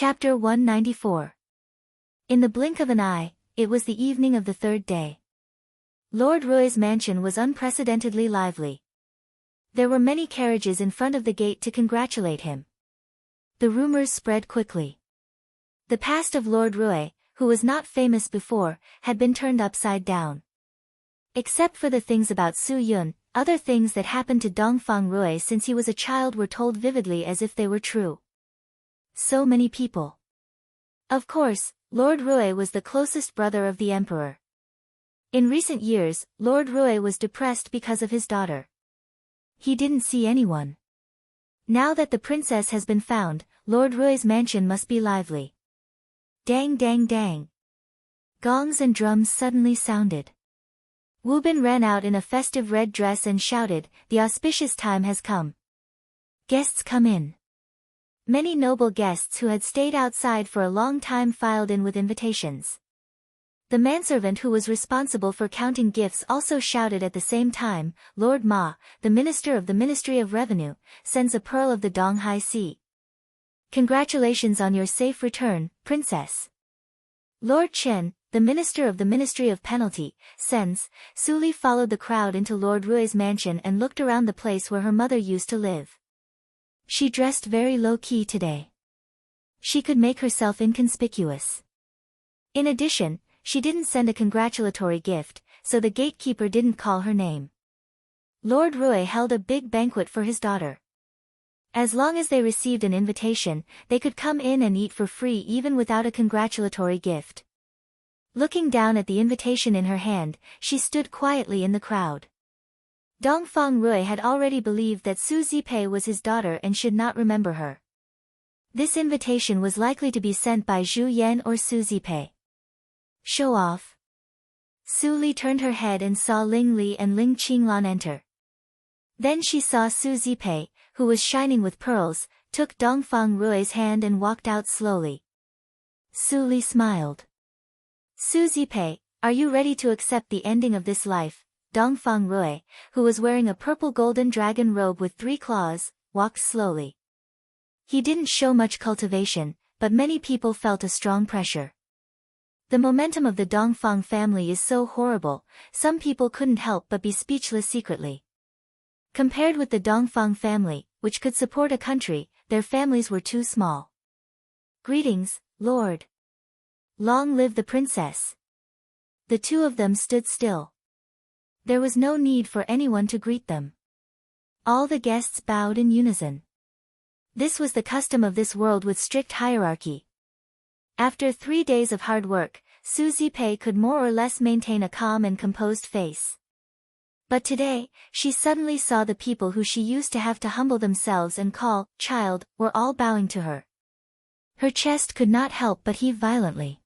Chapter 194. In the blink of an eye, it was the evening of the third day. Lord Roy's mansion was unprecedentedly lively. There were many carriages in front of the gate to congratulate him. The rumors spread quickly. The past of Lord Roy, who was not famous before, had been turned upside down. Except for the things about Su Yun, other things that happened to Dongfang Roy since he was a child were told vividly as if they were true. So many people. Of course, Lord Roy was the closest brother of the emperor. In recent years, Lord Roy was depressed because of his daughter. He didn't see anyone. Now that the princess has been found, Lord Roy's mansion must be lively. Dang dang dang. Gongs and drums suddenly sounded. Wu Bin ran out in a festive red dress and shouted, "The auspicious time has come. Guests come in." Many noble guests who had stayed outside for a long time filed in with invitations. The manservant who was responsible for counting gifts also shouted at the same time, "Lord Ma, the Minister of the Ministry of Revenue, sends a pearl of the Donghai Sea. Congratulations on your safe return, Princess." Lord Chen, the Minister of the Ministry of Penalty, sends. Su Li followed the crowd into Lord Rui's mansion and looked around the place where her mother used to live. She dressed very low-key today. She could make herself inconspicuous. In addition, she didn't send a congratulatory gift, so the gatekeeper didn't call her name. Lord Roy held a big banquet for his daughter. As long as they received an invitation, they could come in and eat for free even without a congratulatory gift. Looking down at the invitation in her hand, she stood quietly in the crowd. Dongfang Roy had already believed that Su Zipei was his daughter and should not remember her. This invitation was likely to be sent by Zhu Yan or Su Zipei. Show off. Su Li turned her head and saw Ling Li and Ling Qinglan enter. Then she saw Su Zipei, who was shining with pearls, took Dongfang Roy's hand and walked out slowly. Su Li smiled. "Su Zipei, are you ready to accept the ending of this life?" Dongfang Roy, who was wearing a purple golden dragon robe with 3 claws, walked slowly. He didn't show much cultivation, but many people felt a strong pressure. The momentum of the Dongfang family is so horrible, some people couldn't help but be speechless secretly. Compared with the Dongfang family, which could support a country, their families were too small. "Greetings, Lord. Long live the princess." The two of them stood still. There was no need for anyone to greet them. All the guests bowed in unison. This was the custom of this world with strict hierarchy. After 3 days of hard work, Su Zipei could more or less maintain a calm and composed face. But today, she suddenly saw the people who she used to have to humble themselves and call child were all bowing to her. Her chest could not help but heave violently.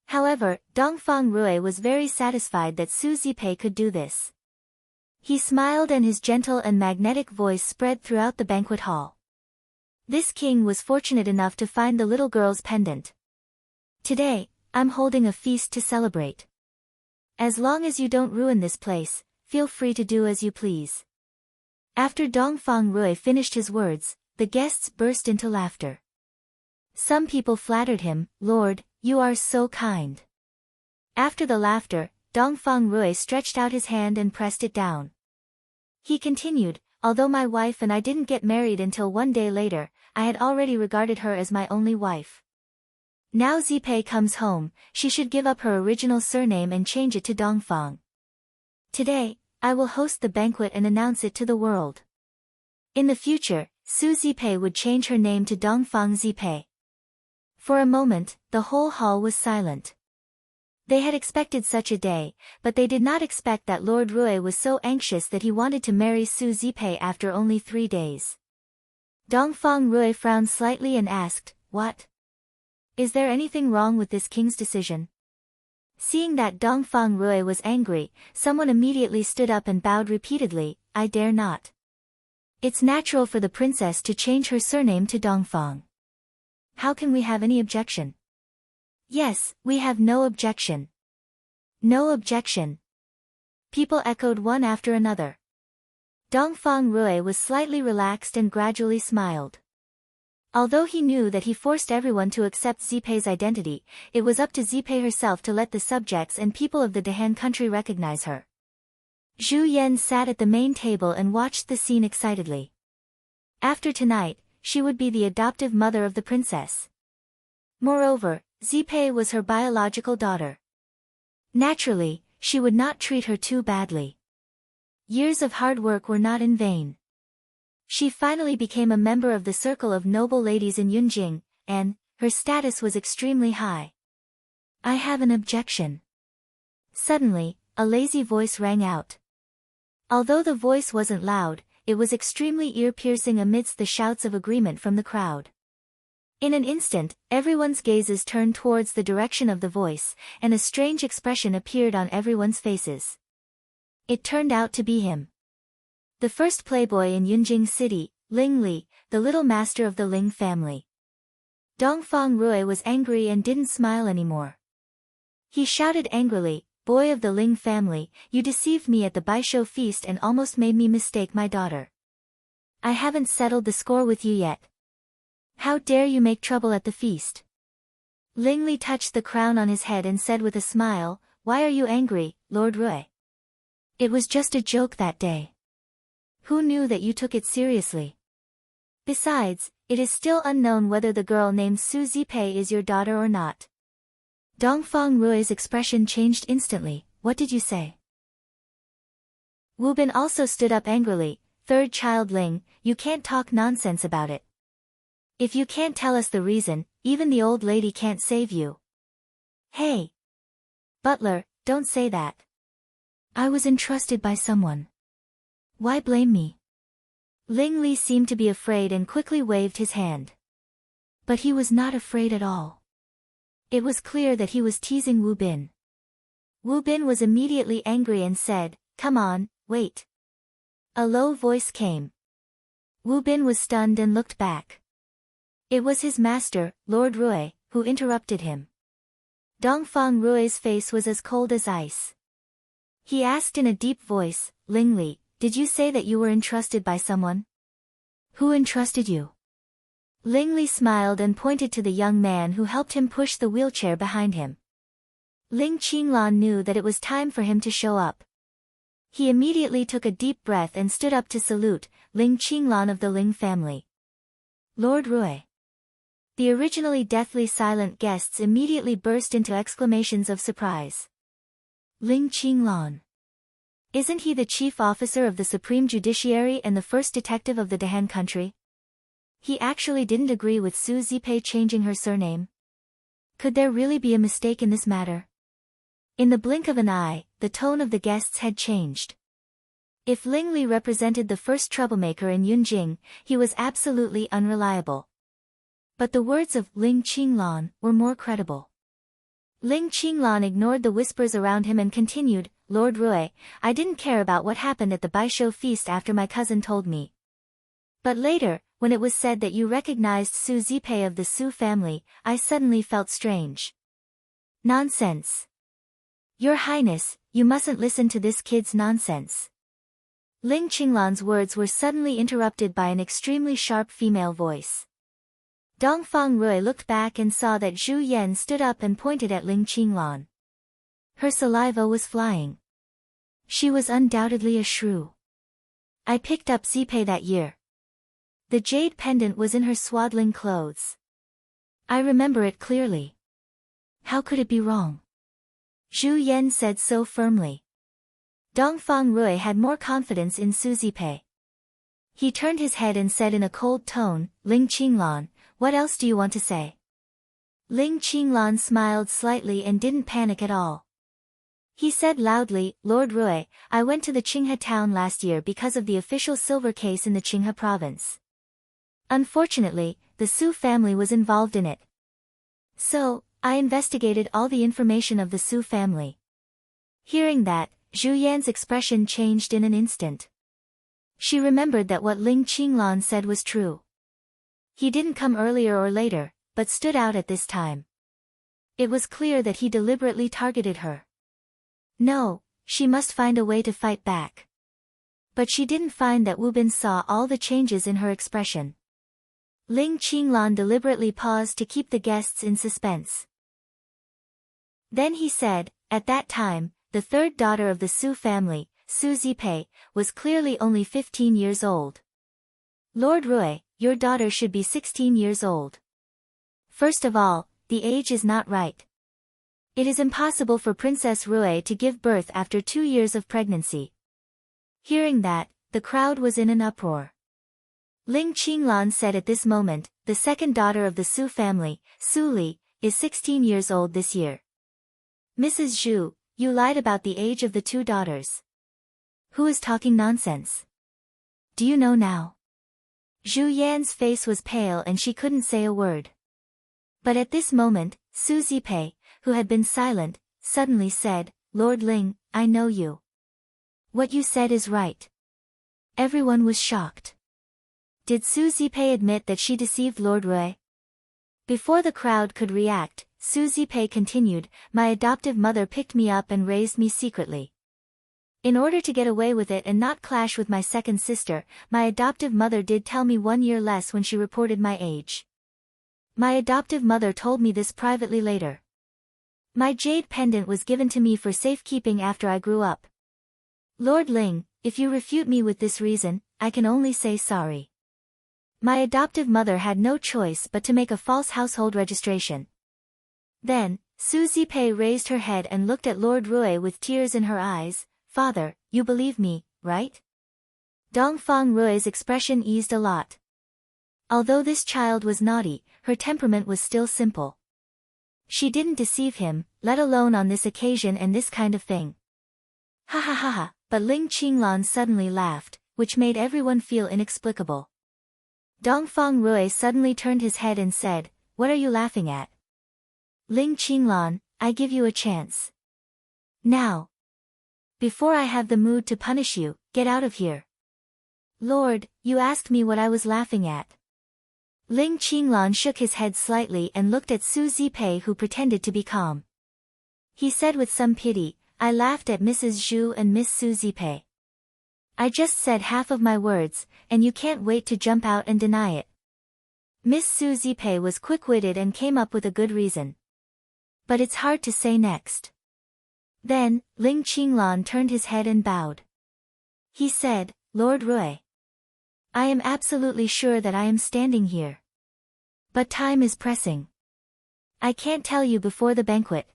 However, Dongfang Roy was very satisfied that Su Zipei could do this. He smiled and his gentle and magnetic voice spread throughout the banquet hall. This king was fortunate enough to find the little girl's pendant. "Today, I'm holding a feast to celebrate. As long as you don't ruin this place, feel free to do as you please." After Dongfang Roy finished his words, the guests burst into laughter. Some people flattered him, "Lord, you are so kind." After the laughter, Dongfang Roy stretched out his hand and pressed it down. He continued, "Although my wife and I didn't get married until 1 day later, I had already regarded her as my only wife. Now Zipei comes home, she should give up her original surname and change it to Dongfang. Today, I will host the banquet and announce it to the world." In the future, Su Zipei would change her name to Dongfang Zipei. For a moment, the whole hall was silent. They had expected such a day, but they did not expect that Lord Roy was so anxious that he wanted to marry Su Zipei after only 3 days. Dongfang Roy frowned slightly and asked, "What? Is there anything wrong with this king's decision?" Seeing that Dongfang Roy was angry, someone immediately stood up and bowed repeatedly, "I dare not. It's natural for the princess to change her surname to Dongfang. How can we have any objection?" "Yes, we have no objection. No objection." People echoed one after another. Dongfang Roy was slightly relaxed and gradually smiled. Although he knew that he forced everyone to accept Zipei's identity, it was up to Zipei herself to let the subjects and people of the Dahan country recognize her. Zhu Yan sat at the main table and watched the scene excitedly. After tonight, she would be the adoptive mother of the princess. Moreover, Zipei was her biological daughter. Naturally, she would not treat her too badly. Years of hard work were not in vain. She finally became a member of the circle of noble ladies in Yunjing, and her status was extremely high. I have an objection. Suddenly, a lazy voice rang out. Although the voice wasn't loud, it was extremely ear-piercing amidst the shouts of agreement from the crowd. In an instant, everyone's gazes turned towards the direction of the voice, and a strange expression appeared on everyone's faces. It turned out to be him. The first playboy in Yunjing City, Ling Li, the little master of the Ling family. Dongfang Rui was angry and didn't smile anymore. He shouted angrily, "Boy of the Ling family, you deceived me at the Baisho feast and almost made me mistake my daughter. I haven't settled the score with you yet. How dare you make trouble at the feast?" Ling Li touched the crown on his head and said with a smile, "Why are you angry, Lord Rui? It was just a joke that day. Who knew that you took it seriously? Besides, it is still unknown whether the girl named Su Zipei is your daughter or not." Dongfang Rui's expression changed instantly. "What did you say?" Wu Bin also stood up angrily. "Third child Ling, you can't talk nonsense about it. If you can't tell us the reason, even the old lady can't save you." "Hey! Butler, don't say that. I was entrusted by someone. Why blame me?" Ling Li seemed to be afraid and quickly waved his hand. But he was not afraid at all. It was clear that he was teasing Wu Bin. Wu Bin was immediately angry and said, "Come on, wait." A low voice came. Wu Bin was stunned and looked back. It was his master, Lord Rui, who interrupted him. Dongfang Rui's face was as cold as ice. He asked in a deep voice, "Ling Li, did you say that you were entrusted by someone? Who entrusted you?" Ling Li smiled and pointed to the young man who helped him push the wheelchair behind him. Ling Qinglan knew that it was time for him to show up. He immediately took a deep breath and stood up to salute, Ling Qinglan of the Ling family. "Lord Rui." The originally deathly silent guests immediately burst into exclamations of surprise. "Ling Qinglan. Isn't he the chief officer of the Supreme Judiciary and the first detective of the Dahan country? He actually didn't agree with Su Zipei changing her surname? Could there really be a mistake in this matter?" In the blink of an eye, the tone of the guests had changed. If Ling Li represented the first troublemaker in Yunjing, he was absolutely unreliable. But the words of Ling Qinglan were more credible. Ling Qinglan ignored the whispers around him and continued, "Lord Rui, I didn't care about what happened at the Baisho feast after my cousin told me. But later, when it was said that you recognized Su Zipei of the Su family, I suddenly felt strange." "Nonsense. Your Highness, you mustn't listen to this kid's nonsense." Ling Qinglan's words were suddenly interrupted by an extremely sharp female voice. Dongfang Rui looked back and saw that Zhu Yan stood up and pointed at Ling Qinglan. Her saliva was flying. She was undoubtedly a shrew. "I picked up Zipei that year. The jade pendant was in her swaddling clothes. I remember it clearly. How could it be wrong?" Zhu Yan said so firmly. Dongfang Rui had more confidence in Su Zipei. He turned his head and said in a cold tone, "Ling Qinglan, what else do you want to say?" Ling Qinglan smiled slightly and didn't panic at all. He said loudly, "Lord Rui, I went to the Qinghe town last year because of the official silver case in the Qinghe province. Unfortunately, the Su family was involved in it. So, I investigated all the information of the Su family." Hearing that, Zhu Yan's expression changed in an instant. She remembered that what Ling Qinglan said was true. He didn't come earlier or later, but stood out at this time. It was clear that he deliberately targeted her. No, she must find a way to fight back. But she didn't find that Wu Bin saw all the changes in her expression. Ling Qinglan deliberately paused to keep the guests in suspense. Then he said, at that time, the third daughter of the Su family, Su Zipei, was clearly only 15 years old. Lord Rui, your daughter should be 16 years old. First of all, the age is not right. It is impossible for Princess Rui to give birth after 2 years of pregnancy. Hearing that, the crowd was in an uproar. Ling Qinglan said at this moment, the second daughter of the Su family, Su Li, is 16 years old this year. Mrs. Zhu, you lied about the age of the 2 daughters. Who is talking nonsense? Do you know now? Zhu Yan's face was pale and she couldn't say a word. But at this moment, Su Zipei, who had been silent, suddenly said, Lord Ling, I know you. What you said is right. Everyone was shocked. Did Su Zipei admit that she deceived Lord Rui? Before the crowd could react, Su Zipei continued, my adoptive mother picked me up and raised me secretly. In order to get away with it and not clash with my second sister, my adoptive mother did tell me 1 year less when she reported my age. My adoptive mother told me this privately later. My jade pendant was given to me for safekeeping after I grew up. Lord Ling, if you refute me with this reason, I can only say sorry. My adoptive mother had no choice but to make a false household registration. Then, Su Zipei raised her head and looked at Lord Rui with tears in her eyes. Father, you believe me, right? Dongfang Rui's expression eased a lot. Although this child was naughty, her temperament was still simple. She didn't deceive him, let alone on this occasion and this kind of thing. Ha ha ha ha, but Ling Qinglan suddenly laughed, which made everyone feel inexplicable. Dongfang Rui suddenly turned his head and said, what are you laughing at? Ling Qinglan, I give you a chance. Now. Before I have the mood to punish you, get out of here. Lord, you asked me what I was laughing at. Ling Qinglan shook his head slightly and looked at Su Zipei, who pretended to be calm. He said with some pity, I laughed at Mrs. Zhu and Miss Su Zipei. I just said half of my words, and you can't wait to jump out and deny it. Miss Su Zipei was quick-witted and came up with a good reason. But it's hard to say next. Then, Ling Qinglan turned his head and bowed. He said, Lord Rui. I am absolutely sure that I am standing here. But time is pressing. I can't tell you before the banquet.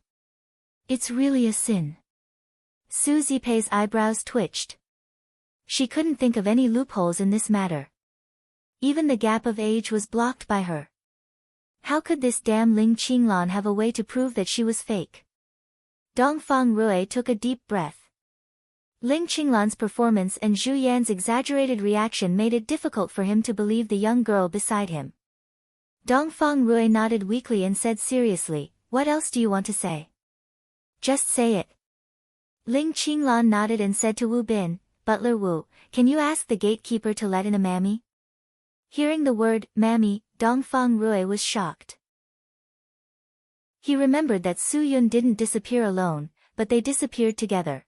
It's really a sin. Su Zipei's eyebrows twitched. She couldn't think of any loopholes in this matter. Even the gap of age was blocked by her. How could this damn Ling Qinglan have a way to prove that she was fake? Dongfang Rui took a deep breath. Ling Qinglan's performance and Zhu Yan's exaggerated reaction made it difficult for him to believe the young girl beside him. Dongfang Rui nodded weakly and said seriously, what else do you want to say? Just say it. Ling Qinglan nodded and said to Wu Bin, Butler Wu, can you ask the gatekeeper to let in a mammy? Hearing the word, mammy, Dongfang Rui was shocked. He remembered that Su Yun didn't disappear alone, but they disappeared together.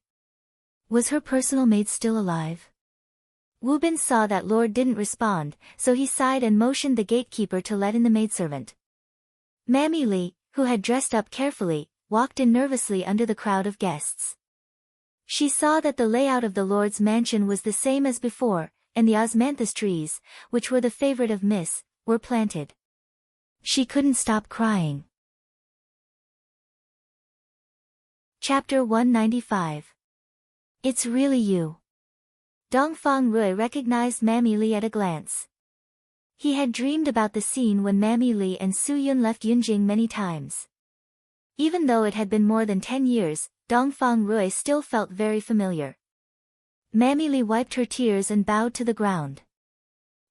Was her personal maid still alive? Wu Bin saw that Lord didn't respond, so he sighed and motioned the gatekeeper to let in the maidservant. Mammy Li, who had dressed up carefully, walked in nervously under the crowd of guests. She saw that the layout of the Lord's mansion was the same as before, and the osmanthus trees, which were the favorite of Miss, were planted. She couldn't stop crying. Chapter 195. It's really you. Dongfang Rui recognized Mammy Li at a glance. He had dreamed about the scene when Mammy Li and Su Yun left Yunjing many times. Even though it had been more than 10 years, Dongfang Rui still felt very familiar. Mammy Li wiped her tears and bowed to the ground.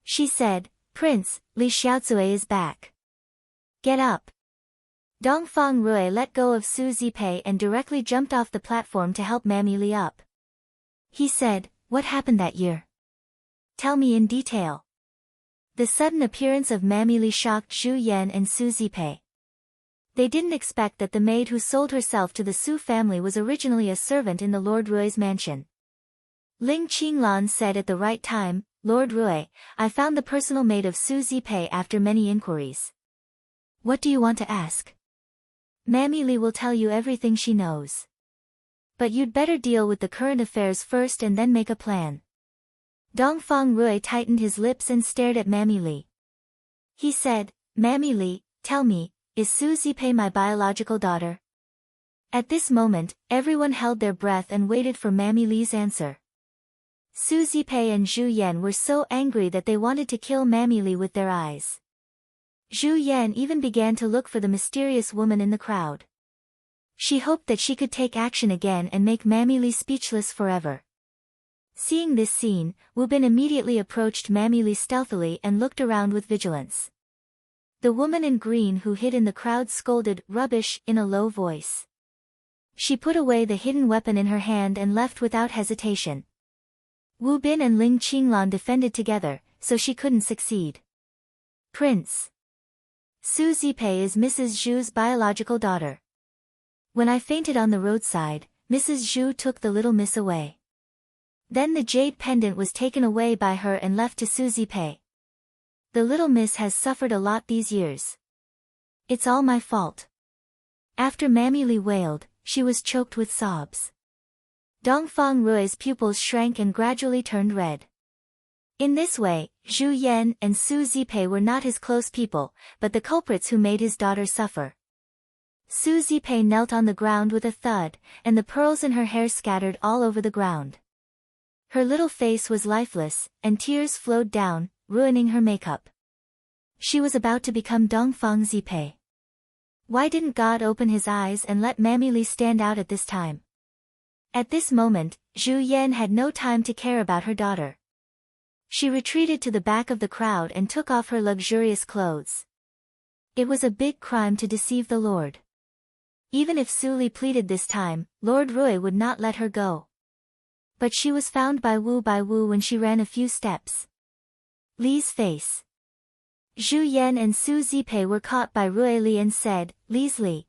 She said, Prince, Li Xiaozue is back. Get up. Dongfang Rui let go of Su Zipei and directly jumped off the platform to help Mammy Li up. He said, what happened that year? Tell me in detail. The sudden appearance of Mammy Li shocked Zhu Yan and Su Zipei. They didn't expect that the maid who sold herself to the Su family was originally a servant in the Lord Rui's mansion. Ling Qinglan said at the right time, Lord Rui, I found the personal maid of Su Zipei after many inquiries. What do you want to ask? Mammy Li will tell you everything she knows. But you'd better deal with the current affairs first and then make a plan. Dongfang Rui tightened his lips and stared at Mammy Li. He said, Mammy Li, tell me, is Su Zipei my biological daughter? At this moment, everyone held their breath and waited for Mammy Li's answer. Su Zipei and Zhu Yan were so angry that they wanted to kill Mammy Li with their eyes. Zhu Yan even began to look for the mysterious woman in the crowd. She hoped that she could take action again and make Mammy Li speechless forever. Seeing this scene, Wu Bin immediately approached Mammy Li stealthily and looked around with vigilance. The woman in green who hid in the crowd scolded, "Rubbish," in a low voice. She put away the hidden weapon in her hand and left without hesitation. Wu Bin and Ling Qinglan defended together, so she couldn't succeed. Prince. Su Zipei is Mrs. Zhu's biological daughter. When I fainted on the roadside, Mrs. Zhu took the little miss away. Then the jade pendant was taken away by her and left to Su Zipei. The little miss has suffered a lot these years. It's all my fault. After Mammy Li wailed, she was choked with sobs. Dongfang Rui's pupils shrank and gradually turned red. In this way, Zhu Yan and Su Zipei were not his close people, but the culprits who made his daughter suffer. Su Zipei knelt on the ground with a thud, and the pearls in her hair scattered all over the ground. Her little face was lifeless, and tears flowed down, ruining her makeup. She was about to become Dongfang Zipei. Why didn't God open his eyes and let Mammy Li stand out at this time? At this moment, Zhu Yan had no time to care about her daughter. She retreated to the back of the crowd and took off her luxurious clothes. It was a big crime to deceive the Lord. Even if Su Li pleaded this time, Lord Rui would not let her go. But she was found by Wu when she ran a few steps. Li's face. Zhu Yan and Su Zipei were caught by Rui Li and said, "Li's Li."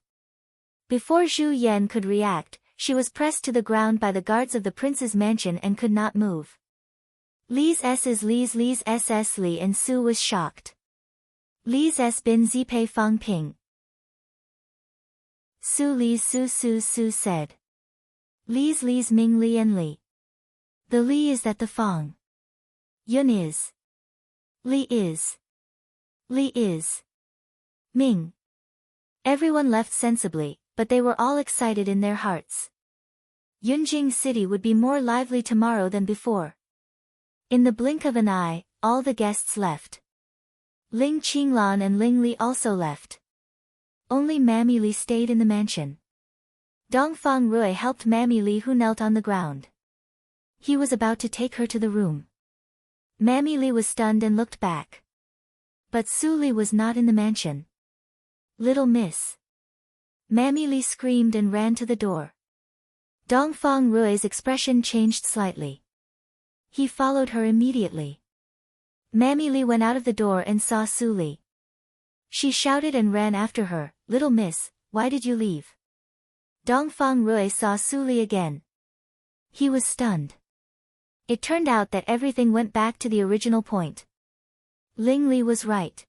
Before Zhu Yan could react, she was pressed to the ground by the guards of the prince's mansion and could not move. Li's S is Li's SS Li, and Su was shocked. Li's S bin Zipei Fang Ping. Su Li's Su said. Li's Ming Li and Li. The Li is that the Fang. Yun is. Li is. Li is. Ming. Everyone left sensibly, but they were all excited in their hearts. Yunjing City would be more lively tomorrow than before. In the blink of an eye, all the guests left. Ling Qinglan and Ling Li also left. Only Mammy Li stayed in the mansion. Dongfang Rui helped Mammy Li, who knelt on the ground. He was about to take her to the room. Mammy Li was stunned and looked back. But Su Li was not in the mansion. "Little miss." Mammy Li screamed and ran to the door. Dongfang Rui's expression changed slightly. He followed her immediately. Mammy Li went out of the door and saw Su Li. She shouted and ran after her, "Little miss, why did you leave?" Dongfang Rui saw Su Li again. He was stunned. It turned out that everything went back to the original point. Ling Li was right.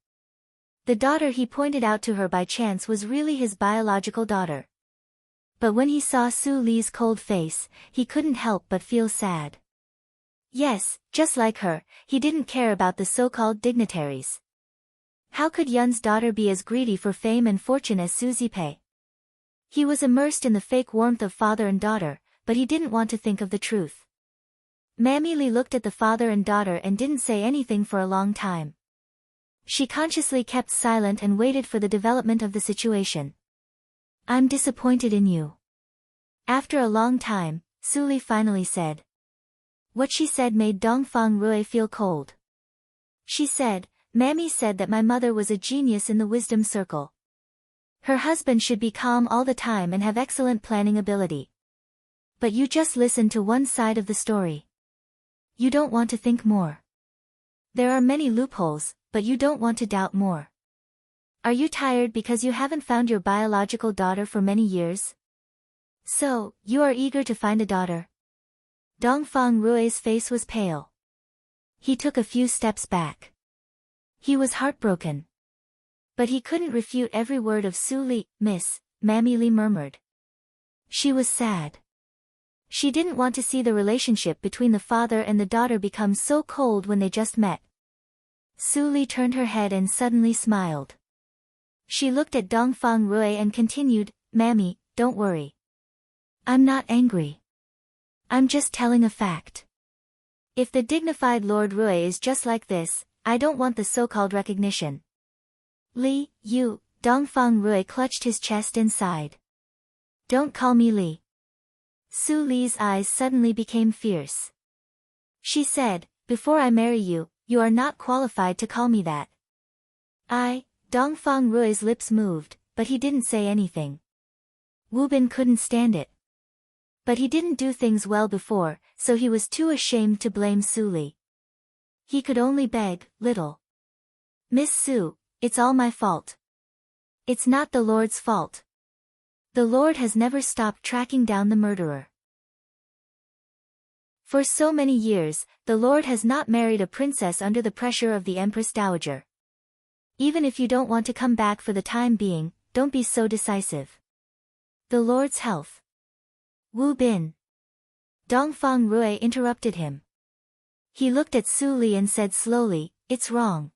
The daughter he pointed out to her by chance was really his biological daughter. But when he saw Su Li's cold face, he couldn't help but feel sad. Yes, just like her, he didn't care about the so-called dignitaries. How could Yun's daughter be as greedy for fame and fortune as Su Zipei? He was immersed in the fake warmth of father and daughter, but he didn't want to think of the truth. Mammy Li looked at the father and daughter and didn't say anything for a long time. She consciously kept silent and waited for the development of the situation. "I'm disappointed in you." After a long time, Su Li finally said. What she said made Dongfang Rui feel cold. She said, "Mammy said that my mother was a genius in the wisdom circle. Her husband should be calm all the time and have excellent planning ability. But you just listen to one side of the story. You don't want to think more. There are many loopholes, but you don't want to doubt more. Are you tired because you haven't found your biological daughter for many years? So, you are eager to find a daughter?" Dongfang Rui's face was pale. He took a few steps back. He was heartbroken. But he couldn't refute every word of Su Li. Miss, Mammy Li murmured. She was sad. She didn't want to see the relationship between the father and the daughter become so cold when they just met. Su Li turned her head and suddenly smiled. She looked at Dongfang Rui and continued, Mammy, don't worry. I'm not angry. I'm just telling a fact. If the dignified Lord Rui is just like this, I don't want the so-called recognition. Li, you, Dongfang Rui clutched his chest and sighed. Don't call me Li. Su Li's eyes suddenly became fierce. She said, before I marry you, you are not qualified to call me that. Dongfang Rui's lips moved, but he didn't say anything. Wu Bin couldn't stand it. But he didn't do things well before, so he was too ashamed to blame Su Li. He could only beg, little. Miss Su, it's all my fault. It's not the Lord's fault. The Lord has never stopped tracking down the murderer. For so many years, the Lord has not married a princess under the pressure of the Empress Dowager. Even if you don't want to come back for the time being, don't be so decisive. The Lord's health. Wu Bin. Dongfang Rui interrupted him. He looked at Su Li and said slowly, it's wrong.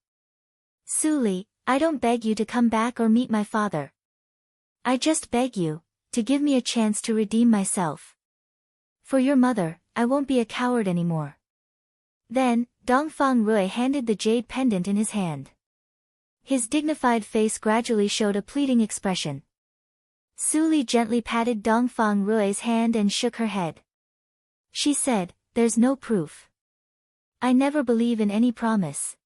Su Li, I don't beg you to come back or meet my father. I just beg you, to give me a chance to redeem myself. For your mother, I won't be a coward anymore. Then, Dongfang Rui handed the jade pendant in his hand. His dignified face gradually showed a pleading expression. Su Li gently patted Dongfang Rui's hand and shook her head. She said, there's no proof. I never believe in any promise.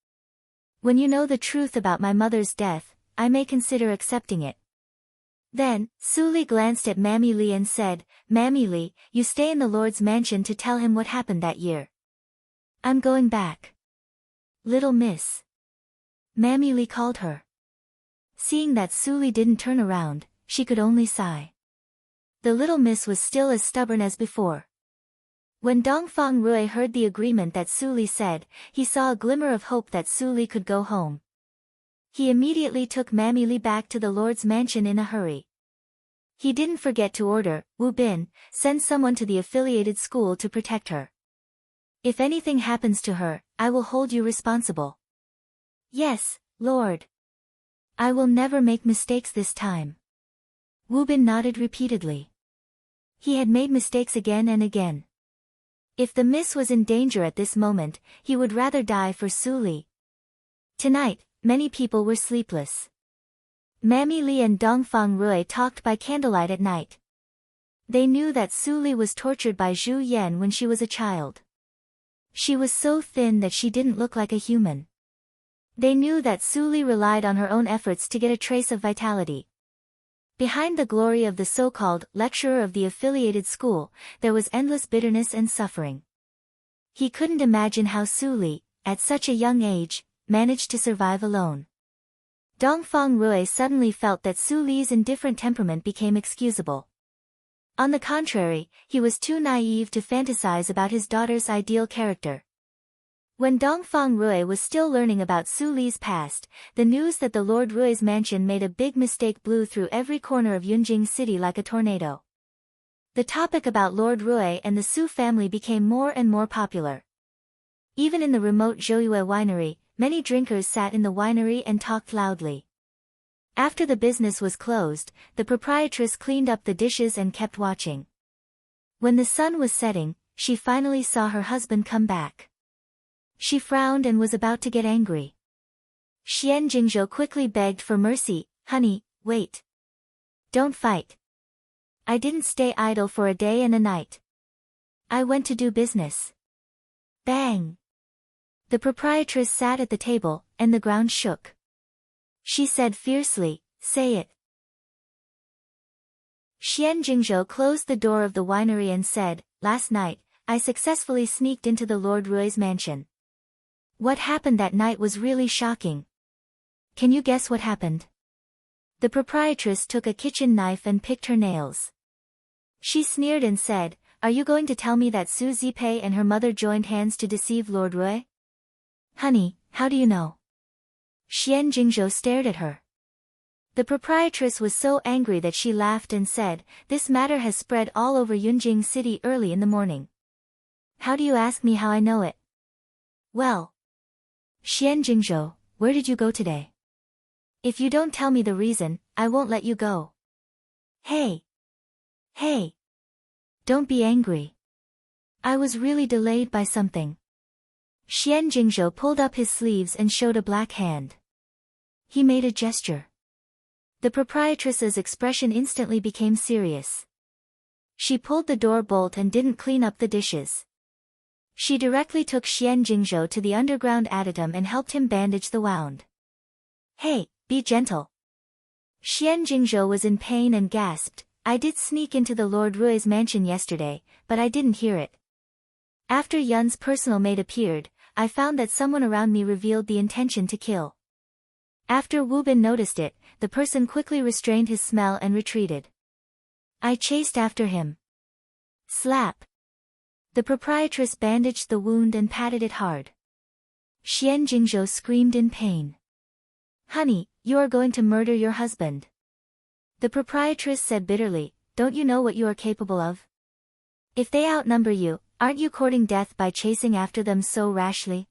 When you know the truth about my mother's death, I may consider accepting it. Then, Su Li glanced at Mammy Li and said, Mammy Li, you stay in the Lord's mansion to tell him what happened that year. I'm going back. Little miss. Mammy Li called her. Seeing that Su Li didn't turn around, she could only sigh. The little miss was still as stubborn as before. When Dongfang Rui heard the agreement that Su Li said, he saw a glimmer of hope that Su Li could go home. He immediately took Mammy Li back to the Lord's mansion in a hurry. He didn't forget to order, Wu Bin, send someone to the affiliated school to protect her. If anything happens to her, I will hold you responsible. Yes, Lord. I will never make mistakes this time. Wu Bin nodded repeatedly. He had made mistakes again and again. If the miss was in danger at this moment, he would rather die for Su Li. Tonight, many people were sleepless. Mammy Li and Dongfang Rui talked by candlelight at night. They knew that Su Li was tortured by Zhu Yan when she was a child. She was so thin that she didn't look like a human. They knew that Su Li relied on her own efforts to get a trace of vitality. Behind the glory of the so-called lecturer of the affiliated school, there was endless bitterness and suffering. He couldn't imagine how Su Li, at such a young age, managed to survive alone. Dongfang Rui suddenly felt that Su Li's indifferent temperament became excusable. On the contrary, he was too naive to fantasize about his daughter's ideal character. When Dongfang Rui was still learning about Su Li's past, the news that the Lord Rui's mansion made a big mistake blew through every corner of Yunjing City like a tornado. The topic about Lord Rui and the Su family became more and more popular. Even in the remote Zhouyue winery, many drinkers sat in the winery and talked loudly. After the business was closed, the proprietress cleaned up the dishes and kept watching. When the sun was setting, she finally saw her husband come back. She frowned and was about to get angry. Xian Jingzhou quickly begged for mercy, honey, wait. Don't fight. I didn't stay idle for a day and a night. I went to do business. Bang! The proprietress sat at the table, and the ground shook. She said fiercely, say it. Xian Jingzhou closed the door of the winery and said, last night, I successfully sneaked into the Lord Rui's mansion. What happened that night was really shocking. Can you guess what happened? The proprietress took a kitchen knife and picked her nails. She sneered and said, are you going to tell me that Su Zipei and her mother joined hands to deceive Lord Rui? Honey, how do you know? Xian Jingzhou stared at her. The proprietress was so angry that she laughed and said, "This matter has spread all over Yunjing City early in the morning. How do you ask me how I know it?" "Well, Xian Jingzhou, where did you go today? If you don't tell me the reason, I won't let you go." Hey! Hey! Don't be angry. I was really delayed by something." Xian Jingzhou pulled up his sleeves and showed a black hand. He made a gesture. The proprietress's expression instantly became serious. She pulled the door bolt and didn't clean up the dishes. She directly took Xian Jingzhou to the underground adytum and helped him bandage the wound. "Hey, be gentle." Xian Jingzhou was in pain and gasped, "I did sneak into the Lord Rui's mansion yesterday, but I didn't hear it. After Yun's personal maid appeared, I found that someone around me revealed the intention to kill. After Wu Bin noticed it, the person quickly restrained his smell and retreated. I chased after him." Slap! The proprietress bandaged the wound and patted it hard. Xian Jingzhou screamed in pain. "Honey, you are going to murder your husband." The proprietress said bitterly, "Don't you know what you are capable of? If they outnumber you, aren't you courting death by chasing after them so rashly?"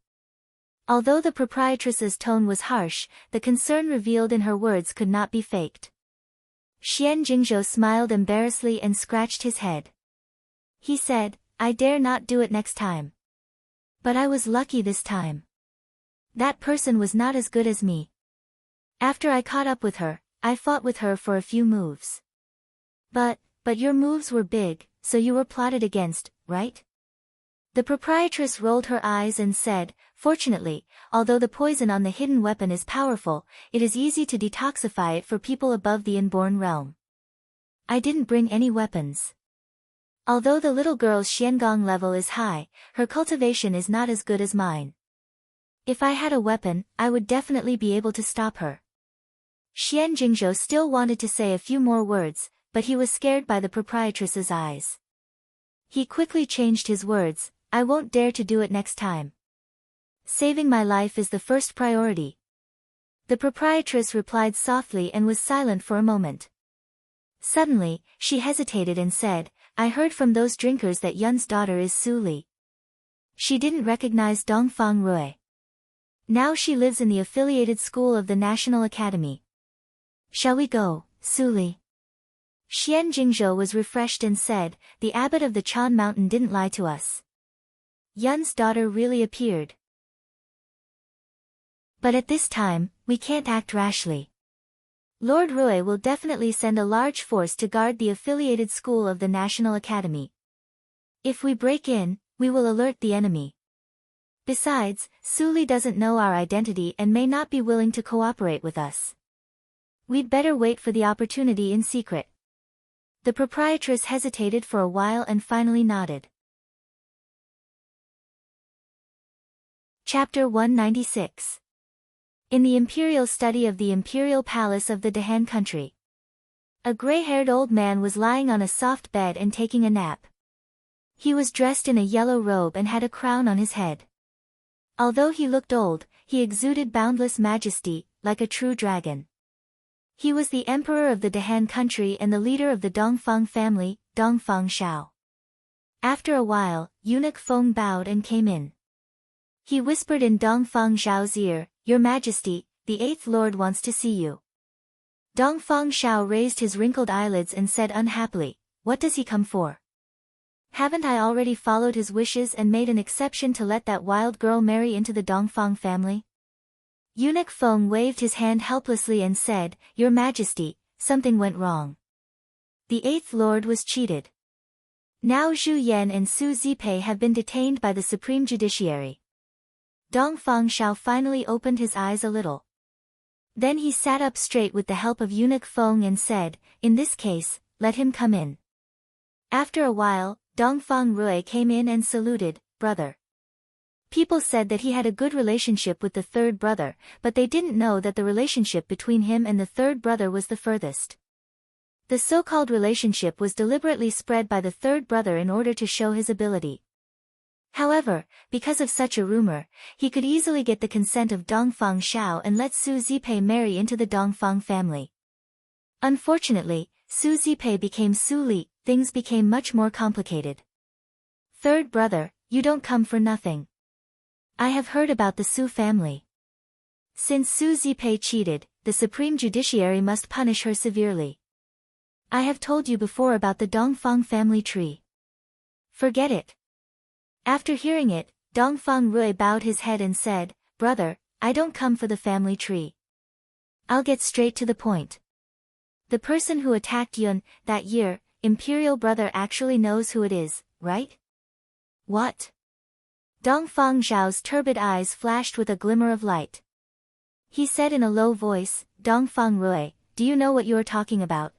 Although the proprietress's tone was harsh, the concern revealed in her words could not be faked. Xian Jingzhou smiled embarrassedly and scratched his head. He said, "I dare not do it next time. But I was lucky this time. That person was not as good as me. After I caught up with her, I fought with her for a few moves. But your moves were big, so you were plotted against, right?" The proprietress rolled her eyes and said, "Fortunately, although the poison on the hidden weapon is powerful, it is easy to detoxify it for people above the inborn realm. I didn't bring any weapons. Although the little girl's Xiangong level is high, her cultivation is not as good as mine. If I had a weapon, I would definitely be able to stop her." Xian Jingzhou still wanted to say a few more words, but he was scared by the proprietress's eyes. He quickly changed his words, "I won't dare to do it next time. Saving my life is the first priority." The proprietress replied softly and was silent for a moment. Suddenly, she hesitated and said, "I heard from those drinkers that Yun's daughter is Su Li. She didn't recognize Dongfang Rui. Now she lives in the affiliated school of the National Academy. Shall we go, Su Li?" Xian Jingzhou was refreshed and said, "The abbot of the Chan Mountain didn't lie to us. Yun's daughter really appeared. But at this time, we can't act rashly. Lord Rui will definitely send a large force to guard the affiliated school of the National Academy. If we break in, we will alert the enemy. Besides, Su Li doesn't know our identity and may not be willing to cooperate with us. We'd better wait for the opportunity in secret." The proprietress hesitated for a while and finally nodded. Chapter 196. In the imperial study of the imperial palace of the Dahan country. A gray-haired old man was lying on a soft bed and taking a nap. He was dressed in a yellow robe and had a crown on his head. Although he looked old, he exuded boundless majesty, like a true dragon. He was the emperor of the Dahan country and the leader of the Dongfang family, Dongfang Shao. After a while, eunuch Feng bowed and came in. He whispered in Dongfang Zhao's ear, "Your Majesty, the Eighth Lord wants to see you." Dongfang Shao raised his wrinkled eyelids and said unhappily, "What does he come for? Haven't I already followed his wishes and made an exception to let that wild girl marry into the Dongfang family?" Eunuch Feng waved his hand helplessly and said, "Your Majesty, something went wrong. The Eighth Lord was cheated. Now Zhu Yan and Su Zipei have been detained by the Supreme Judiciary." Dongfang Shao finally opened his eyes a little. Then he sat up straight with the help of Eunuch Feng and said, "In this case, let him come in." After a while, Dongfang Rui came in and saluted, "Brother." People said that he had a good relationship with the third brother, but they didn't know that the relationship between him and the third brother was the furthest. The so-called relationship was deliberately spread by the third brother in order to show his ability. However, because of such a rumor, he could easily get the consent of Dongfang Xiao and let Su Zipei marry into the Dongfang family. Unfortunately, Su Zipei became Su Li, things became much more complicated. Third brother, you don't come for nothing. I have heard about the Su family. Since Su Zipei cheated, the Supreme Judiciary must punish her severely. I have told you before about the Dongfang family tree. Forget it. After hearing it, Dongfang Rui bowed his head and said, Brother, I don't come for the family tree. I'll get straight to the point. The person who attacked Yun, that year, imperial brother actually knows who it is, right? What? Dongfang Zhao's turbid eyes flashed with a glimmer of light. He said in a low voice, Dongfang Rui, do you know what you are talking about?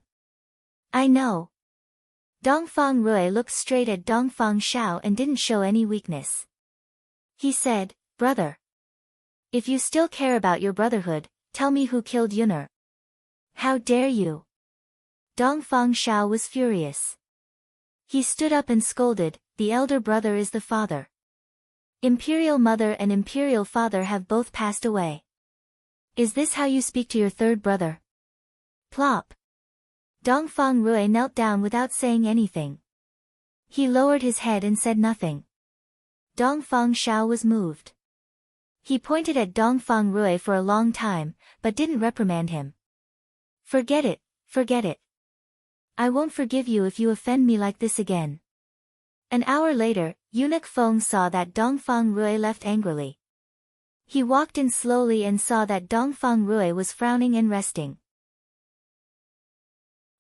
I know. Dongfang Rui looked straight at Dongfang Xiao and didn't show any weakness. He said, Brother. If you still care about your brotherhood, tell me who killed Yun'er. How dare you? Dongfang Xiao was furious. He stood up and scolded, the elder brother is the father. Imperial mother and imperial father have both passed away. Is this how you speak to your third brother? Plop. Dongfang Rui knelt down without saying anything. He lowered his head and said nothing. Dongfang Xiao was moved. He pointed at Dongfang Rui for a long time, but didn't reprimand him. Forget it, forget it. I won't forgive you if you offend me like this again. An hour later, Eunuch Feng saw that Dongfang Rui left angrily. He walked in slowly and saw that Dongfang Rui was frowning and resting.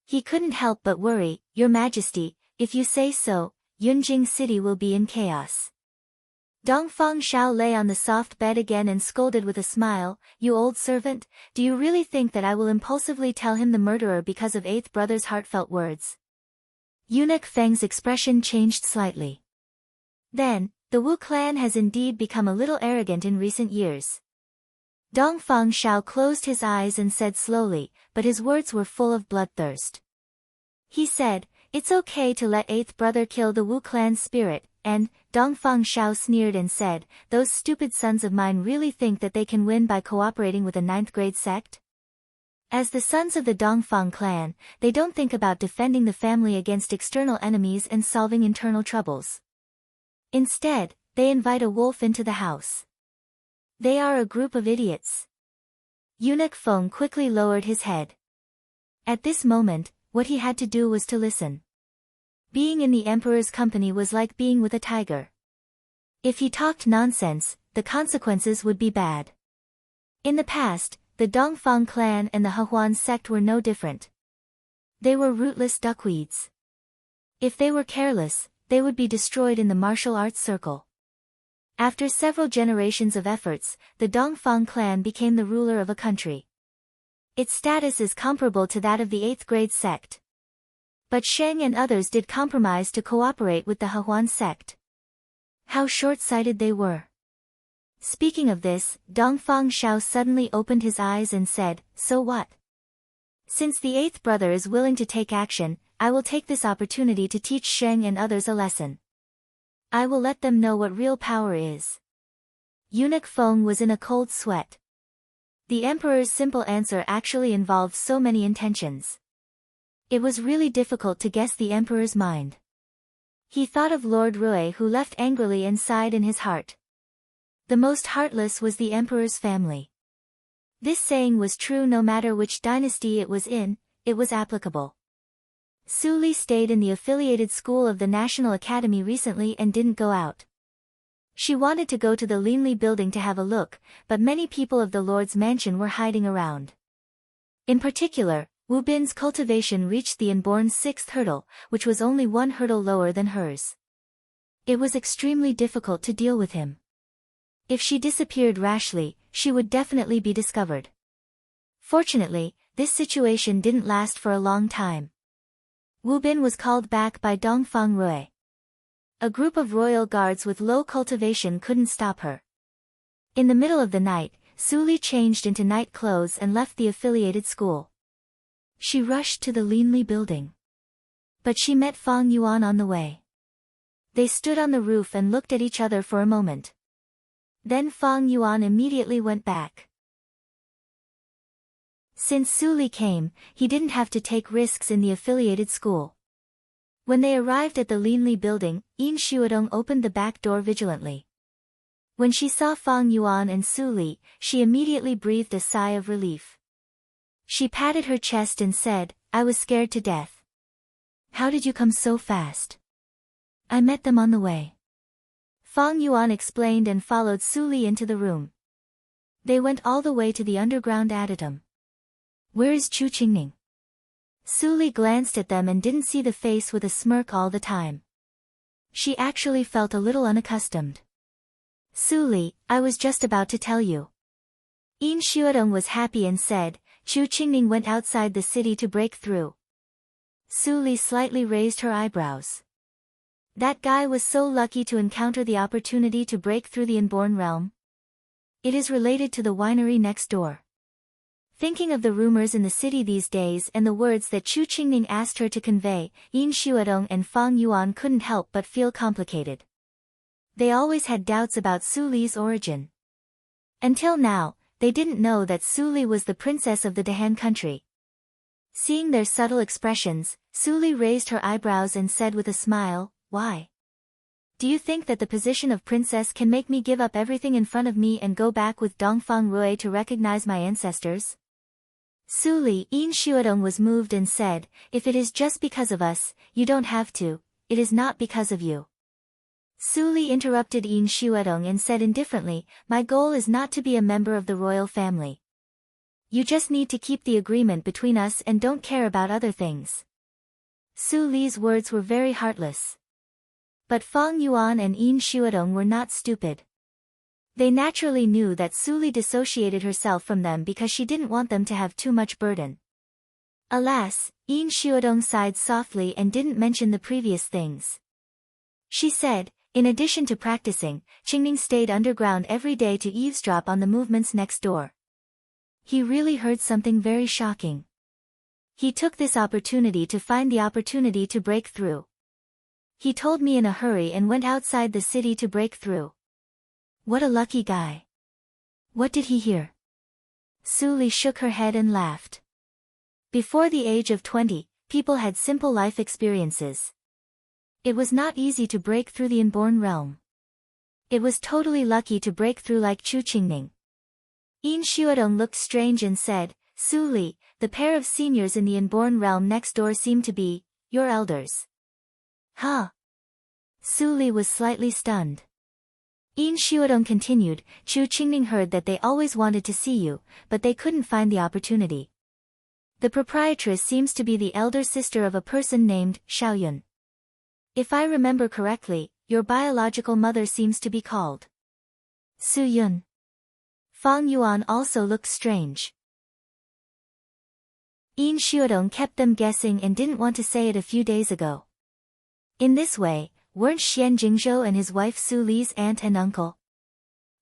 He couldn't help but worry, Your Majesty, if you say so, Yunjing City will be in chaos. Dongfang Xiao lay on the soft bed again and scolded with a smile, You old servant, do you really think that I will impulsively tell him the murderer because of eighth brother's heartfelt words? Eunuch Feng's expression changed slightly. Then, the Wu clan has indeed become a little arrogant in recent years. Dongfang Xiao closed his eyes and said slowly, but his words were full of bloodthirst. He said, It's okay to let eighth brother kill the Wu clan's spirit, and, Dongfang Xiao sneered and said, Those stupid sons of mine really think that they can win by cooperating with a ninth-grade sect? As the sons of the Dongfang clan, they don't think about defending the family against external enemies and solving internal troubles. Instead, they invite a wolf into the house. They are a group of idiots. Eunuch Feng quickly lowered his head. At this moment, what he had to do was to listen. Being in the emperor's company was like being with a tiger. If he talked nonsense, the consequences would be bad. In the past, the Dongfang clan and the Hehuan sect were no different. They were rootless duckweeds. If they were careless, they would be destroyed in the martial arts circle. After several generations of efforts, the Dongfang clan became the ruler of a country. Its status is comparable to that of the 8th grade sect. But Sheng and others did compromise to cooperate with the Hehuan sect. How short-sighted they were. Speaking of this, Dongfang Xiao suddenly opened his eyes and said, So what? Since the 8th brother is willing to take action, I will take this opportunity to teach Sheng and others a lesson. I will let them know what real power is. Eunuch Feng was in a cold sweat. The emperor's simple answer actually involved so many intentions. It was really difficult to guess the emperor's mind. He thought of Lord Rui, who left angrily and sighed in his heart. The most heartless was the emperor's family. This saying was true no matter which dynasty it was in, it was applicable. Su Li stayed in the affiliated school of the National Academy recently and didn't go out. She wanted to go to the Linli building to have a look, but many people of the Lord's mansion were hiding around. In particular, Wu Bin's cultivation reached the inborn's 6th hurdle, which was only 1 hurdle lower than hers. It was extremely difficult to deal with him. If she disappeared rashly, she would definitely be discovered. Fortunately, this situation didn't last for a long time. Wu Bin was called back by Dongfang Rui. A group of royal guards with low cultivation couldn't stop her. In the middle of the night, Su Li changed into night clothes and left the affiliated school. She rushed to the Linli building. But she met Fang Yuan on the way. They stood on the roof and looked at each other for a moment. Then Fang Yuan immediately went back. Since Su Li came, he didn't have to take risks in the affiliated school. When they arrived at the Linli building, Yin Xuedong opened the back door vigilantly. When she saw Fang Yuan and Su Li, she immediately breathed a sigh of relief. She patted her chest and said, "I was scared to death." "How did you come so fast?" "I met them on the way." Fang Yuan explained and followed Su Li into the room. They went all the way to the underground adytum. "Where is Chu Qingning?" Su Li glanced at them and didn't see the face with a smirk all the time. She actually felt a little unaccustomed. "Su Li, I was just about to tell you." Yin Xuedong was happy and said, "Chu Qingning went outside the city to break through." Su Li slightly raised her eyebrows. That guy was so lucky to encounter the opportunity to break through the inborn realm. It is related to the winery next door. Thinking of the rumors in the city these days and the words that Chu Qingning asked her to convey, Yin Xuedong and Fang Yuan couldn't help but feel complicated. They always had doubts about Su Li's origin. Until now, they didn't know that Su Li was the princess of the Dahan country. Seeing their subtle expressions, Su Li raised her eyebrows and said with a smile, "Why? Do you think that the position of princess can make me give up everything in front of me and go back with Dongfang Rui to recognize my ancestors?" Su Li, Yin Xuedong was moved and said, "If it is just because of us, you don't have to, it is not because of you." Su Li interrupted Yin Xuedong and said indifferently, "My goal is not to be a member of the royal family. You just need to keep the agreement between us and don't care about other things." Su Li's words were very heartless. But Fang Yuan and Yin Xuedong were not stupid. They naturally knew that Su Li dissociated herself from them because she didn't want them to have too much burden. Alas, Yin Xuedong sighed softly and didn't mention the previous things. She said, "In addition to practicing, Qingning stayed underground every day to eavesdrop on the movements next door. He really heard something very shocking. He took this opportunity to find the opportunity to break through. He told me in a hurry and went outside the city to break through." "What a lucky guy. What did he hear?" Su Li shook her head and laughed. Before the age of 20, people had simple life experiences. It was not easy to break through the inborn realm. It was totally lucky to break through like Chu Qingning. Yin Xuedong looked strange and said, "Su Li, the pair of seniors in the inborn realm next door seem to be your elders." "Huh?" Su Li was slightly stunned. Yin Xuedong continued, "Chu Qingning heard that they always wanted to see you, but they couldn't find the opportunity. The proprietress seems to be the elder sister of a person named Xiaoyun. If I remember correctly, your biological mother seems to be called Su Yun." Fang Yuan also looked strange. Yin Xuedong kept them guessing and didn't want to say it a few days ago. In this way, weren't Xian Jingzhou and his wife Su Li's aunt and uncle?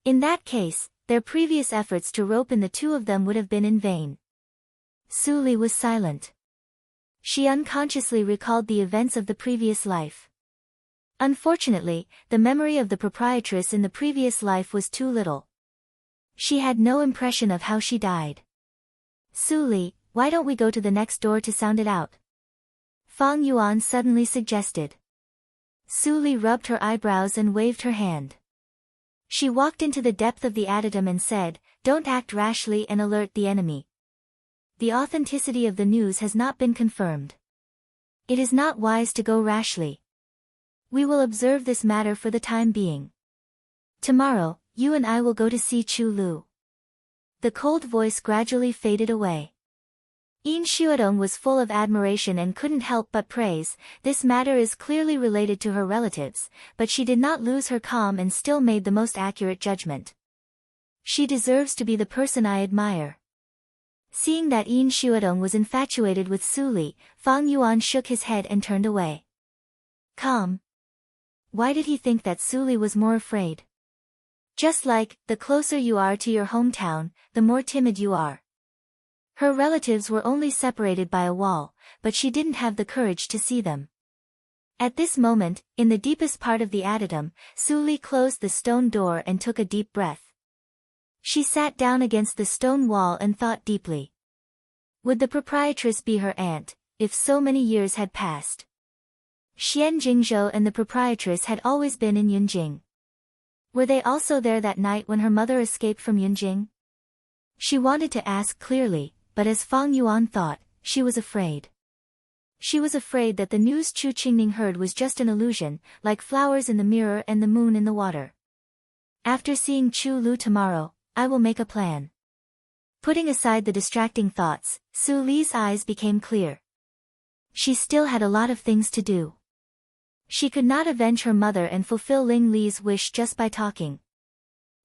In that case, their previous efforts to rope in the two of them would have been in vain. Su Li was silent. She unconsciously recalled the events of the previous life. Unfortunately, the memory of the proprietress in the previous life was too little. She had no impression of how she died. "Su Li, why don't we go to the next door to sound it out?" Fang Yuan suddenly suggested. Su Li rubbed her eyebrows and waved her hand. She walked into the depth of the adytum and said, "Don't act rashly and alert the enemy. The authenticity of the news has not been confirmed. It is not wise to go rashly. We will observe this matter for the time being. Tomorrow, you and I will go to see Chu Lu." The cold voice gradually faded away. Yin Xuedong was full of admiration and couldn't help but praise, "This matter is clearly related to her relatives," but she did not lose her calm and still made the most accurate judgment. "She deserves to be the person I admire." Seeing that Yin Xuedong was infatuated with Su Li, Fang Yuan shook his head and turned away. Calm. Why did he think that Su Li was more afraid? Just like, the closer you are to your hometown, the more timid you are. Her relatives were only separated by a wall, but she didn't have the courage to see them. At this moment, in the deepest part of the adytum, Su Li closed the stone door and took a deep breath. She sat down against the stone wall and thought deeply. Would the proprietress be her aunt, if so many years had passed? Xian Jingzhou and the proprietress had always been in Yunjing. Were they also there that night when her mother escaped from Yunjing? She wanted to ask clearly, but as Fang Yuan thought, she was afraid. She was afraid that the news Chu Qingning heard was just an illusion, like flowers in the mirror and the moon in the water. After seeing Chu Lu tomorrow, I will make a plan. Putting aside the distracting thoughts, Su Li's eyes became clear. She still had a lot of things to do. She could not avenge her mother and fulfill Ling Li's wish just by talking.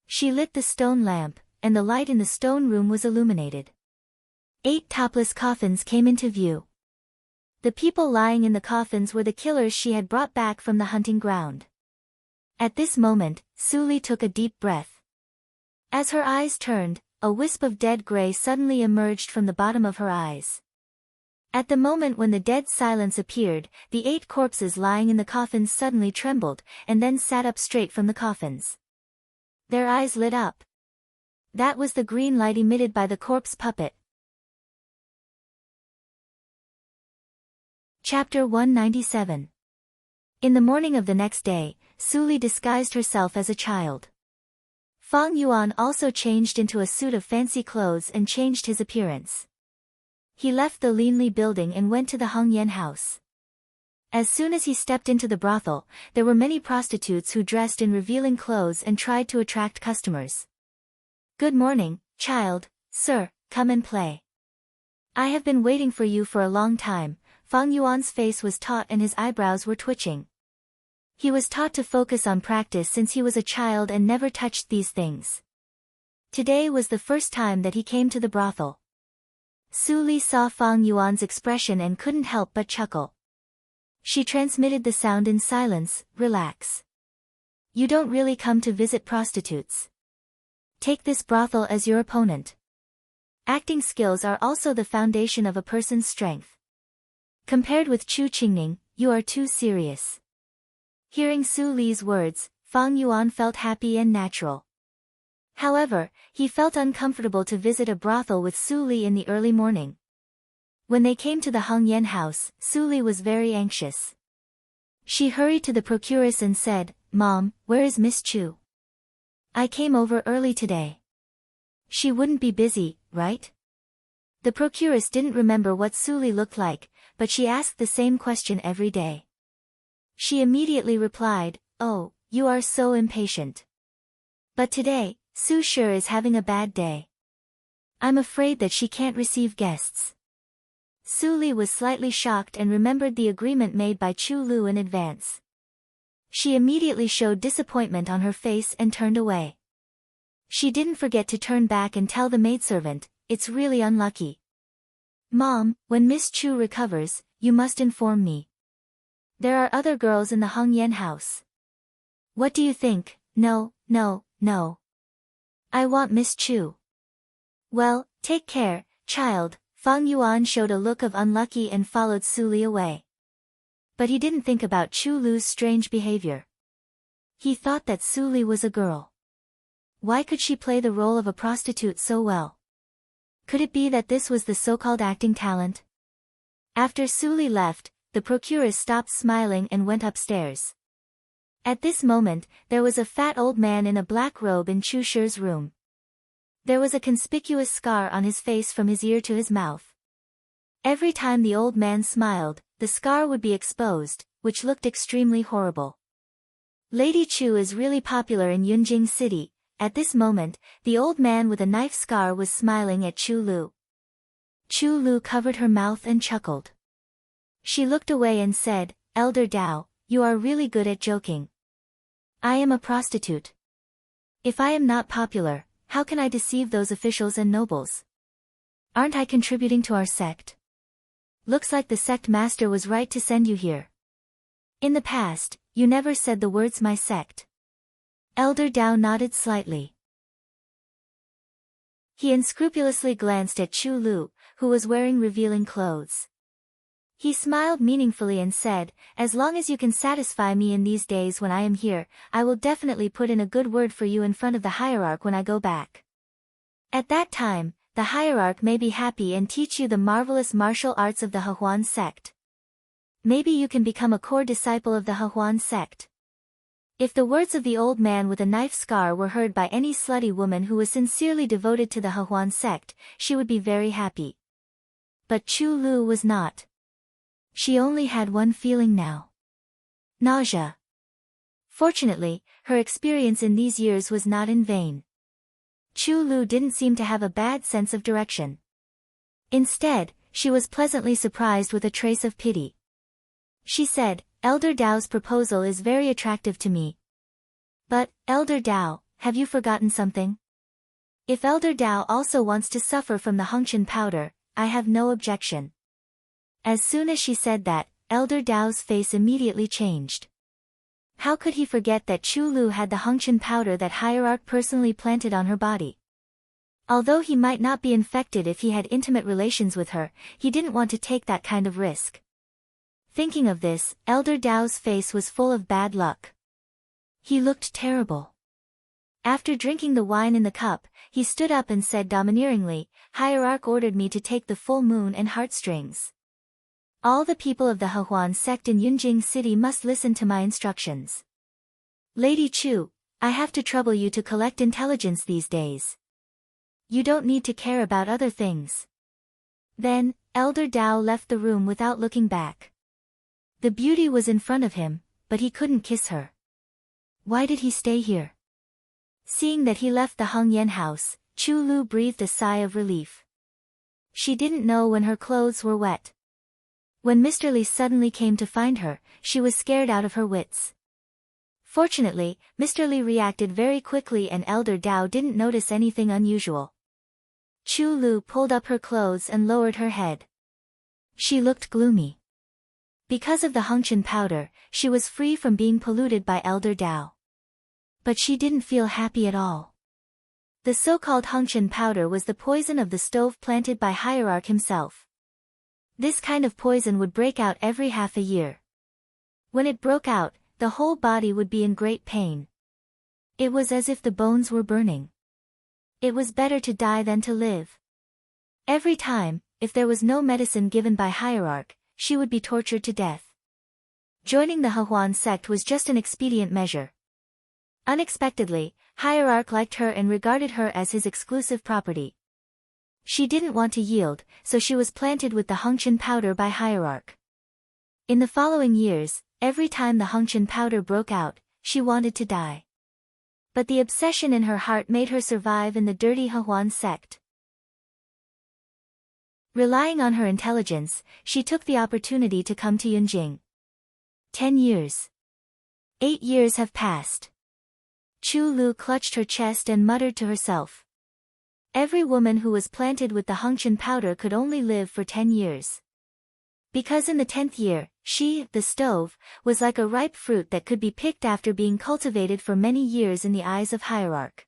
She lit the stone lamp, and the light in the stone room was illuminated. 8 topless coffins came into view. The people lying in the coffins were the killers she had brought back from the hunting ground. At this moment, Su Li took a deep breath. As her eyes turned, a wisp of dead gray suddenly emerged from the bottom of her eyes. At the moment when the dead silence appeared, the 8 corpses lying in the coffins suddenly trembled, and then sat up straight from the coffins. Their eyes lit up. That was the green light emitted by the corpse puppet. Chapter 197. In the morning of the next day, Su Li disguised herself as a child. Fang Yuan also changed into a suit of fancy clothes and changed his appearance. He left the Linli building and went to the Hongyan house. As soon as he stepped into the brothel, there were many prostitutes who dressed in revealing clothes and tried to attract customers. "Good morning, child, sir, come and play. I have been waiting for you for a long time." Fang Yuan's face was taut and his eyebrows were twitching. He was taught to focus on practice since he was a child and never touched these things. Today was the first time that he came to the brothel. Su Li saw Fang Yuan's expression and couldn't help but chuckle. She transmitted the sound in silence, "Relax. You don't really come to visit prostitutes. Take this brothel as your opponent. Acting skills are also the foundation of a person's strength. Compared with Chu Qingning, you are too serious." Hearing Su Li's words, Fang Yuan felt happy and natural. However, he felt uncomfortable to visit a brothel with Su Li in the early morning. When they came to the Hongyan house, Su Li was very anxious. She hurried to the procuress and said, "Mom, where is Miss Chu? I came over early today. She wouldn't be busy, right?" The procuress didn't remember what Su Li looked like, but she asked the same question every day. She immediately replied, "Oh, you are so impatient. But today, Su sure is having a bad day. I'm afraid that she can't receive guests." Su Li was slightly shocked and remembered the agreement made by Chu Lu in advance. She immediately showed disappointment on her face and turned away. She didn't forget to turn back and tell the maidservant, "It's really unlucky. Mom, when Miss Chu recovers, you must inform me. There are other girls in the Hongyan house. What do you think?" "No, no, no. I want Miss Chu." "Well, take care, child." Fang Yuan showed a look of unlucky and followed Su Li away. But he didn't think about Chu Lu's strange behavior. He thought that Su Li was a girl. Why could she play the role of a prostitute so well? Could it be that this was the so-called acting talent? After Su Li left, the procuress stopped smiling and went upstairs. At this moment, there was a fat old man in a black robe in Chu Shi's room. There was a conspicuous scar on his face from his ear to his mouth. Every time the old man smiled, the scar would be exposed, which looked extremely horrible. Lady Chu is really popular in Yunjing City. At this moment, the old man with a knife scar was smiling at Chu Lu. Chu Lu covered her mouth and chuckled. She looked away and said, "Elder Dao, you are really good at joking. I am a prostitute. If I am not popular, how can I deceive those officials and nobles? Aren't I contributing to our sect? Looks like the sect master was right to send you here. In the past, you never said the words 'my sect.'" Elder Dao nodded slightly. He unscrupulously glanced at Chu Lu, who was wearing revealing clothes. He smiled meaningfully and said, "As long as you can satisfy me in these days when I am here, I will definitely put in a good word for you in front of the hierarch when I go back. At that time, the hierarch may be happy and teach you the marvelous martial arts of the Hehuan sect. Maybe you can become a core disciple of the Hehuan sect." If the words of the old man with a knife scar were heard by any slutty woman who was sincerely devoted to the Hehuan sect, she would be very happy. But Chu Lu was not. She only had one feeling now. Nausea. Fortunately, her experience in these years was not in vain. Chu Lu didn't seem to have a bad sense of direction. Instead, she was pleasantly surprised with a trace of pity. She said, "Elder Dao's proposal is very attractive to me. But, Elder Dao, have you forgotten something? If Elder Dao also wants to suffer from the Hengqian powder, I have no objection." As soon as she said that, Elder Dao's face immediately changed. How could he forget that Chu Lu had the Hengqian powder that hierarch personally planted on her body? Although he might not be infected if he had intimate relations with her, he didn't want to take that kind of risk. Thinking of this, Elder Dao's face was full of bad luck. He looked terrible. After drinking the wine in the cup, he stood up and said domineeringly, "Hierarch ordered me to take the full moon and heartstrings. All the people of the Hehuan sect in Yunjing City must listen to my instructions. Lady Chu, I have to trouble you to collect intelligence these days. You don't need to care about other things." Then, Elder Dao left the room without looking back. The beauty was in front of him, but he couldn't kiss her. Why did he stay here? Seeing that he left the Heng Yan house, Chu Lu breathed a sigh of relief. She didn't know when her clothes were wet. When Mr. Li suddenly came to find her, she was scared out of her wits. Fortunately, Mr. Li reacted very quickly and Elder Dao didn't notice anything unusual. Chu Lu pulled up her clothes and lowered her head. She looked gloomy. Because of the Hengqian powder, she was free from being polluted by Elder Dao. But she didn't feel happy at all. The so-called Hengqian powder was the poison of the stove planted by hierarch himself. This kind of poison would break out every half a year. When it broke out, the whole body would be in great pain. It was as if the bones were burning. It was better to die than to live. Every time, if there was no medicine given by hierarch, she would be tortured to death. Joining the Hehuan sect was just an expedient measure. Unexpectedly, hierarch liked her and regarded her as his exclusive property. She didn't want to yield, so she was planted with the Hengqian powder by hierarch. In the following years, every time the Hengqian powder broke out, she wanted to die. But the obsession in her heart made her survive in the dirty Hehuan sect. Relying on her intelligence, she took the opportunity to come to Yunjing. 10 years. 8 years have passed. Chu Lu clutched her chest and muttered to herself. Every woman who was planted with the Hengqian powder could only live for 10 years. Because in the 10th year, she, the stove, was like a ripe fruit that could be picked after being cultivated for many years in the eyes of hierarch.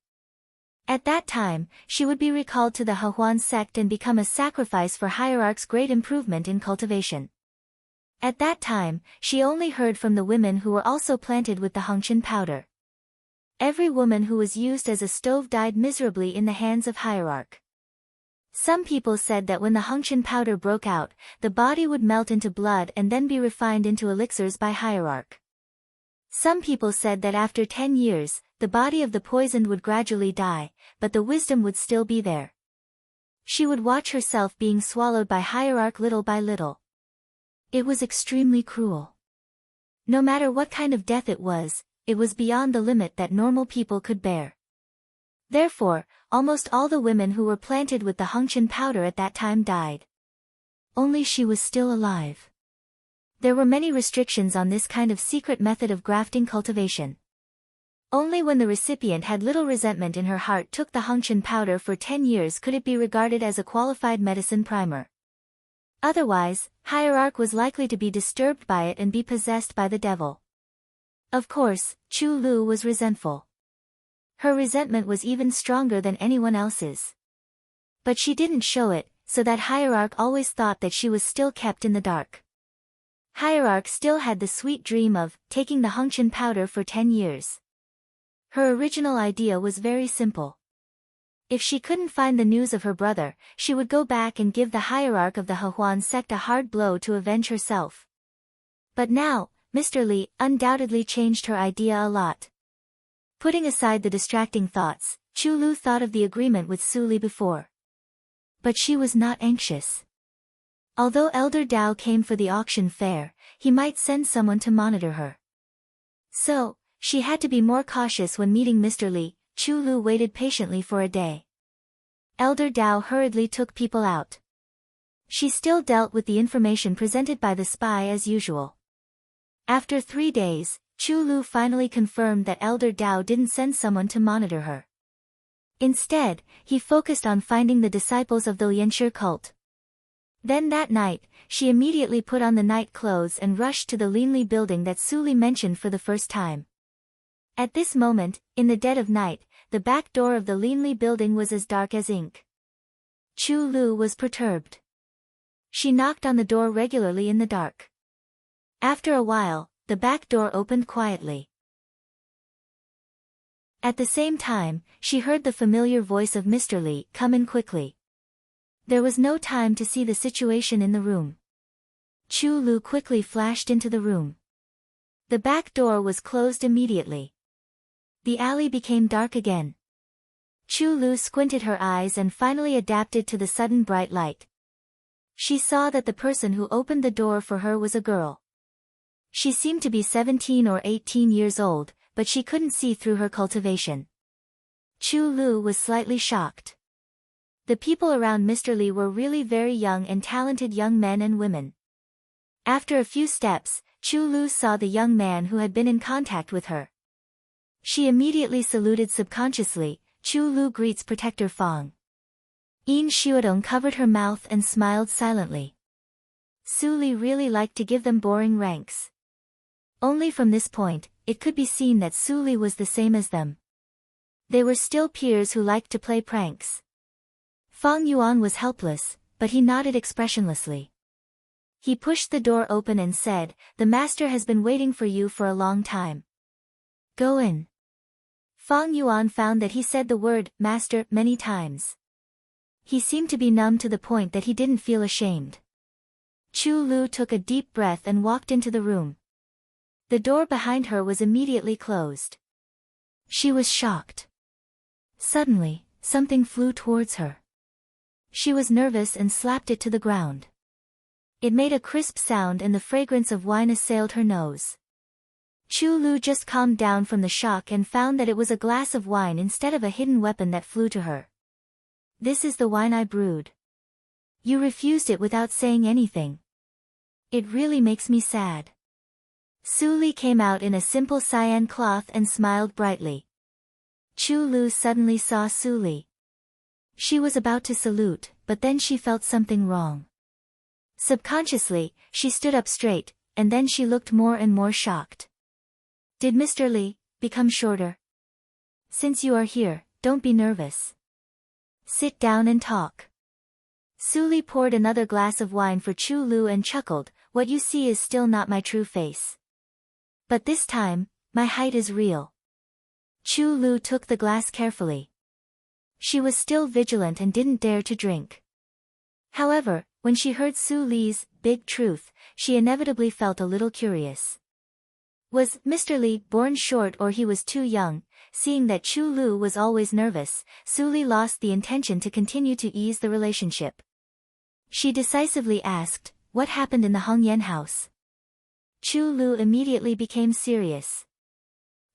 At that time, she would be recalled to the Hehuan sect and become a sacrifice for hierarch's great improvement in cultivation. At that time, she only heard from the women who were also planted with the Hengqian powder. Every woman who was used as a stove died miserably in the hands of hierarch. Some people said that when the Hengqian powder broke out, the body would melt into blood and then be refined into elixirs by hierarch. Some people said that after 10 years, the body of the poisoned would gradually die, but the wisdom would still be there. She would watch herself being swallowed by hierarch little by little. It was extremely cruel. No matter what kind of death it was beyond the limit that normal people could bear. Therefore, almost all the women who were planted with the Hengqian powder at that time died. Only she was still alive. There were many restrictions on this kind of secret method of grafting cultivation. Only when the recipient had little resentment in her heart took the Hengqian powder for 10 years could it be regarded as a qualified medicine primer. Otherwise, hierarch was likely to be disturbed by it and be possessed by the devil. Of course, Chu Lu was resentful. Her resentment was even stronger than anyone else's. But she didn't show it, so that hierarch always thought that she was still kept in the dark. Hierarch still had the sweet dream of taking the Hongqian powder for 10 years. Her original idea was very simple. If she couldn't find the news of her brother, she would go back and give the hierarch of the Hehuan sect a hard blow to avenge herself. But now, Mr. Li undoubtedly changed her idea a lot. Putting aside the distracting thoughts, Chu Lu thought of the agreement with Su Li before. But she was not anxious. Although Elder Dao came for the auction fair, he might send someone to monitor her. So, she had to be more cautious when meeting Mr. Li. Chu Lu waited patiently for a day. Elder Dao hurriedly took people out. She still dealt with the information presented by the spy as usual. After 3 days, Chu Lu finally confirmed that Elder Dao didn't send someone to monitor her. Instead, he focused on finding the disciples of the Lianshi cult. Then that night, she immediately put on the night clothes and rushed to the Linli building that Su Li mentioned for the first time. At this moment, in the dead of night, the back door of the Linli building was as dark as ink. Chu Lu was perturbed. She knocked on the door regularly in the dark. After a while, the back door opened quietly. At the same time, she heard the familiar voice of Mr. Li come in quickly. There was no time to see the situation in the room. Chu Lu quickly flashed into the room. The back door was closed immediately. The alley became dark again. Chu Lu squinted her eyes and finally adapted to the sudden bright light. She saw that the person who opened the door for her was a girl. She seemed to be 17 or 18 years old, but she couldn't see through her cultivation. Chu Lu was slightly shocked. The people around Mr. Li were really very young and talented young men and women. After a few steps, Chu Lu saw the young man who had been in contact with her. She immediately saluted subconsciously. Chu Lu greets Protector Fang. Yin Xuedong covered her mouth and smiled silently. Su Li really liked to give them boring ranks. Only from this point, it could be seen that Su Li was the same as them. They were still peers who liked to play pranks. Fang Yuan was helpless, but he nodded expressionlessly. He pushed the door open and said, "The master has been waiting for you for a long time. Go in." Fang Yuan found that he said the word, master, many times. He seemed to be numb to the point that he didn't feel ashamed. Chu Lu took a deep breath and walked into the room. The door behind her was immediately closed. She was shocked. Suddenly, something flew towards her. She was nervous and slapped it to the ground. It made a crisp sound and the fragrance of wine assailed her nose. Chu Lu just calmed down from the shock and found that it was a glass of wine instead of a hidden weapon that flew to her. "This is the wine I brewed. You refused it without saying anything. It really makes me sad." Su Li came out in a simple cyan cloth and smiled brightly. Chu Lu suddenly saw Su Li. She was about to salute, but then she felt something wrong. Subconsciously, she stood up straight, and then she looked more and more shocked. "Did Mr. Li become shorter? Since you are here, don't be nervous. Sit down and talk." Su Li poured another glass of wine for Chu Lu and chuckled, "What you see is still not my true face. But this time, my height is real." Chu Lu took the glass carefully. She was still vigilant and didn't dare to drink. However, when she heard Su Li's big truth, she inevitably felt a little curious. Was Mr. Li born short or he was too young? Seeing that Chu Lu was always nervous, Su Li lost the intention to continue to ease the relationship. She decisively asked, "What happened in the Hongyan house?" Chu Lu immediately became serious.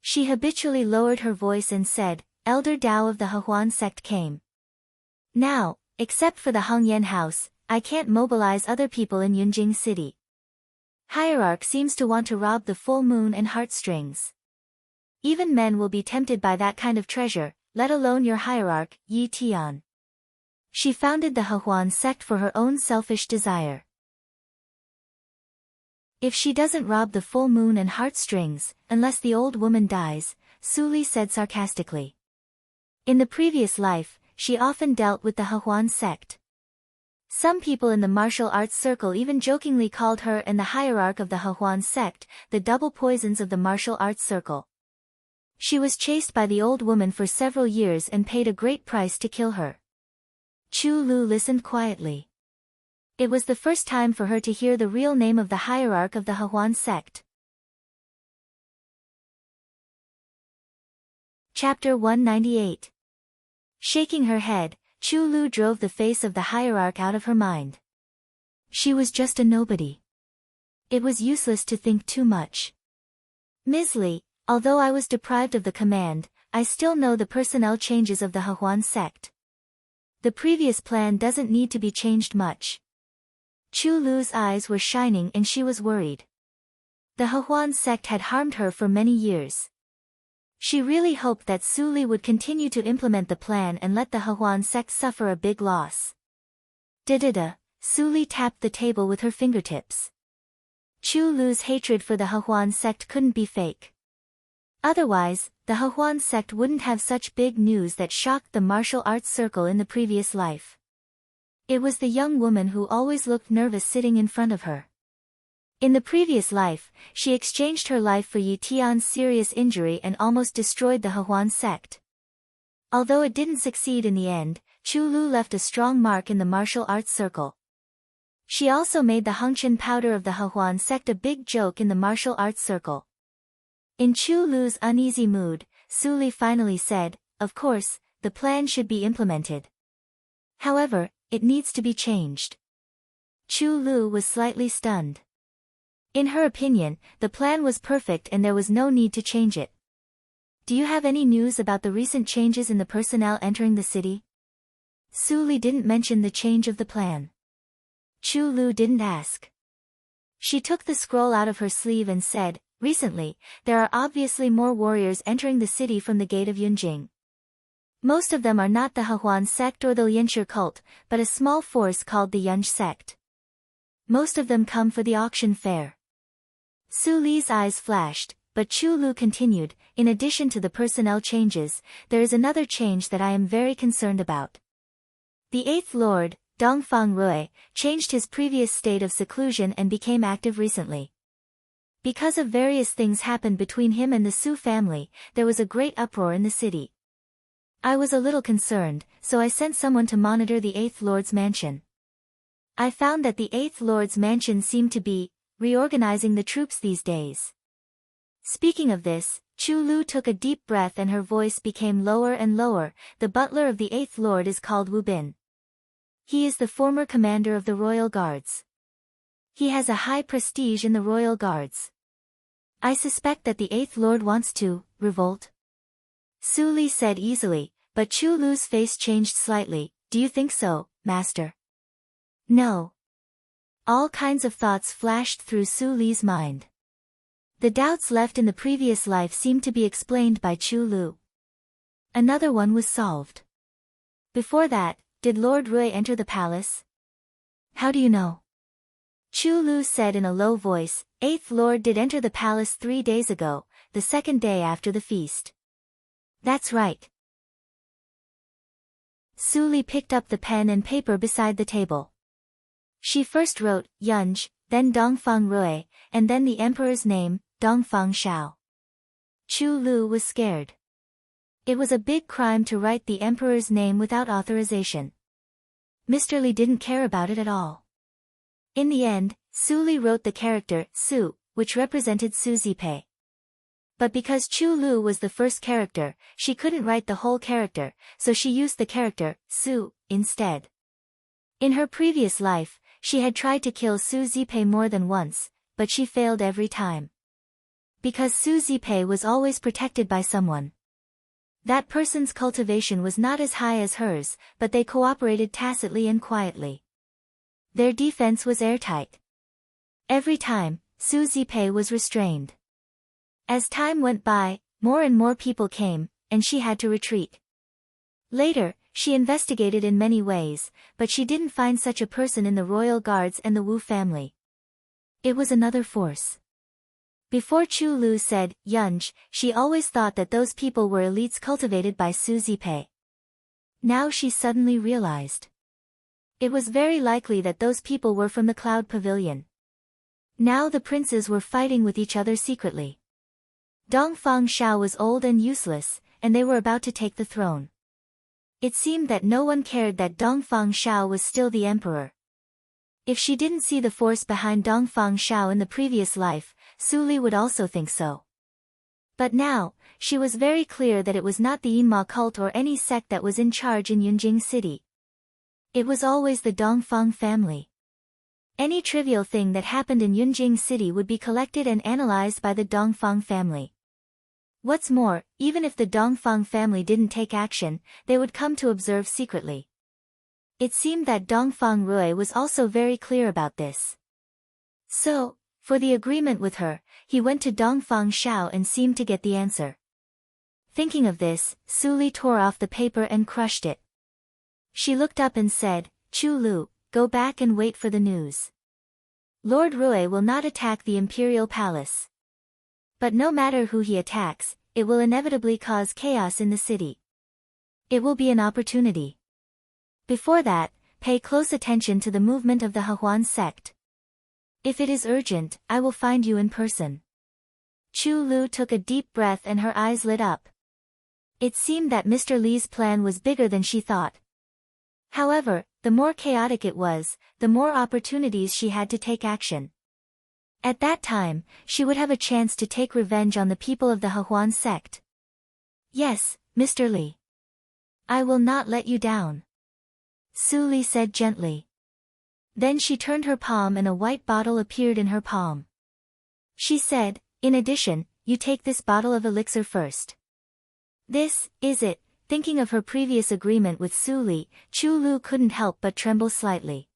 She habitually lowered her voice and said, "Elder Dao of the Hehuan sect came. Now, except for the Hongyan house, I can't mobilize other people in Yunjing City. Hierarch seems to want to rob the full moon and heartstrings. Even men will be tempted by that kind of treasure, let alone your hierarch, Yi Tian. She founded the Hehuan sect for her own selfish desire. If she doesn't rob the full moon and heartstrings, unless the old woman dies," Su Li said sarcastically. In the previous life, she often dealt with the Hehuan sect. Some people in the martial arts circle even jokingly called her and the hierarch of the Hehuan sect, the double poisons of the martial arts circle. She was chased by the old woman for several years and paid a great price to kill her. Chu Lu listened quietly. It was the first time for her to hear the real name of the hierarch of the Hehuan sect. Chapter 198. Shaking her head, Chu Lu drove the face of the hierarch out of her mind. She was just a nobody. It was useless to think too much. Ms. Li, although I was deprived of the command, I still know the personnel changes of the Hehuan sect. The previous plan doesn't need to be changed much. Chu Lu's eyes were shining and she was worried. The Hehuan sect had harmed her for many years. She really hoped that Su Li would continue to implement the plan and let the Hehuan sect suffer a big loss. Da-da-da, Su Li tapped the table with her fingertips. Chu Lu's hatred for the Hehuan sect couldn't be fake. Otherwise, the Hehuan sect wouldn't have such big news that shocked the martial arts circle in the previous life. It was the young woman who always looked nervous sitting in front of her. In the previous life, she exchanged her life for Yi Tian's serious injury and almost destroyed the Hehuan sect. Although it didn't succeed in the end, Chu Lu left a strong mark in the martial arts circle. She also made the Hengqian powder of the Hehuan sect a big joke in the martial arts circle. In Chu Lu's uneasy mood, Su Li finally said, "Of course, the plan should be implemented. However, it needs to be changed." Chu Lu was slightly stunned. In her opinion, the plan was perfect and there was no need to change it. "Do you have any news about the recent changes in the personnel entering the city?" Su Li didn't mention the change of the plan. Chu Lu didn't ask. She took the scroll out of her sleeve and said, "Recently, there are obviously more warriors entering the city from the gate of Yunjing. Most of them are not the Hehuan sect or the Lianshi cult, but a small force called the Yunj sect. Most of them come for the auction fair." Su Li's eyes flashed, but Chu Lu continued, "In addition to the personnel changes, there is another change that I am very concerned about. The Eighth Lord, Dongfang Rui, changed his previous state of seclusion and became active recently. Because of various things happened between him and the Su family, there was a great uproar in the city. I was a little concerned, so I sent someone to monitor the Eighth Lord's mansion. I found that the Eighth Lord's mansion seemed to be reorganizing the troops these days." Speaking of this, Chu Lu took a deep breath and her voice became lower and lower. "The butler of the Eighth Lord is called Wu Bin. He is the former commander of the Royal Guards. He has a high prestige in the Royal Guards. I suspect that the Eighth Lord wants to revolt." Su Li said easily, but Chu Lu's face changed slightly. "Do you think so, Master?" "No." All kinds of thoughts flashed through Su Li's mind. The doubts left in the previous life seemed to be explained by Chu Lu. Another one was solved. Before that, did Lord Rui enter the palace? "How do you know?" Chu Lu said in a low voice, "Eighth Lord did enter the palace 3 days ago, the second day after the feast." "That's right." Su Li picked up the pen and paper beside the table. She first wrote, Yunj, then Dongfang Rui, and then the emperor's name, Dongfang Shao. Chu Lu was scared. It was a big crime to write the emperor's name without authorization. Mr. Li didn't care about it at all. In the end, Su Li wrote the character, Su, which represented Su Zipei. But because Chu Lu was the first character, she couldn't write the whole character, so she used the character, Su, instead. In her previous life, she had tried to kill Su Zipei more than once, but she failed every time. Because Su Zipei was always protected by someone. That person's cultivation was not as high as hers, but they cooperated tacitly and quietly. Their defense was airtight. Every time, Su Zipei was restrained. As time went by, more and more people came, and she had to retreat. Later, she investigated in many ways, but she didn't find such a person in the Royal Guards and the Wu family. It was another force. Before Chu Lu said, Yunj, she always thought that those people were elites cultivated by Su Zipei. Now she suddenly realized. It was very likely that those people were from the Cloud Pavilion. Now the princes were fighting with each other secretly. Dongfang Shao was old and useless, and they were about to take the throne. It seemed that no one cared that Dongfang Shao was still the emperor. If she didn't see the force behind Dongfang Shao in the previous life, Su Li would also think so. But now, she was very clear that it was not the Yinma cult or any sect that was in charge in Yunjing City. It was always the Dongfang family. Any trivial thing that happened in Yunjing City would be collected and analyzed by the Dongfang family. What's more, even if the Dongfang family didn't take action, they would come to observe secretly. It seemed that Dongfang Rui was also very clear about this. So, for the agreement with her, he went to Dongfang Shao and seemed to get the answer. Thinking of this, Su Li tore off the paper and crushed it. She looked up and said, "Chu Lu, go back and wait for the news. Lord Rui will not attack the imperial palace. But no matter who he attacks, it will inevitably cause chaos in the city. It will be an opportunity. Before that, pay close attention to the movement of the Hehuan sect. If it is urgent, I will find you in person." Chu Lu took a deep breath and her eyes lit up. It seemed that Mr. Li's plan was bigger than she thought. However, the more chaotic it was, the more opportunities she had to take action. At that time, she would have a chance to take revenge on the people of the Hehuan sect. "Yes, Mr. Li. I will not let you down," Su Li said gently. Then she turned her palm and a white bottle appeared in her palm. She said, "In addition, you take this bottle of elixir first." This, is it? Thinking of her previous agreement with Su Li, Chu Lu couldn't help but tremble slightly.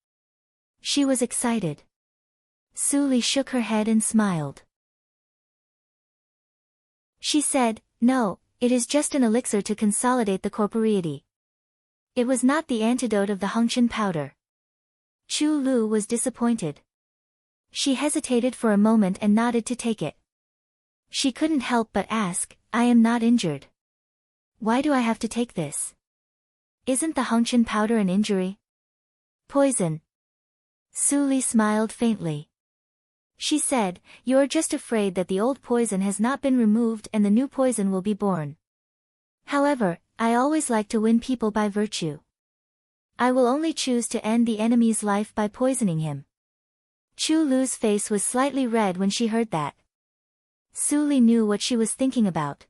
She was excited. Su Li shook her head and smiled. She said, "No, it is just an elixir to consolidate the corporeity. It was not the antidote of the Hongqian powder." Chu Lu was disappointed. She hesitated for a moment and nodded to take it. She couldn't help but ask, "I am not injured. Why do I have to take this? Isn't the Hongqian powder an injury?" "Poison." Su Li smiled faintly. She said, "You are just afraid that the old poison has not been removed and the new poison will be born. However, I always like to win people by virtue. I will only choose to end the enemy's life by poisoning him." Chu Lu's face was slightly red when she heard that. Su Li knew what she was thinking about.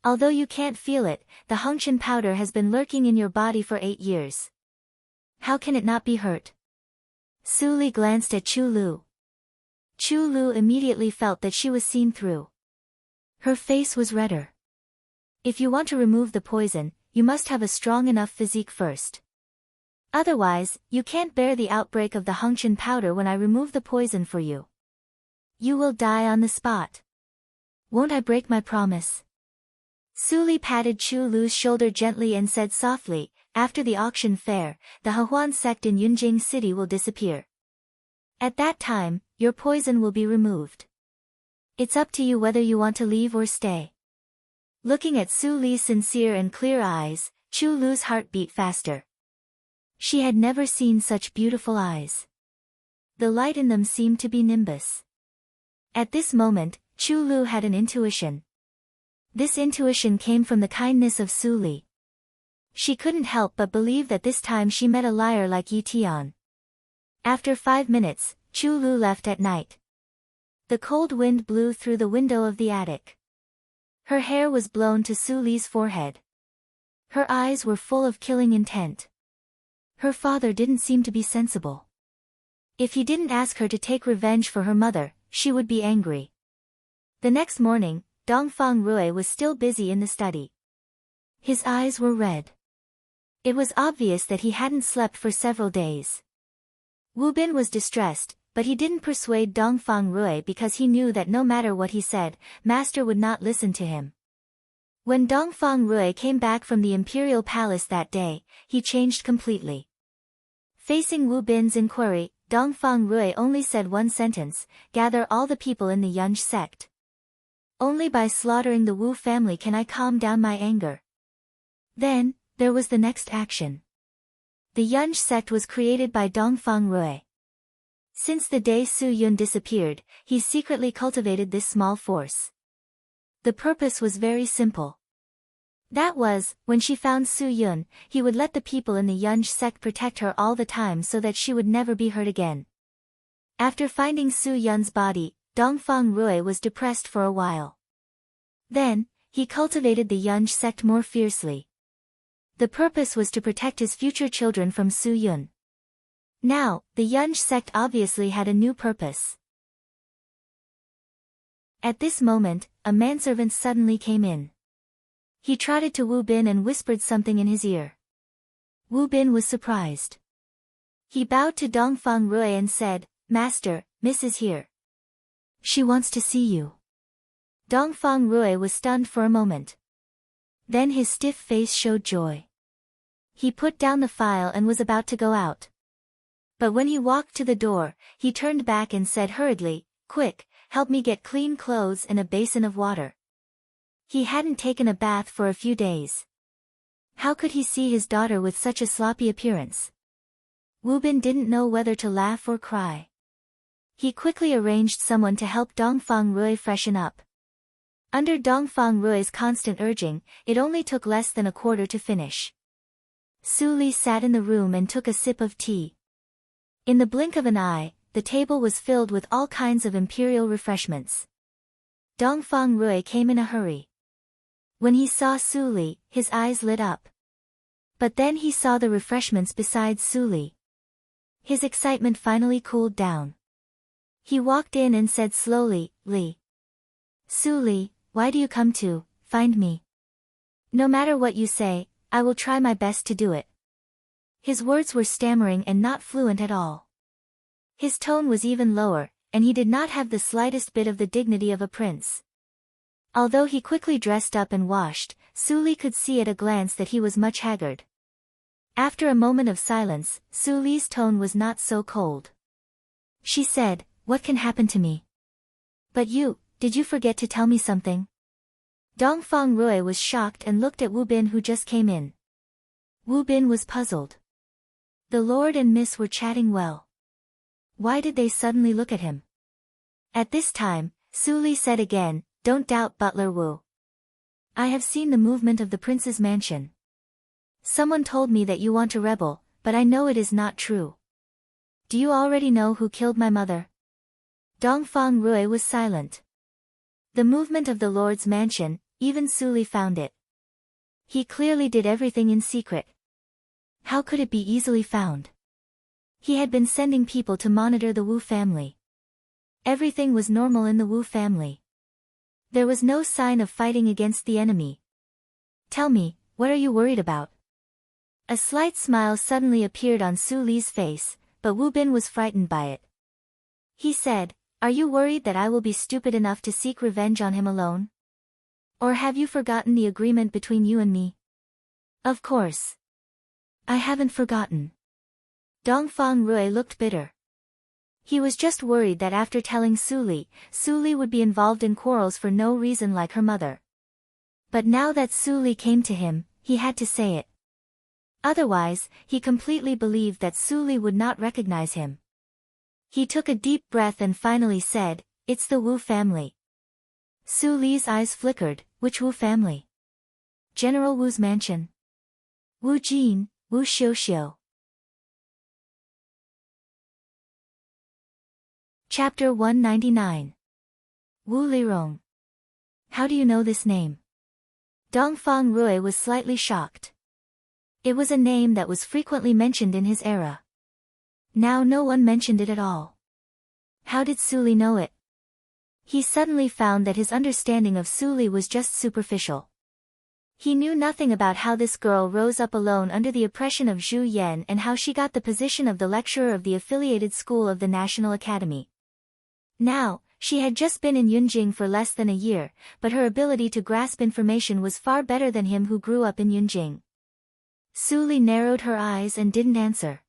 Although you can't feel it, the Hongqian powder has been lurking in your body for 8 years. How can it not be hurt? Su Li glanced at Chu Lu. Chu Lu immediately felt that she was seen through. Her face was redder. "If you want to remove the poison, you must have a strong enough physique first. Otherwise, you can't bear the outbreak of the Hongqian powder when I remove the poison for you. You will die on the spot. Won't I break my promise?" Su Li patted Chu Lu's shoulder gently and said softly, "After the auction fair, the Hehuan sect in Yunjing City will disappear. At that time, your poison will be removed. It's up to you whether you want to leave or stay." Looking at Su Li's sincere and clear eyes, Chu Lu's heart beat faster. She had never seen such beautiful eyes. The light in them seemed to be nimbus. At this moment, Chu Lu had an intuition. This intuition came from the kindness of Su Li. She couldn't help but believe that this time she met a liar like Yi Tian. After 5 minutes, Chu Lu left at night. The cold wind blew through the window of the attic. Her hair was blown to Su Li's forehead. Her eyes were full of killing intent. Her father didn't seem to be sensible. If he didn't ask her to take revenge for her mother, she would be angry. The next morning, Dongfang Rui was still busy in the study. His eyes were red. It was obvious that he hadn't slept for several days. Wu Bin was distressed, but he didn't persuade Dongfang Rui because he knew that no matter what he said, Master would not listen to him. When Dongfang Rui came back from the imperial palace that day, he changed completely. Facing Wu Bin's inquiry, Dongfang Rui only said one sentence, "Gather all the people in the Yunj sect. Only by slaughtering the Wu family can I calm down my anger." Then, there was the next action. The Yunj sect was created by Dongfang Rui. Since the day Su Yun disappeared, he secretly cultivated this small force. The purpose was very simple. That was, when she found Su Yun, he would let the people in the Yunj sect protect her all the time so that she would never be hurt again. After finding Su Yun's body, Dongfang Rui was depressed for a while. Then, he cultivated the Yunj sect more fiercely. The purpose was to protect his future children from Su Yun. Now, the Yunj sect obviously had a new purpose. At this moment, a manservant suddenly came in. He trotted to Wu Bin and whispered something in his ear. Wu Bin was surprised. He bowed to Dongfang Rui and said, "Master, Miss is here. She wants to see you." Dongfang Rui was stunned for a moment. Then his stiff face showed joy. He put down the file and was about to go out. But when he walked to the door, he turned back and said hurriedly, "Quick, help me get clean clothes and a basin of water." He hadn't taken a bath for a few days. How could he see his daughter with such a sloppy appearance? Wu Bin didn't know whether to laugh or cry. He quickly arranged someone to help Dongfang Rui freshen up. Under Dongfang Rui's constant urging, it only took less than a quarter to finish. Su Li sat in the room and took a sip of tea. In the blink of an eye, the table was filled with all kinds of imperial refreshments. Dongfang Rui came in a hurry. When he saw Su Li, his eyes lit up. But then he saw the refreshments beside Su Li. His excitement finally cooled down. He walked in and said slowly, "Li. Su Li, why do you come to find me? No matter what you say, I will try my best to do it." His words were stammering and not fluent at all. His tone was even lower, and he did not have the slightest bit of the dignity of a prince. Although he quickly dressed up and washed, Su Li could see at a glance that he was much haggard. After a moment of silence, Su Li's tone was not so cold. She said, "What can happen to me? But did you forget to tell me something?" Dongfang Rui was shocked and looked at Wu Bin who just came in. Wu Bin was puzzled. The Lord and Miss were chatting well. Why did they suddenly look at him? At this time, Su Li said again, "Don't doubt Butler Wu. I have seen the movement of the prince's mansion. Someone told me that you want to rebel, but I know it is not true. Do you already know who killed my mother?" Dongfang Rui was silent. The movement of the Lord's mansion, even Su Li found it. He clearly did everything in secret. How could it be easily found? He had been sending people to monitor the Wu family. Everything was normal in the Wu family. There was no sign of fighting against the enemy. "Tell me, what are you worried about?" A slight smile suddenly appeared on Su Li's face, but Wu Bin was frightened by it. He said, "Are you worried that I will be stupid enough to seek revenge on him alone? Or have you forgotten the agreement between you and me?" "Of course. I haven't forgotten." Dongfang Rui looked bitter. He was just worried that after telling Su Li would be involved in quarrels for no reason like her mother. But now that Su Li came to him, he had to say it. Otherwise, he completely believed that Su Li would not recognize him. He took a deep breath and finally said, "It's the Wu family." Su Li's eyes flickered. "Which Wu family?" "General Wu's mansion. Wu Jin, Wu Xiuxiu." Chapter 199. Wu Lirong. How do you know this name? Dongfang Rui was slightly shocked. It was a name that was frequently mentioned in his era. Now no one mentioned it at all. How did Su Li know it? He suddenly found that his understanding of Su Li was just superficial. He knew nothing about how this girl rose up alone under the oppression of Zhu Yan and how she got the position of the lecturer of the affiliated school of the National Academy. Now, she had just been in Yunjing for less than a year, but her ability to grasp information was far better than him who grew up in Yunjing. Su Li narrowed her eyes and didn't answer.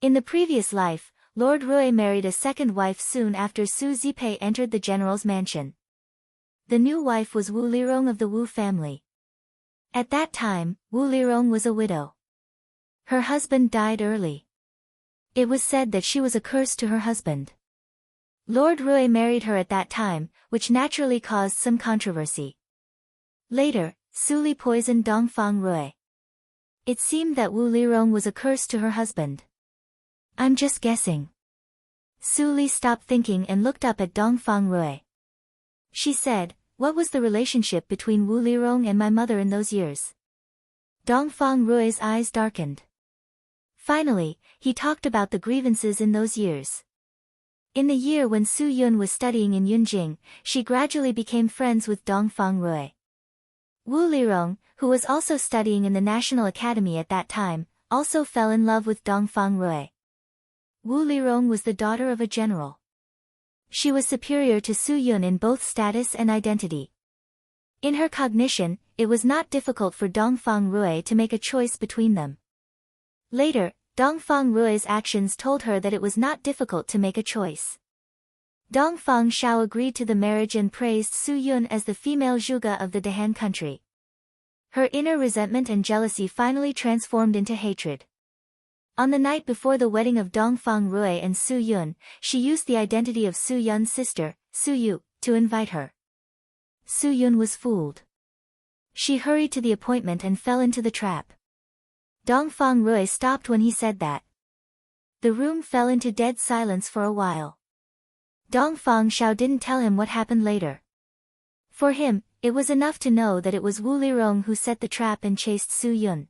In the previous life, Lord Rui married a second wife soon after Su Zipei entered the general's mansion. The new wife was Wu Lirong of the Wu family. At that time, Wu Lirong was a widow. Her husband died early. It was said that she was a curse to her husband. Lord Rui married her at that time, which naturally caused some controversy. Later, Su Li poisoned Dongfang Rui. It seemed that Wu Lirong was a curse to her husband. I'm just guessing. Su Li stopped thinking and looked up at Dongfang Rui. She said, what was the relationship between Wu Lirong and my mother in those years? Dongfang Rui's eyes darkened. Finally, he talked about the grievances in those years. In the year when Su Yun was studying in Yunjing, she gradually became friends with Dongfang Rui. Wu Lirong, who was also studying in the National Academy at that time, also fell in love with Dongfang Rui. Wu Lirong was the daughter of a general. She was superior to Su Yun in both status and identity. In her cognition, it was not difficult for Dongfang Rui to make a choice between them. Later, Dongfang Rui's actions told her that it was not difficult to make a choice. Dongfang Shao agreed to the marriage and praised Su Yun as the female Zhuge of the Dehan country. Her inner resentment and jealousy finally transformed into hatred. On the night before the wedding of Dongfang Rui and Su Yun, she used the identity of Su Yun's sister, Su Yu, to invite her. Su Yun was fooled. She hurried to the appointment and fell into the trap. Dongfang Rui stopped when he said that. The room fell into dead silence for a while. Dongfang Shao didn't tell him what happened later. For him, it was enough to know that it was Wu Lirong who set the trap and chased Su Yun.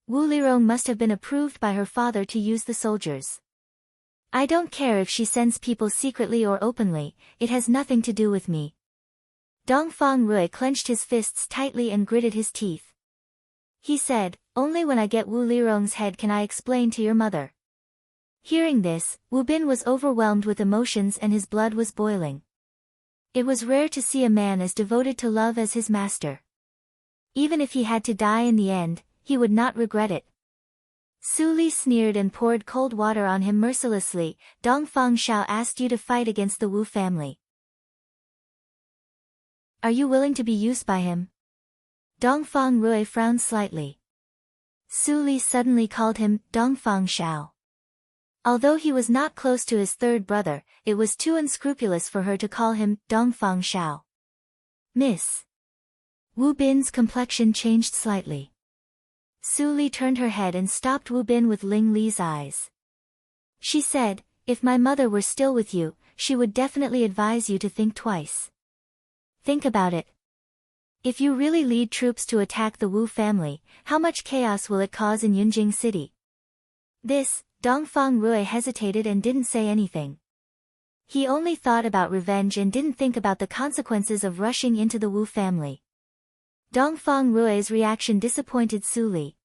Wu Lirong must have been approved by her father to use the soldiers. I don't care if she sends people secretly or openly, it has nothing to do with me. Dongfang Rui clenched his fists tightly and gritted his teeth. He said, only when I get Wu Lirong's head can I explain to your mother. Hearing this, Wu Bin was overwhelmed with emotions and his blood was boiling. It was rare to see a man as devoted to love as his master. Even if he had to die in the end, he would not regret it. Su Li sneered and poured cold water on him mercilessly. Dongfang Shao asked you to fight against the Wu family. Are you willing to be used by him? Dongfang Rui frowned slightly. Su Li suddenly called him Dongfang Shao. Although he was not close to his third brother, it was too unscrupulous for her to call him Dongfang Shao. Miss. Wu Bin's complexion changed slightly. Su Li turned her head and stopped Wu Bin with Ling Li's eyes. She said, if my mother were still with you, she would definitely advise you to think twice. Think about it. If you really lead troops to attack the Wu family, how much chaos will it cause in Yunjing City? This, Dongfang Rui hesitated and didn't say anything. He only thought about revenge and didn't think about the consequences of rushing into the Wu family. Dongfang Rui's reaction disappointed Su Li.